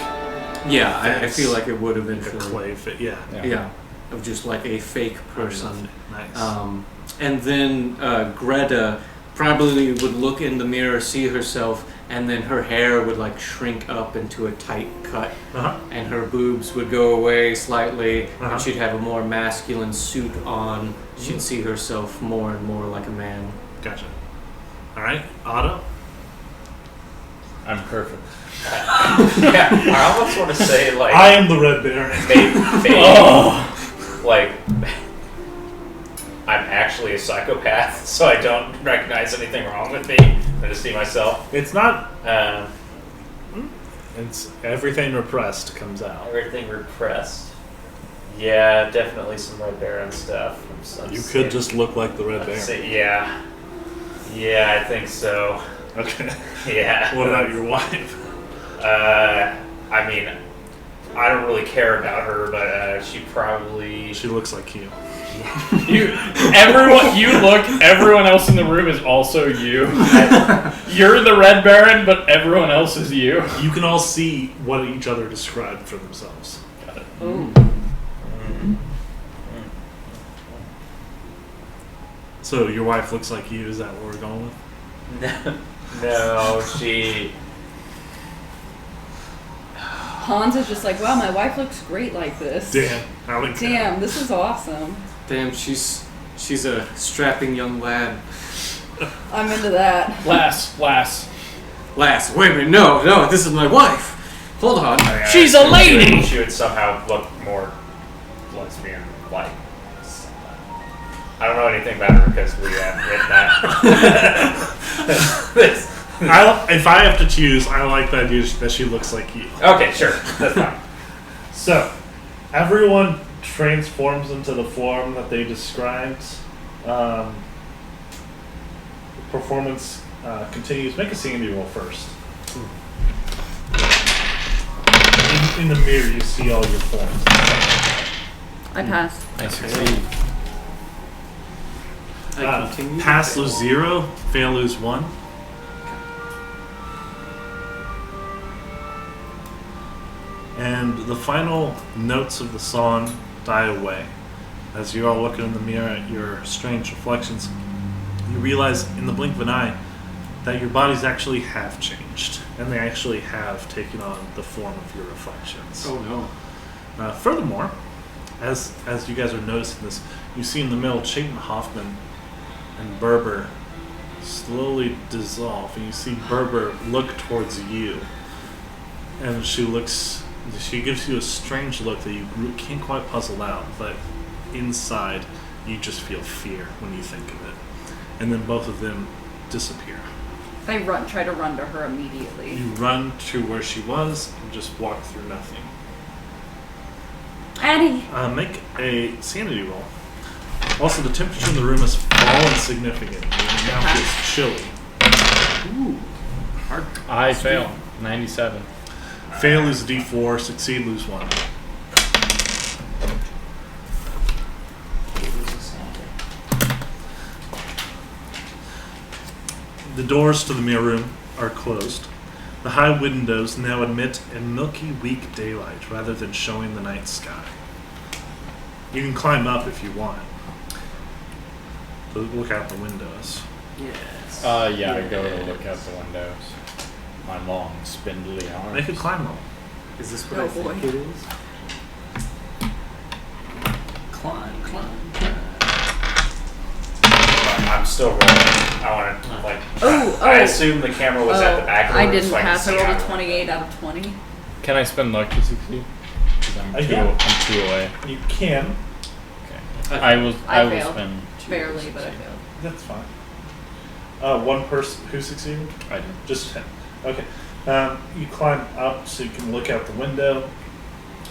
Yeah, I feel like it would Like a eventually. clay fit? Yeah. Yeah, of just like a fake person. Nice. And then Greta probably would look in the mirror, see herself, and then her hair would like shrink up into a tight cut, and her boobs would go away slightly, and she'd have a more masculine suit on. She'd see herself more and more like a man. Gotcha. All right, Otto. I'm perfect. Yeah, I almost want to say like I am the Red Baron. maybe like I'm actually a psychopath, so I don't recognize anything wrong with me. I just see myself. It's not. Um, It's everything repressed comes out. everything repressed. Yeah, definitely some Red Baron stuff. You could just look like the Red Baron. Yeah. Yeah, I think so. Okay. Yeah. What about your wife? I mean, I don't really care about her, but she probably. She looks like you. Everyone else in the room is also you. You're the Red Baron, but everyone else is you. You can all see what each other described for themselves. Got it. Ooh. So your wife looks like you. Is that what we're going with? No, she. Hans is just like, wow, my wife looks great like this. Damn. I like that. Damn, this is awesome. Damn, she's a strapping young lad. I'm into that. Lass. Lass, wait a minute, no, this is my wife. Hold on. She's a lady! She would somehow look more lesbian-like. I don't know anything about her because we haven't written that. If I have to choose, I like the idea that she looks like you. Okay, sure. That's fine. So, everyone transforms into the form that they described. Performance continues. Make a sanity roll first. In the mirror, you see all your forms. I pass. I succeed. I continue. Pass lose 0, fail lose 1. And the final notes of the song die away. As you're all looking in the mirror at your strange reflections, you realize in the blink of an eye that your bodies actually have changed, and they actually have taken on the form of your reflections. Oh no. Furthermore, as you guys are noticing this, you see in the middle Chayton Hoffman and Berber slowly dissolve, and you see Berber look towards you, and she gives you a strange look that you can't quite puzzle out, but inside you just feel fear when you think of it. And then both of them disappear. I try to run to her immediately. You run to where she was and just walk through nothing. Annie! Make a sanity roll. Also, the temperature in the room has fallen significantly, and it now feels chilly. Ooh. Hard. I fail. 97. Fail, lose a D4. Succeed, lose 1. The doors to the mirror room are closed. The high windows now admit a milky, weak daylight rather than showing the night sky. You can climb up if you want. To look out the windows. Yes. Yeah, I go to look out the windows. My long, spindly arms. They could climb them. Is this what Oh, I think boy. it is? Climb. I'm still rolling. I want to like. Oh, I oh. assume the camera was at the back of the I room, didn't so I can pass. I see rolled how a it 28 out of 20. Can I spend luck to succeed? 'Cause I'm Yeah. I'm 2 away. You can. Okay. I will failed. spend 2 Barely, to but I succeed. failed. That's fine. One person who succeeded? I did. Just 10. Okay. You climb up so you can look out the window,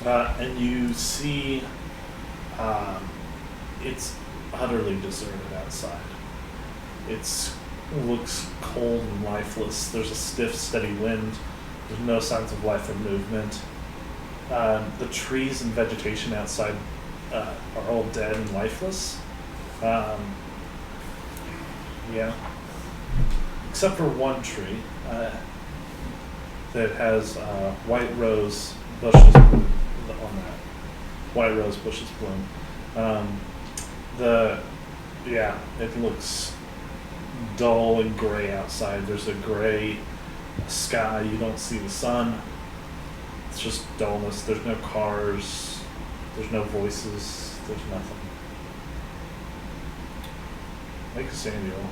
and you see it's utterly deserted outside. It looks cold and lifeless. There's a stiff, steady wind. There's no signs of life or movement. The trees and vegetation outside are all dead and lifeless. Yeah. Except for one tree that has white rose bushes bloom on that. White rose bushes bloom. It looks dull and gray outside. There's a gray sky. You don't see the sun. It's just dullness. There's no cars. There's no voices. There's nothing. Make a sandy roll.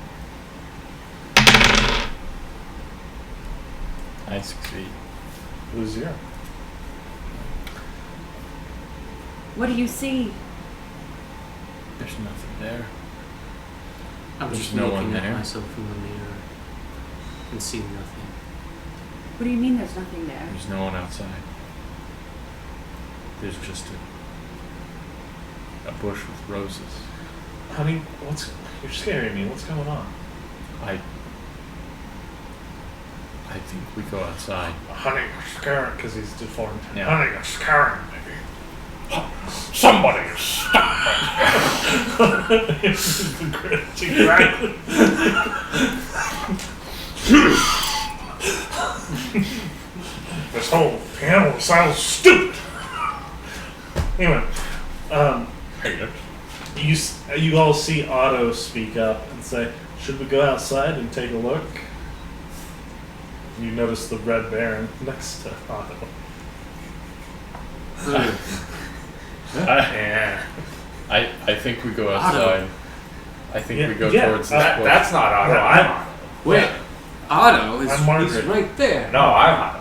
I succeed. Lose 0. What do you see? There's nothing there. I'm There's just no looking one at there. myself in the mirror and seeing nothing. What do you mean there's nothing there? There's no one outside. There's just a bush with roses. Honey, you're scaring me. What's going on? I think we go outside. Honey, you're scaring because he's deformed. Yeah. Honey, you're scaring me. Somebody stop Exactly. This whole panel sounds stupid. Anyway, you all see Otto speak up and say, "Should we go outside and take a look?" You notice the Red Baron next to Otto. Yeah. I think we go outside. I think we go Yeah, towards this That, bush. that's not Otto. No, I'm Otto. Wait, Otto is I'm he's Margaret. right there. No, I'm Otto.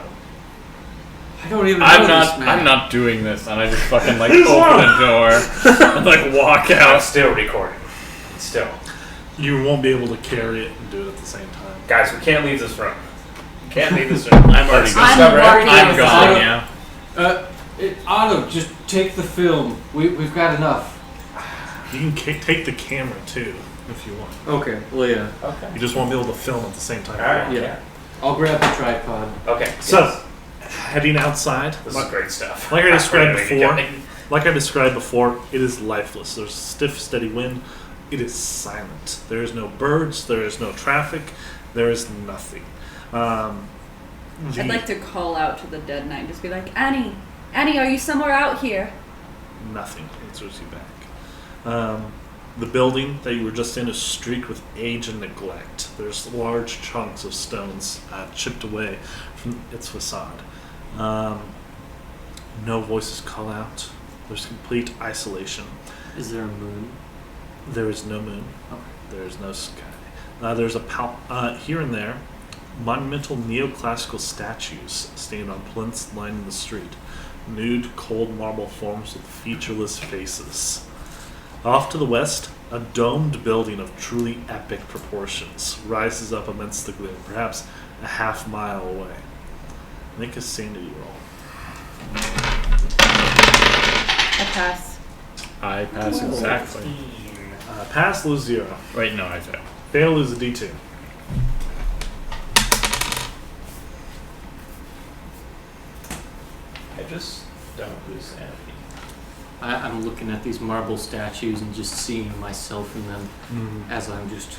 I don't even know I'm this not. man. I'm not doing this, and I just fucking like Who's open on? the door and like walk I'm out. still recording. Still. You won't be able to carry it and do it at the same time. Guys, we can't leave this room. Can't leave this room. I'm already Let's gone. discover I'm everything I'm in gone. this room. Yeah. Otto, just take the film. We've got enough. You can take the camera too, if you want. Okay, well yeah. Okay. You just won't be able to film at the same time. Alright. Yeah. I'll grab the tripod. Okay. So, yes. heading outside, This is great stuff. like I described Wait, before, it is lifeless. There's a stiff, steady wind. It is silent. There is no birds. There is no traffic. There is nothing. I'd like to call out to the dead knight, just be like, Annie, are you somewhere out here? Nothing answers you back. The building that you were just in is streaked with age and neglect. There's large chunks of stones chipped away from its facade. No voices call out. There's complete isolation. Is there a moon? There is no moon. Okay. There is no sky. There's here and there monumental neoclassical statues stand on plinths lining the street. Nude, cold marble forms with featureless faces. Off to the west, a domed building of truly epic proportions rises up amidst the gloom, perhaps a half mile away. Make a sanity roll. I pass. I pass exactly. Pass, lose 0. Wait, no, I failed. Fail, lose a D2. I just don't lose sanity. I'm looking at these marble statues and just seeing myself in them as I'm just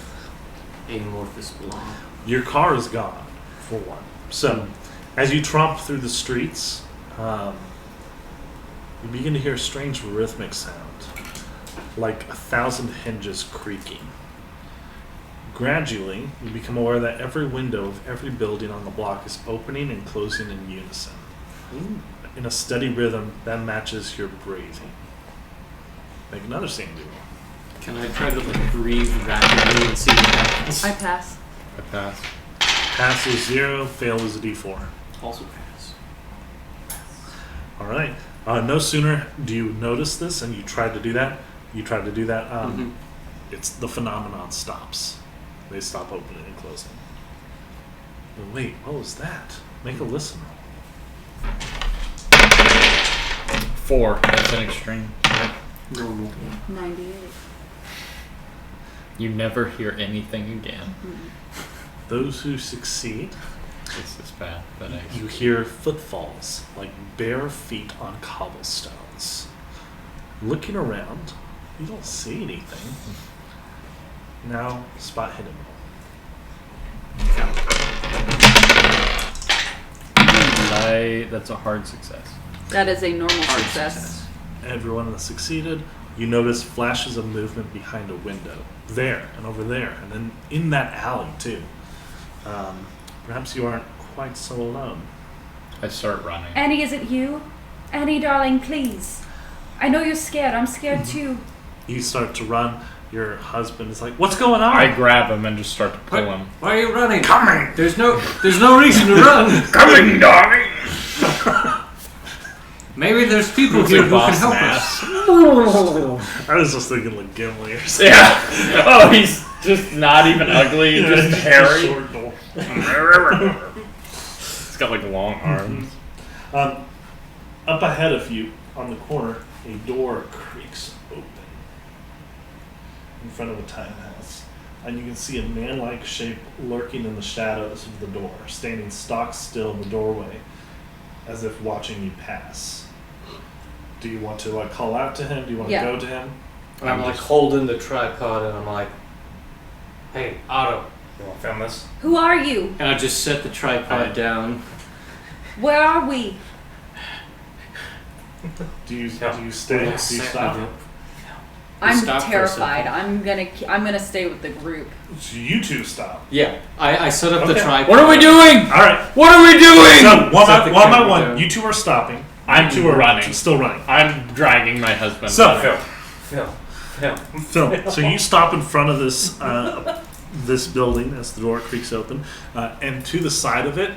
amorphous blob. Your car is gone, for one. So, as you tromp through the streets, you begin to hear a strange rhythmic sound, like 1,000 hinges creaking. Gradually, you become aware that every window of every building on the block is opening and closing in unison, in a steady rhythm that matches your breathing. Make another sanity roll. Can I try to like breathe rapidly and see what happens? I pass. I passed. Pass is 0, fail is a D4. Also pass. All right. No sooner do you notice this and you try to do that, it's the phenomenon stops. They stop opening and closing. But wait, what was that? Make a listen roll. 4. That's an extreme. Normal. 98. You never hear anything again. Those who succeed, This is bad, but I... you hear footfalls like bare feet on cobblestones. Looking around, you don't see anything. Now, spot hidden roll. That's a hard success. That is a normal Hard success. Everyone that succeeded, you notice flashes of movement behind a window. There and over there, and then in that alley too. Perhaps you aren't quite so alone. I start running. Annie, is it you? Annie, darling, please. I know you're scared. I'm scared too. You start to run. Your husband is like, "What's going on?" I grab him and just start to pull him. Why are you running? Coming! There's no reason to run. Coming, darling! Maybe there's people here who can help us. I was just thinking like Gimli or something. Yeah. Oh, he's just not even ugly, just hairy. Short door. He's got like long arms. Up ahead of you, on the corner, a door creaks open in front of a tiny house, and you can see a man-like shape lurking in the shadows of the door, standing stock still in the doorway, as if watching you pass. Do you want to call out to him? Do you want to go to him? I'm like holding the tripod and I'm like, hey, Otto. You want to film this? Who are you? And I just set the tripod down. Where are we? Do you stay? Do you stop? I'm Stop for a terrified. second. I'm gonna stay with the group. So you two stop. Yeah, I set up the Okay. tripod. What are we doing? All right. What are we doing? So one Set the by camera one, down. you two are stopping. I'm You two are running. Still running. I'm dragging my husband. So- Film. Film. So you stop in front of this this building as the door creaks open, and to the side of it,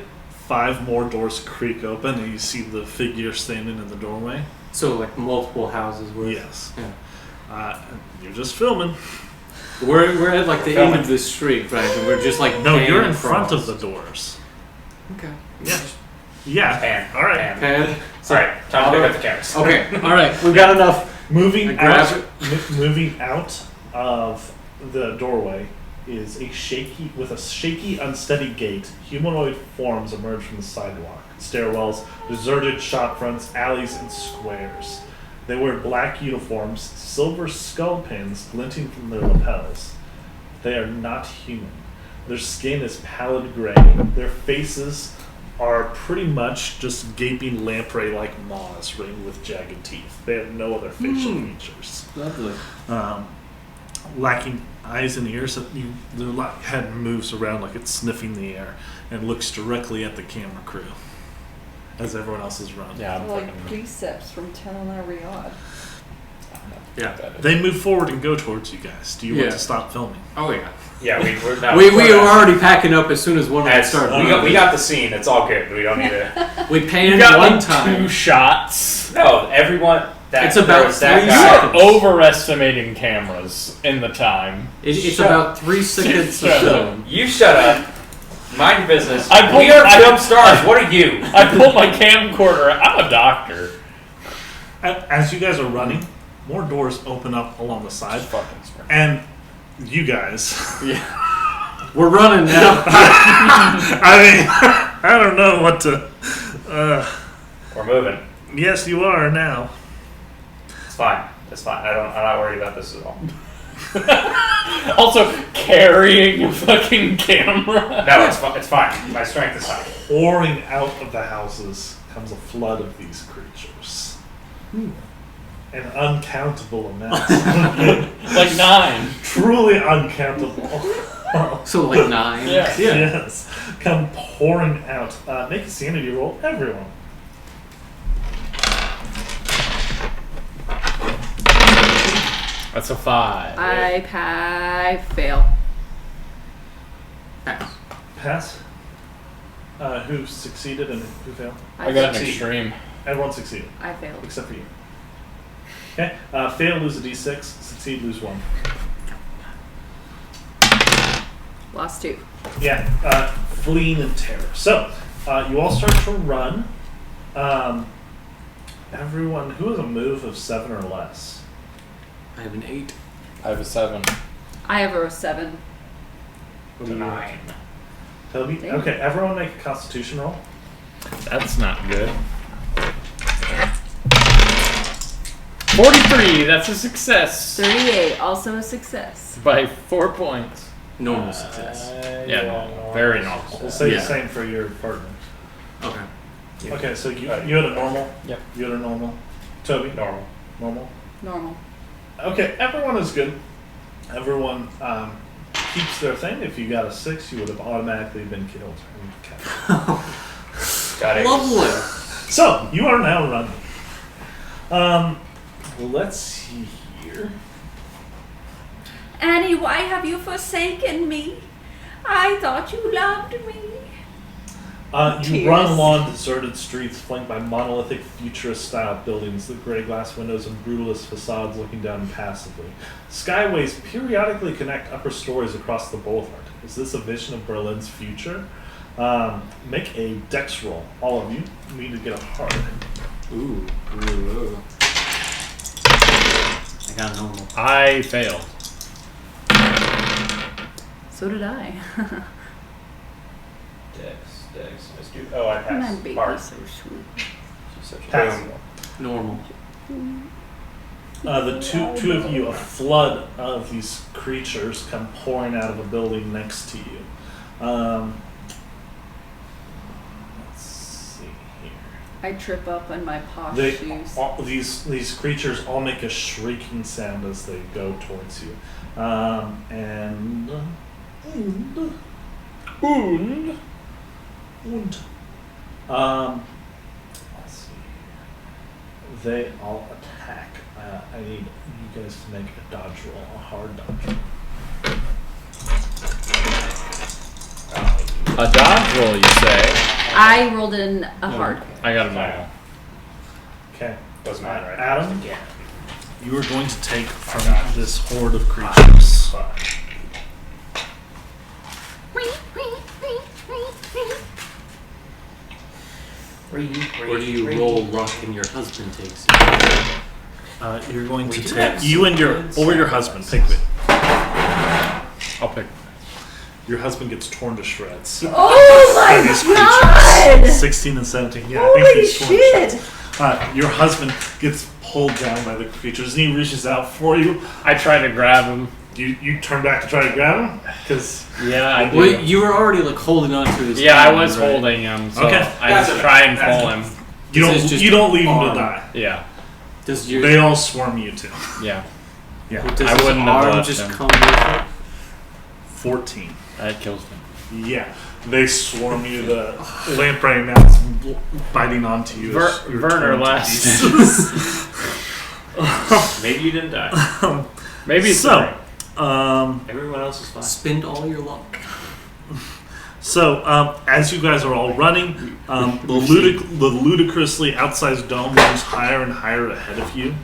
5 more doors creak open, and you see the figure standing in the doorway. So like multiple houses worth. Yes. Yeah. You're just filming. We're at like the end of the street, right? And we're just like No, panning you're in front across. of the doors. Okay. Yeah. Yeah. Pan. All right. Pan. Alright, time to pick up the cameras. Okay. All right. We've got enough. Moving I grab out, moving out of the doorway is a shaky, unsteady gait. Humanoid forms emerge from the sidewalk, stairwells, deserted shop fronts, alleys, and squares. They wear black uniforms, silver skull pins glinting from their lapels. They are not human. Their skin is pallid gray. Their faces are pretty much just gaping lamprey-like maws ringed with jagged teeth. They have no other facial features. Lovely. Lacking eyes and ears, their head moves around like it's sniffing the air and looks directly at the camera crew as everyone else is running. Yeah, I'm Like fucking. precepts from Telena Riyadh. Yeah. They move forward and go towards you guys. Do you want to stop filming? Oh yeah. Yeah, we're now. We were already packing up as soon as one of us started. We got the scene. It's all good. We don't need to. We You panned got one like time. 2 shots. No, everyone. It's about there was that 3 guy. You seconds. are overestimating cameras in the time. It's Shut about 3 seconds of Shut up. film. You shut up. Mind your business. I pulled- We are I- film stars. What are you? I pulled my camcorder. I'm a doctor. As you guys are running, more doors open up along the side, Fucking smart. and you guys. We're running now. I mean, I don't know what to. We're moving. Yes, you are now. It's fine. It's fine. I'm not worried about this at all. Also, carrying a fucking camera. No, it's fine. My strength is high. Pouring out of the houses comes a flood of these creatures. An uncountable amount. Like 9. Truly uncountable. So like 9. Yeah. Yes. Come pouring out. Make a sanity roll, everyone. That's a 5. I fail. Pass. Pass. Who succeeded and who failed? I got an succeed. extreme. Everyone succeeded, I failed. except for you. Okay. Fail, lose a d6. Succeed, lose 1. Lost 2. Yeah. Fleeing in terror. So, you all start to run. Everyone, who has a move of 7 or less? I have an 8. I have a 7. I have a 7. It's a 9. Toby? Damn. Okay, everyone make a constitution roll. That's not good. 43. That's a success. 38. Also a success. By 4 points. Normal success. Yeah, normal. Very normal. We'll say Yeah. the same for your partner. Okay. Okay, so you had a normal? Yep. You had a normal? Toby? Normal. Normal? Normal. Okay, everyone is good. Everyone keeps their thing. If you got a 6, you would have automatically been killed. Got it. Lovely. So, you are now running. Let's see here. Annie, why have you forsaken me? I thought you loved me. You Tears. run along deserted streets flanked by monolithic futurist-style buildings, the gray glass windows and brutalist facades looking down impassively. Skyways periodically connect upper stories across the boulevard. Is this a vision of Berlin's future? Make a dex roll. All of you need to get a hard. Ooh. I got a normal. I failed. So did I. Dex. Let's do. Oh, I My passed. baby's Hard. so sweet. She's such a Pass. boom. Normal. The two of you, a flood of these creatures come pouring out of a building next to you. Let's see here. I trip up on my posh They, shoes. all, these creatures all make a shrieking sound as they go towards you. And let's see. They all attack. I need you guys to make a dodge roll, a hard dodge roll. A dodge roll, you say? I rolled in a hard. I got a normal. Okay. Was mine right? Adam? Yeah. You are going to take from this horde of creatures. Or do you roll luck and your husband takes it? You're going to We do take have you and your some or your good husband. sacrifices. Pick it. I'll pick. Your husband gets torn to shreds. Oh by my these god! creatures. 16 and 17. Yeah, I think Holy he's torn to shit! shreds. Your husband gets pulled down by the creatures, and he reaches out for you. I try to grab him. You turn back to try to grab him because Yeah, I do. Well, you were already like holding on to his. Yeah, I hand, was right? holding him, so Okay. I just try and That's pull enough. him. This is just you don't leave him arm. to die. Yeah, Does your They all swarm you too. yeah. Yeah, does I his wouldn't have arm left just him. come with it? 14. That kills him. Yeah, they swarm you. The lamprey now is biting onto you. as you're Werner torn to last. pieces. Maybe you didn't die. Maybe it's So, alright. Everyone else is fine. Spend all your luck. So, as you guys are all running, the ludicrously outsized dome moves higher and higher ahead of you,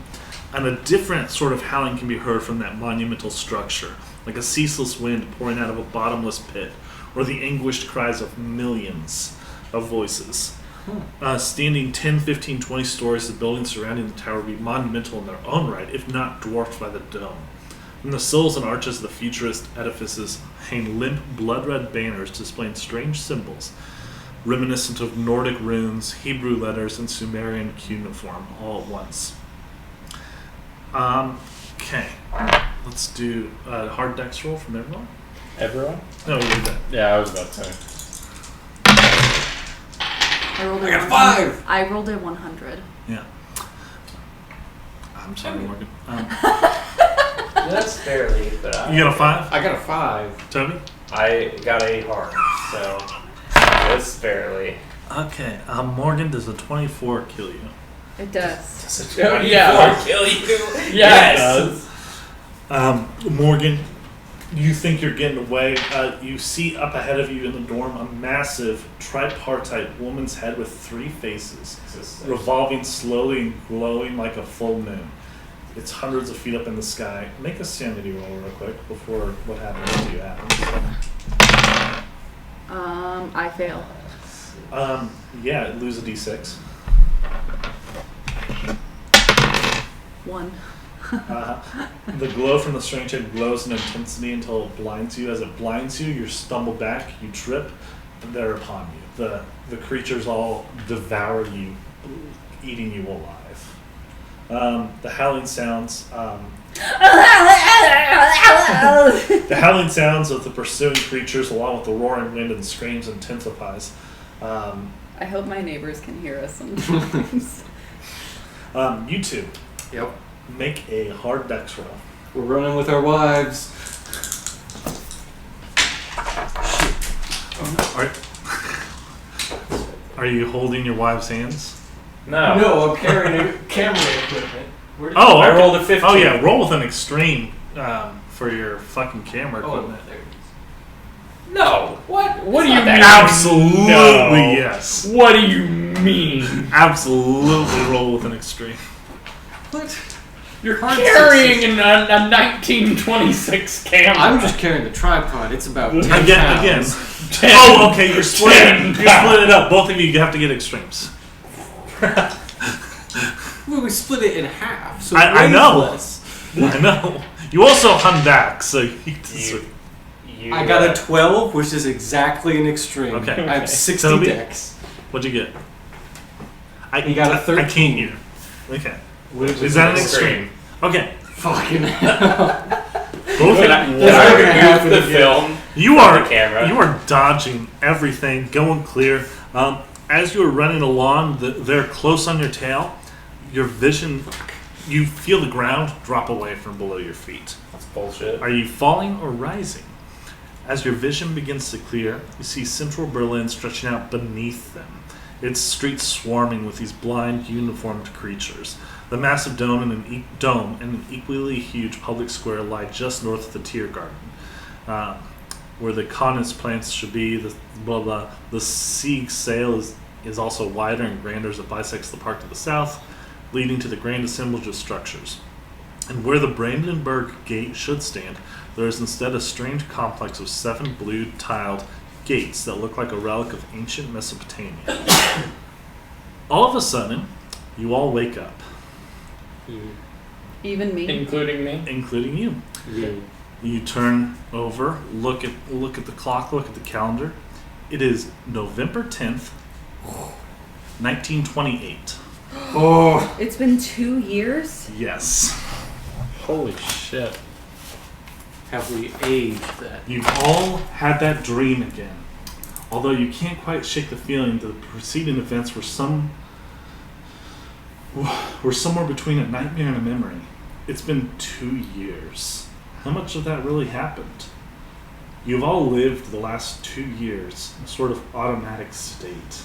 and a different sort of howling can be heard from that monumental structure, like a ceaseless wind pouring out of a bottomless pit, or the anguished cries of millions of voices. Standing 10, 15, 20 stories, the buildings surrounding the tower would be monumental in their own right, if not dwarfed by the dome. From the sills and arches of the futurist edifices hang limp, blood-red banners displaying strange symbols, reminiscent of Nordic runes, Hebrew letters, and Sumerian cuneiform, all at once. Okay. Let's do a hard dex roll from everyone. Everyone? No, you did that. Yeah, I was about to say. I rolled I got a 5. I rolled a 100. Yeah. I'm sorry, Morgan. That's barely, but You got a 5? I got a 5. Toby? I got a hard, so just barely. Okay. Morgan, does a 24 kill you? It does. Does Oh, a yeah. 24 kill you? Yes. Morgan, you think you're getting away. You see up ahead of you in the dorm a massive tripartite woman's head with 3 faces, revolving slowly and glowing like a full moon. It's hundreds of feet up in the sky. Make a sanity roll real quick before what happens to you happens. I fail. Yeah, lose a d6. 1. The glow from the strange head glows in intensity until it blinds you. As it blinds you, you stumble back, you trip, and they're upon you. The creatures all devour you, eating you alive. The howling sounds. The howling sounds of the pursuing creatures, along with the roaring wind and screams, intensifies. I hope my neighbors can hear us sometimes. You two. Yep. Make a hard dex roll. We're running with our wives. Are you holding your wife's hands? No. No, I'm carrying camera equipment. Oh, I okay. rolled a 15. Oh yeah, roll with an extreme for your fucking camera equipment. there it is. No. What? What do you mean? Absolutely No. yes. What do you mean? Absolutely roll with an extreme. What? You're carrying a 1926 camera. I'm just carrying the tripod. It's about 10 Again. pounds. Oh, okay. You're splitting it up. Both of you have to get extremes. Well, we split it in half, so I way know. less. I know. You also hung back, so you You, I got a 12, which is exactly an extreme. Okay. I have 60 Toby? decks. What'd you get? He got a 13. I can't hear. Okay. Which Is that an extreme? Okay. Fucking hell. Both Can I remove the film? You from are the camera? You are dodging everything, going clear. As you are running along, they're close on your tail. Your vision, you feel the ground drop away from below your feet. That's bullshit. Are you falling or rising? As your vision begins to clear, you see central Berlin stretching out beneath them. Its streets swarming with these blind, uniformed creatures. The massive dome and an equally huge public square lie just north of the Tiergarten, where the Conus plants should be. The Sieg sail is also wider and grander as it bisects the park to the south, leading to the grand assemblage of structures. And where the Brandenburg Gate should stand, there is instead a strange complex of 7 blue tiled gates that look like a relic of ancient Mesopotamia. All of a sudden, you all wake up, Even me. Including me? including you. You turn over, look at the clock, look at the calendar. It is November 10th, 1928. Oh. It's been 2 years? Yes. Holy shit. Have we aged that? You've all had that dream again. Although you can't quite shake the feeling that the preceding events were somewhere between a nightmare and a memory. It's been 2 years. How much of that really happened? You've all lived the last 2 years in a sort of automatic state,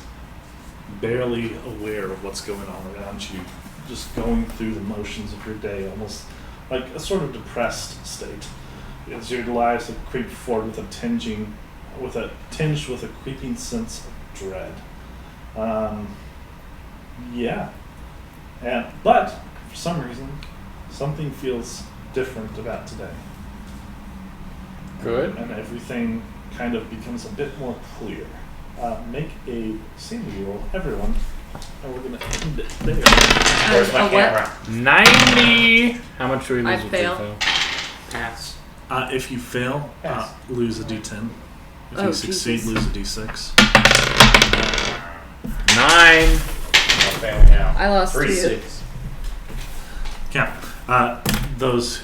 barely aware of what's going on around you, just going through the motions of your day, almost like a sort of depressed state. As your lives have creeped forward tinged with a creeping sense of dread. But for some reason, something feels different about today. Good. And everything kind of becomes a bit more clear. Make a sanity roll, everyone. And we're going to end it there. Where's my a what? camera? 90. How much do we lose I if we fail. Pass. If you fail, Yes. lose a d10. If Oh, you succeed, Jesus. lose a d6. 9. I'm failing now. I lost 3, two. 6. Yeah. Those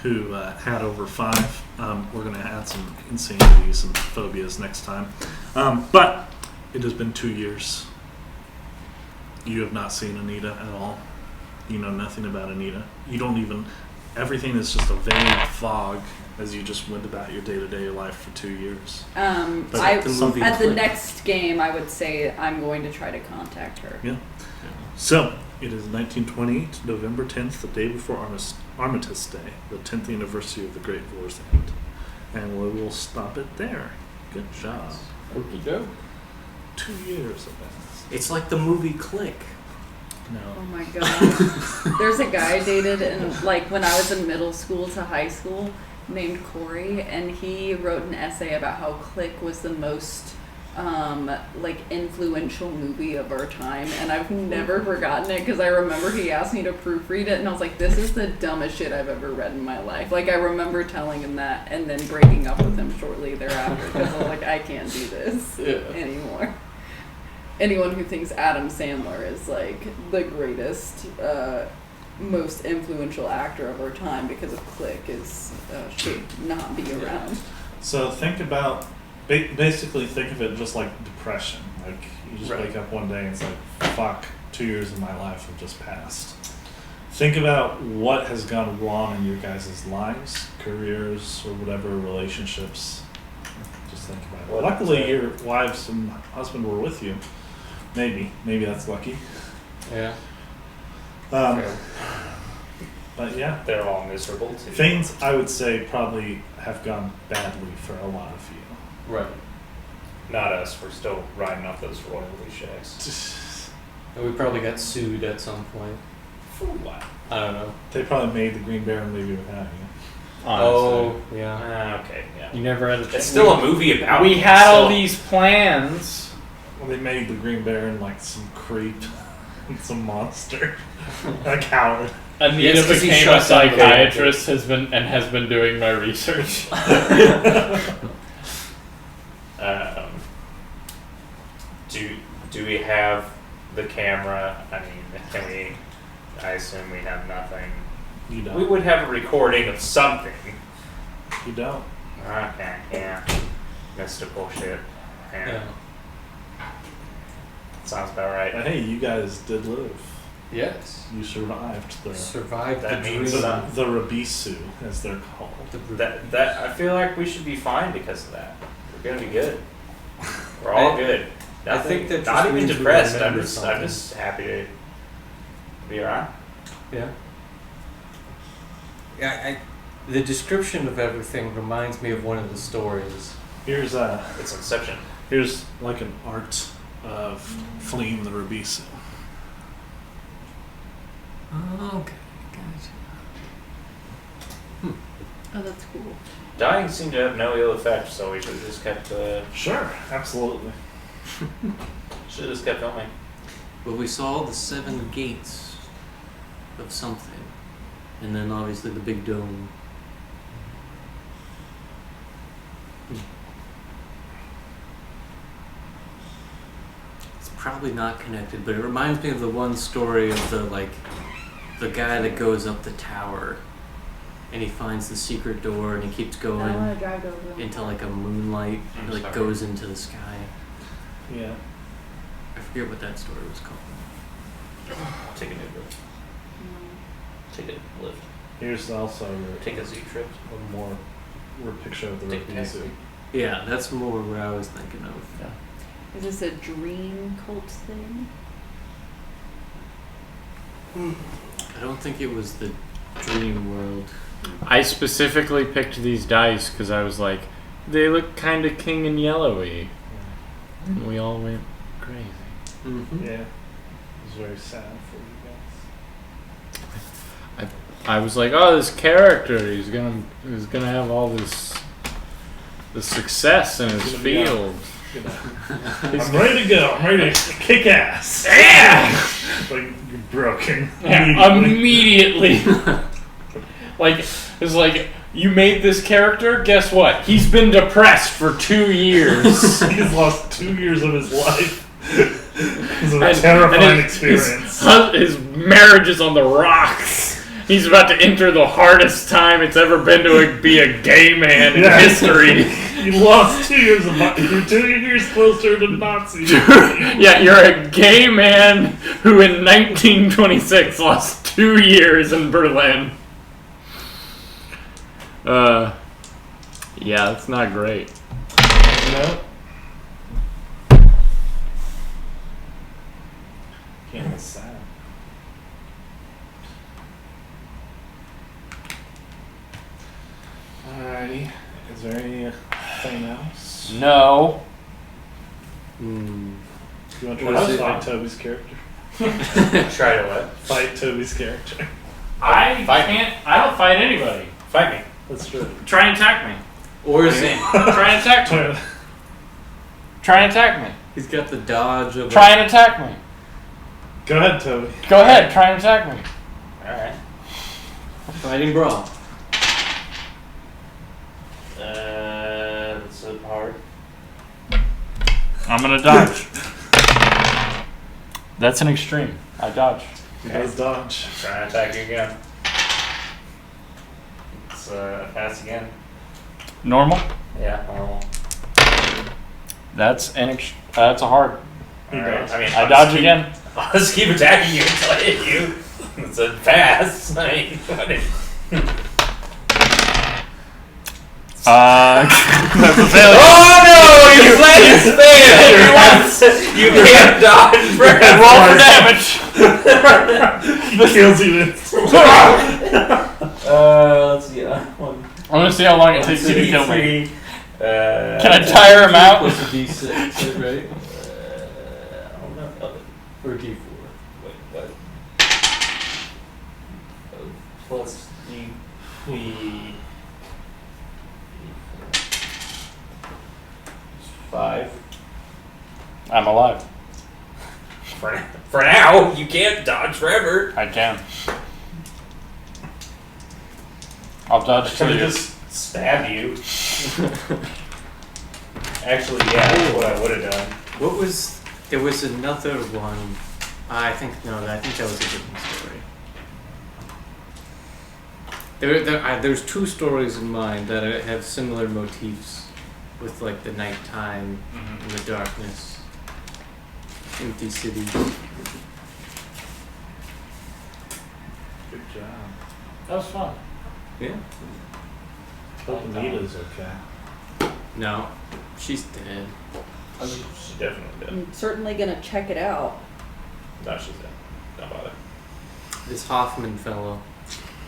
who had over 5, we're going to add some insanities and phobias next time. But it has been 2 years. You have not seen Anita at all. You know nothing about Anita. You don't even... Everything is just a vague fog as you just went about your day-to-day life for 2 years. But At movie the clip. next game, I would say I'm going to try to contact her. Yeah. So, it is 1928, November 10th, the day before Armistice Day, the 10th anniversary of the Great War's End. And we will stop it there. Good job. Okie doke. 2 years of that. It's like the movie Click. No. Oh my god. There's a guy I dated when I was in middle school to high school named Corey, and he wrote an essay about how Click was the most influential movie of our time, and I've never forgotten it because I remember he asked me to proofread it, and I was like, this is the dumbest shit I've ever read in my life. Like, I remember telling him that and then breaking up with him shortly thereafter because I was like, I can't do this anymore. Anyone who thinks Adam Sandler is like the greatest, most influential actor of our time because of Click should not be around. So think about, basically think of it just like depression. Like, you just wake up one day and it's like, fuck, 2 years of my life have just passed. Think about what has gone wrong in your guys' lives, careers, or whatever, relationships. Just think about it. Luckily, your wives and husband were with you. Maybe that's lucky. Yeah. But yeah, They're all miserable too. things I would say probably have gone badly for a lot of you. Right. Not us. We're still riding off those royalty checks. And we probably got sued at some point. For what? I don't know. They probably made the Green Baron leave you without you. Honestly. Oh, yeah. Okay, yeah. You never had a It's chance. still a movie about We it. had all Still- these plans. Well, they made the Green Baron like some creep, some monster, a coward. Anita Yes, 'cause he became a shut down the psychiatrist, has been doing my research. Do we have the camera? I mean, can we? I assume we have nothing. You don't. We would have a recording of something. You don't. Okay, yeah. Mystical shit. Yeah. Sounds about right. But hey, you guys did live. Yes. You survived the Survived That the means dream. that- the Rabisu, as they're called. That I feel like we should be fine because of that. We're gonna be good. We're all good. I think that not just even means we depressed. remember I'm something. just happy to be around. Yeah. The description of everything reminds me of one of the stories. Here's It's Inception. here's like an art of fleeing the Rabisu. Oh, okay, gotcha. Oh, that's cool. Dying seemed to have no ill effect, so we should have just kept. Sure, absolutely. Should have just kept filming. But we saw the 7 gates of something, and then obviously the big dome. It's probably not connected, but it reminds me of the one story of the guy that goes up the tower, and he finds the secret door, and he keeps I want going to drive over. into like a moonlight, I'm and like sorry. goes into the sky. Yeah. I forget what that story was called. Take an Uber. Take a Lyft. Here's also Take a Z trip. one more picture of the Take a Rabisu. taxi. Yeah, that's more what I was thinking of. Is this a dream cult thing? I don't think it was the dream world. I specifically picked these dice because I was like, they look kind of king and yellowy. And we all went crazy. Mm-hmm. Yeah. It was very sad for you guys. I was like, oh, this character, he's gonna have all this success in his He's gonna be field. I'm ready to go. I'm ready to kick ass. Yeah! Like, you're broken. Yeah, immediately. Like, it's like, you made this character, guess what? He's been depressed for 2 years. He's lost 2 years of his life. It's a terrifying experience. His marriage is on the rocks. He's about to enter the hardest time it's ever been to be a gay man in history. You lost 2 years of life. You're 2 years closer to Nazis. Yeah, you're a gay man who in 1926 lost 2 years in Berlin. Yeah, that's not great. No. Can't be sad. Alrighty. Is there anything else? No. Do you want to What try is to it? fight Toby's character? Try to what? Fight Toby's character. I Fight me. can't. I don't fight anybody. Fight me. That's true. Try and attack me. Or is it? Try and attack me. Try and attack me. He's got the dodge of. Try and attack me. Go ahead, Toby. Go ahead. Try and attack me. Alright. Fighting brawl. That's hard. I'm gonna dodge. That's an extreme. I dodge. He does dodge. Try to attack you again. It's pass again. Normal. Yeah, normal. That's that's a hard. He Alright, does. I mean, I dodge again. I'll just keep attacking you until I hit you. It's a pass. I mean, what That's a failure. Oh no! You let us fail! You can't dodge forever. Roll for damage. Kills you. Let's see. One, I'm gonna see how long it takes you to kill me. three. Can I tire him out? Plus a D6, right? I don't know. Or D4. Wait, what? Plus D. 5. I'm alive. For now, you can't dodge forever. I can. I'll dodge I till could you. just stab you. Actually, yeah, that's what I would have done. What was? There was another one. I think that was a different story. There's 2 stories in mind that have similar motifs, with like the nighttime and the darkness, empty cities. Good job. That was fun. Yeah. Hope Anita's okay. No, she's dead. She definitely did. I'm certainly gonna check it out. No, she's dead. Don't bother. This Hoffman fellow.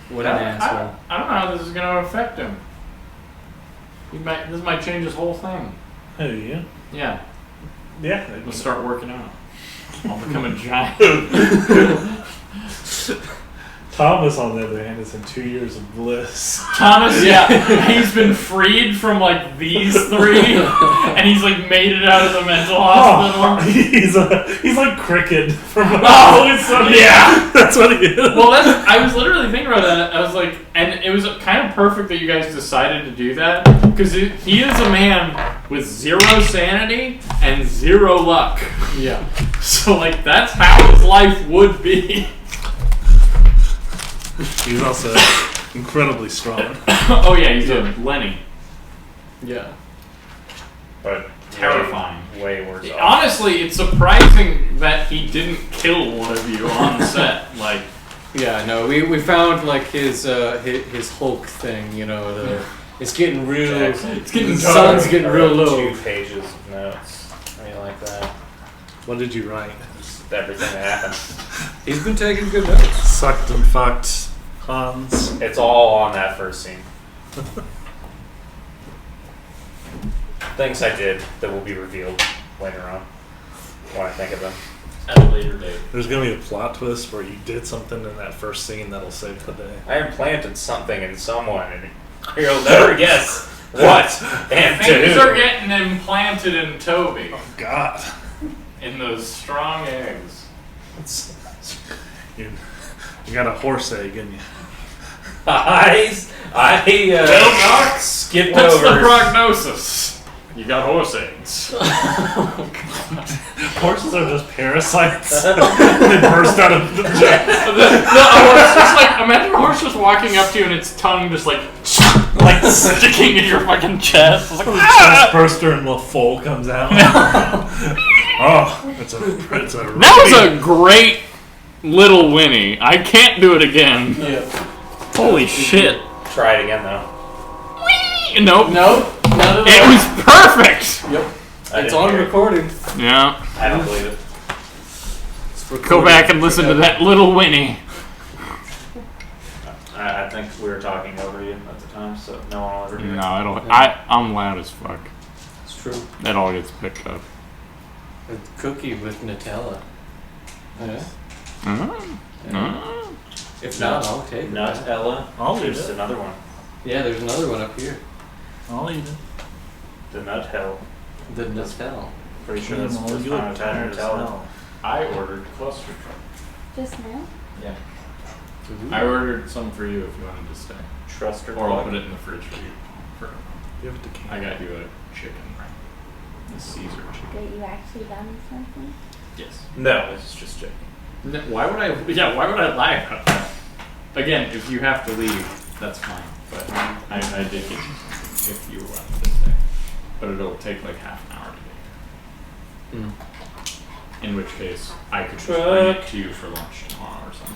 What an asshole. I don't know how this is gonna affect him. This might change his whole thing. Who, you? Yeah. Yeah. I'll start working out. I'll become a giant. Thomas, on the other hand, is in 2 years of bliss. Thomas, yeah, he's been freed from like these 3, and he's like made it out of the mental hospital. He's like Cricket from Oh, Sunny. yeah. That's what he is. Well, I was literally thinking about that. I was like, and it was kind of perfect that you guys decided to do that, because he is a man with 0 sanity and 0 luck. Yeah. So like that's how his life would be. He's also incredibly strong. Oh yeah, he's a Lenny. Yeah. But Terrifying. Way worse off. Honestly, it's surprising that he didn't kill one of you on set. Like, Yeah, no, we found like his Hulk thing, it's getting real. It's getting the sun's dark. getting real low. 2 pages of notes. I mean, like that. What did you write? Just everything that happened. He's been taking good notes. Sucked and fucked Hans. It's all on that first scene. Things I did that will be revealed later on when I think of them. at a later date. There's gonna be a plot twist where you did something in that first scene that'll save the day. I implanted something in someone and you'll never guess What? And Things are two. getting implanted in Toby. Oh God. In those strong eggs. You got a horse egg in you. I skipped What's over. the prognosis? You got horse eggs. Horses are just parasites. They burst out of the chest. The horse just like, imagine a horse just walking up to you and its tongue just like sticking in your fucking chest. It's like, The chest burster and the foal comes out. Oh, it's a that was a great little Winnie. I can't do it again. Yeah. Holy shit. Try it again though. Nope. No, not at It all. was perfect. Yep. I It's didn't on hear it. recording. Yeah. I don't believe it. It's Go recorded back and listen to forever. that little Winnie. I think we were talking over you at the time, so no one will ever hear it. No, it'll. I'm loud as fuck. It's true. That all gets picked up. A cookie with Nutella. Yeah. If not, I'll take it. Nutella. I'll eat There's it. another one. Yeah, there's another one up here. I'll eat it. The nut hell. The Nutella. Pretty sure that's the I'll first eat time it. I've had Nutella. I ordered cluster. Just now? Yeah. I ordered some for you if you wanted to stay. Trust or Or I'll plug? put it in the fridge for you. Give it to King. I got you a chicken. A Caesar chicken. That you actually done something? Yes. No, it's just chicken. Why would I? Yeah, why would I lie about that? Again, if you have to leave, that's fine. But I did get you something if you wanted to stay. But it'll take like half an hour to get here. In which case, I could just bring it to you for lunch tomorrow or something.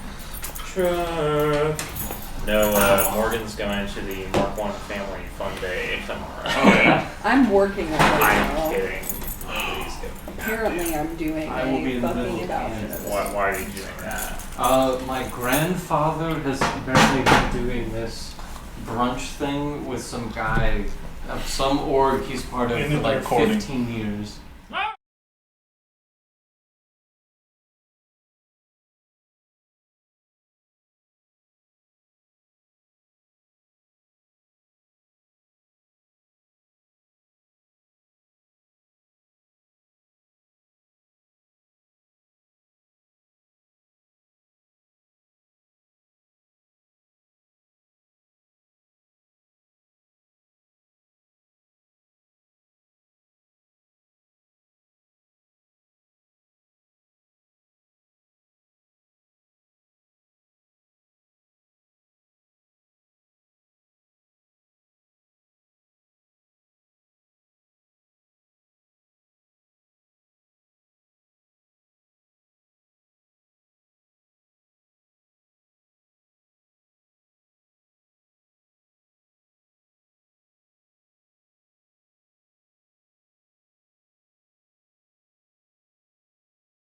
No, Morgan's going to the Mark One Family Fun Day tomorrow. I'm working on it I'm now. kidding. Please do. Apparently, I'm doing I will be in the fucking middle it of up. Canada. Why are you doing that? My grandfather has apparently been doing this brunch thing with some guy of some org he's part of In for the like recording. 15 years.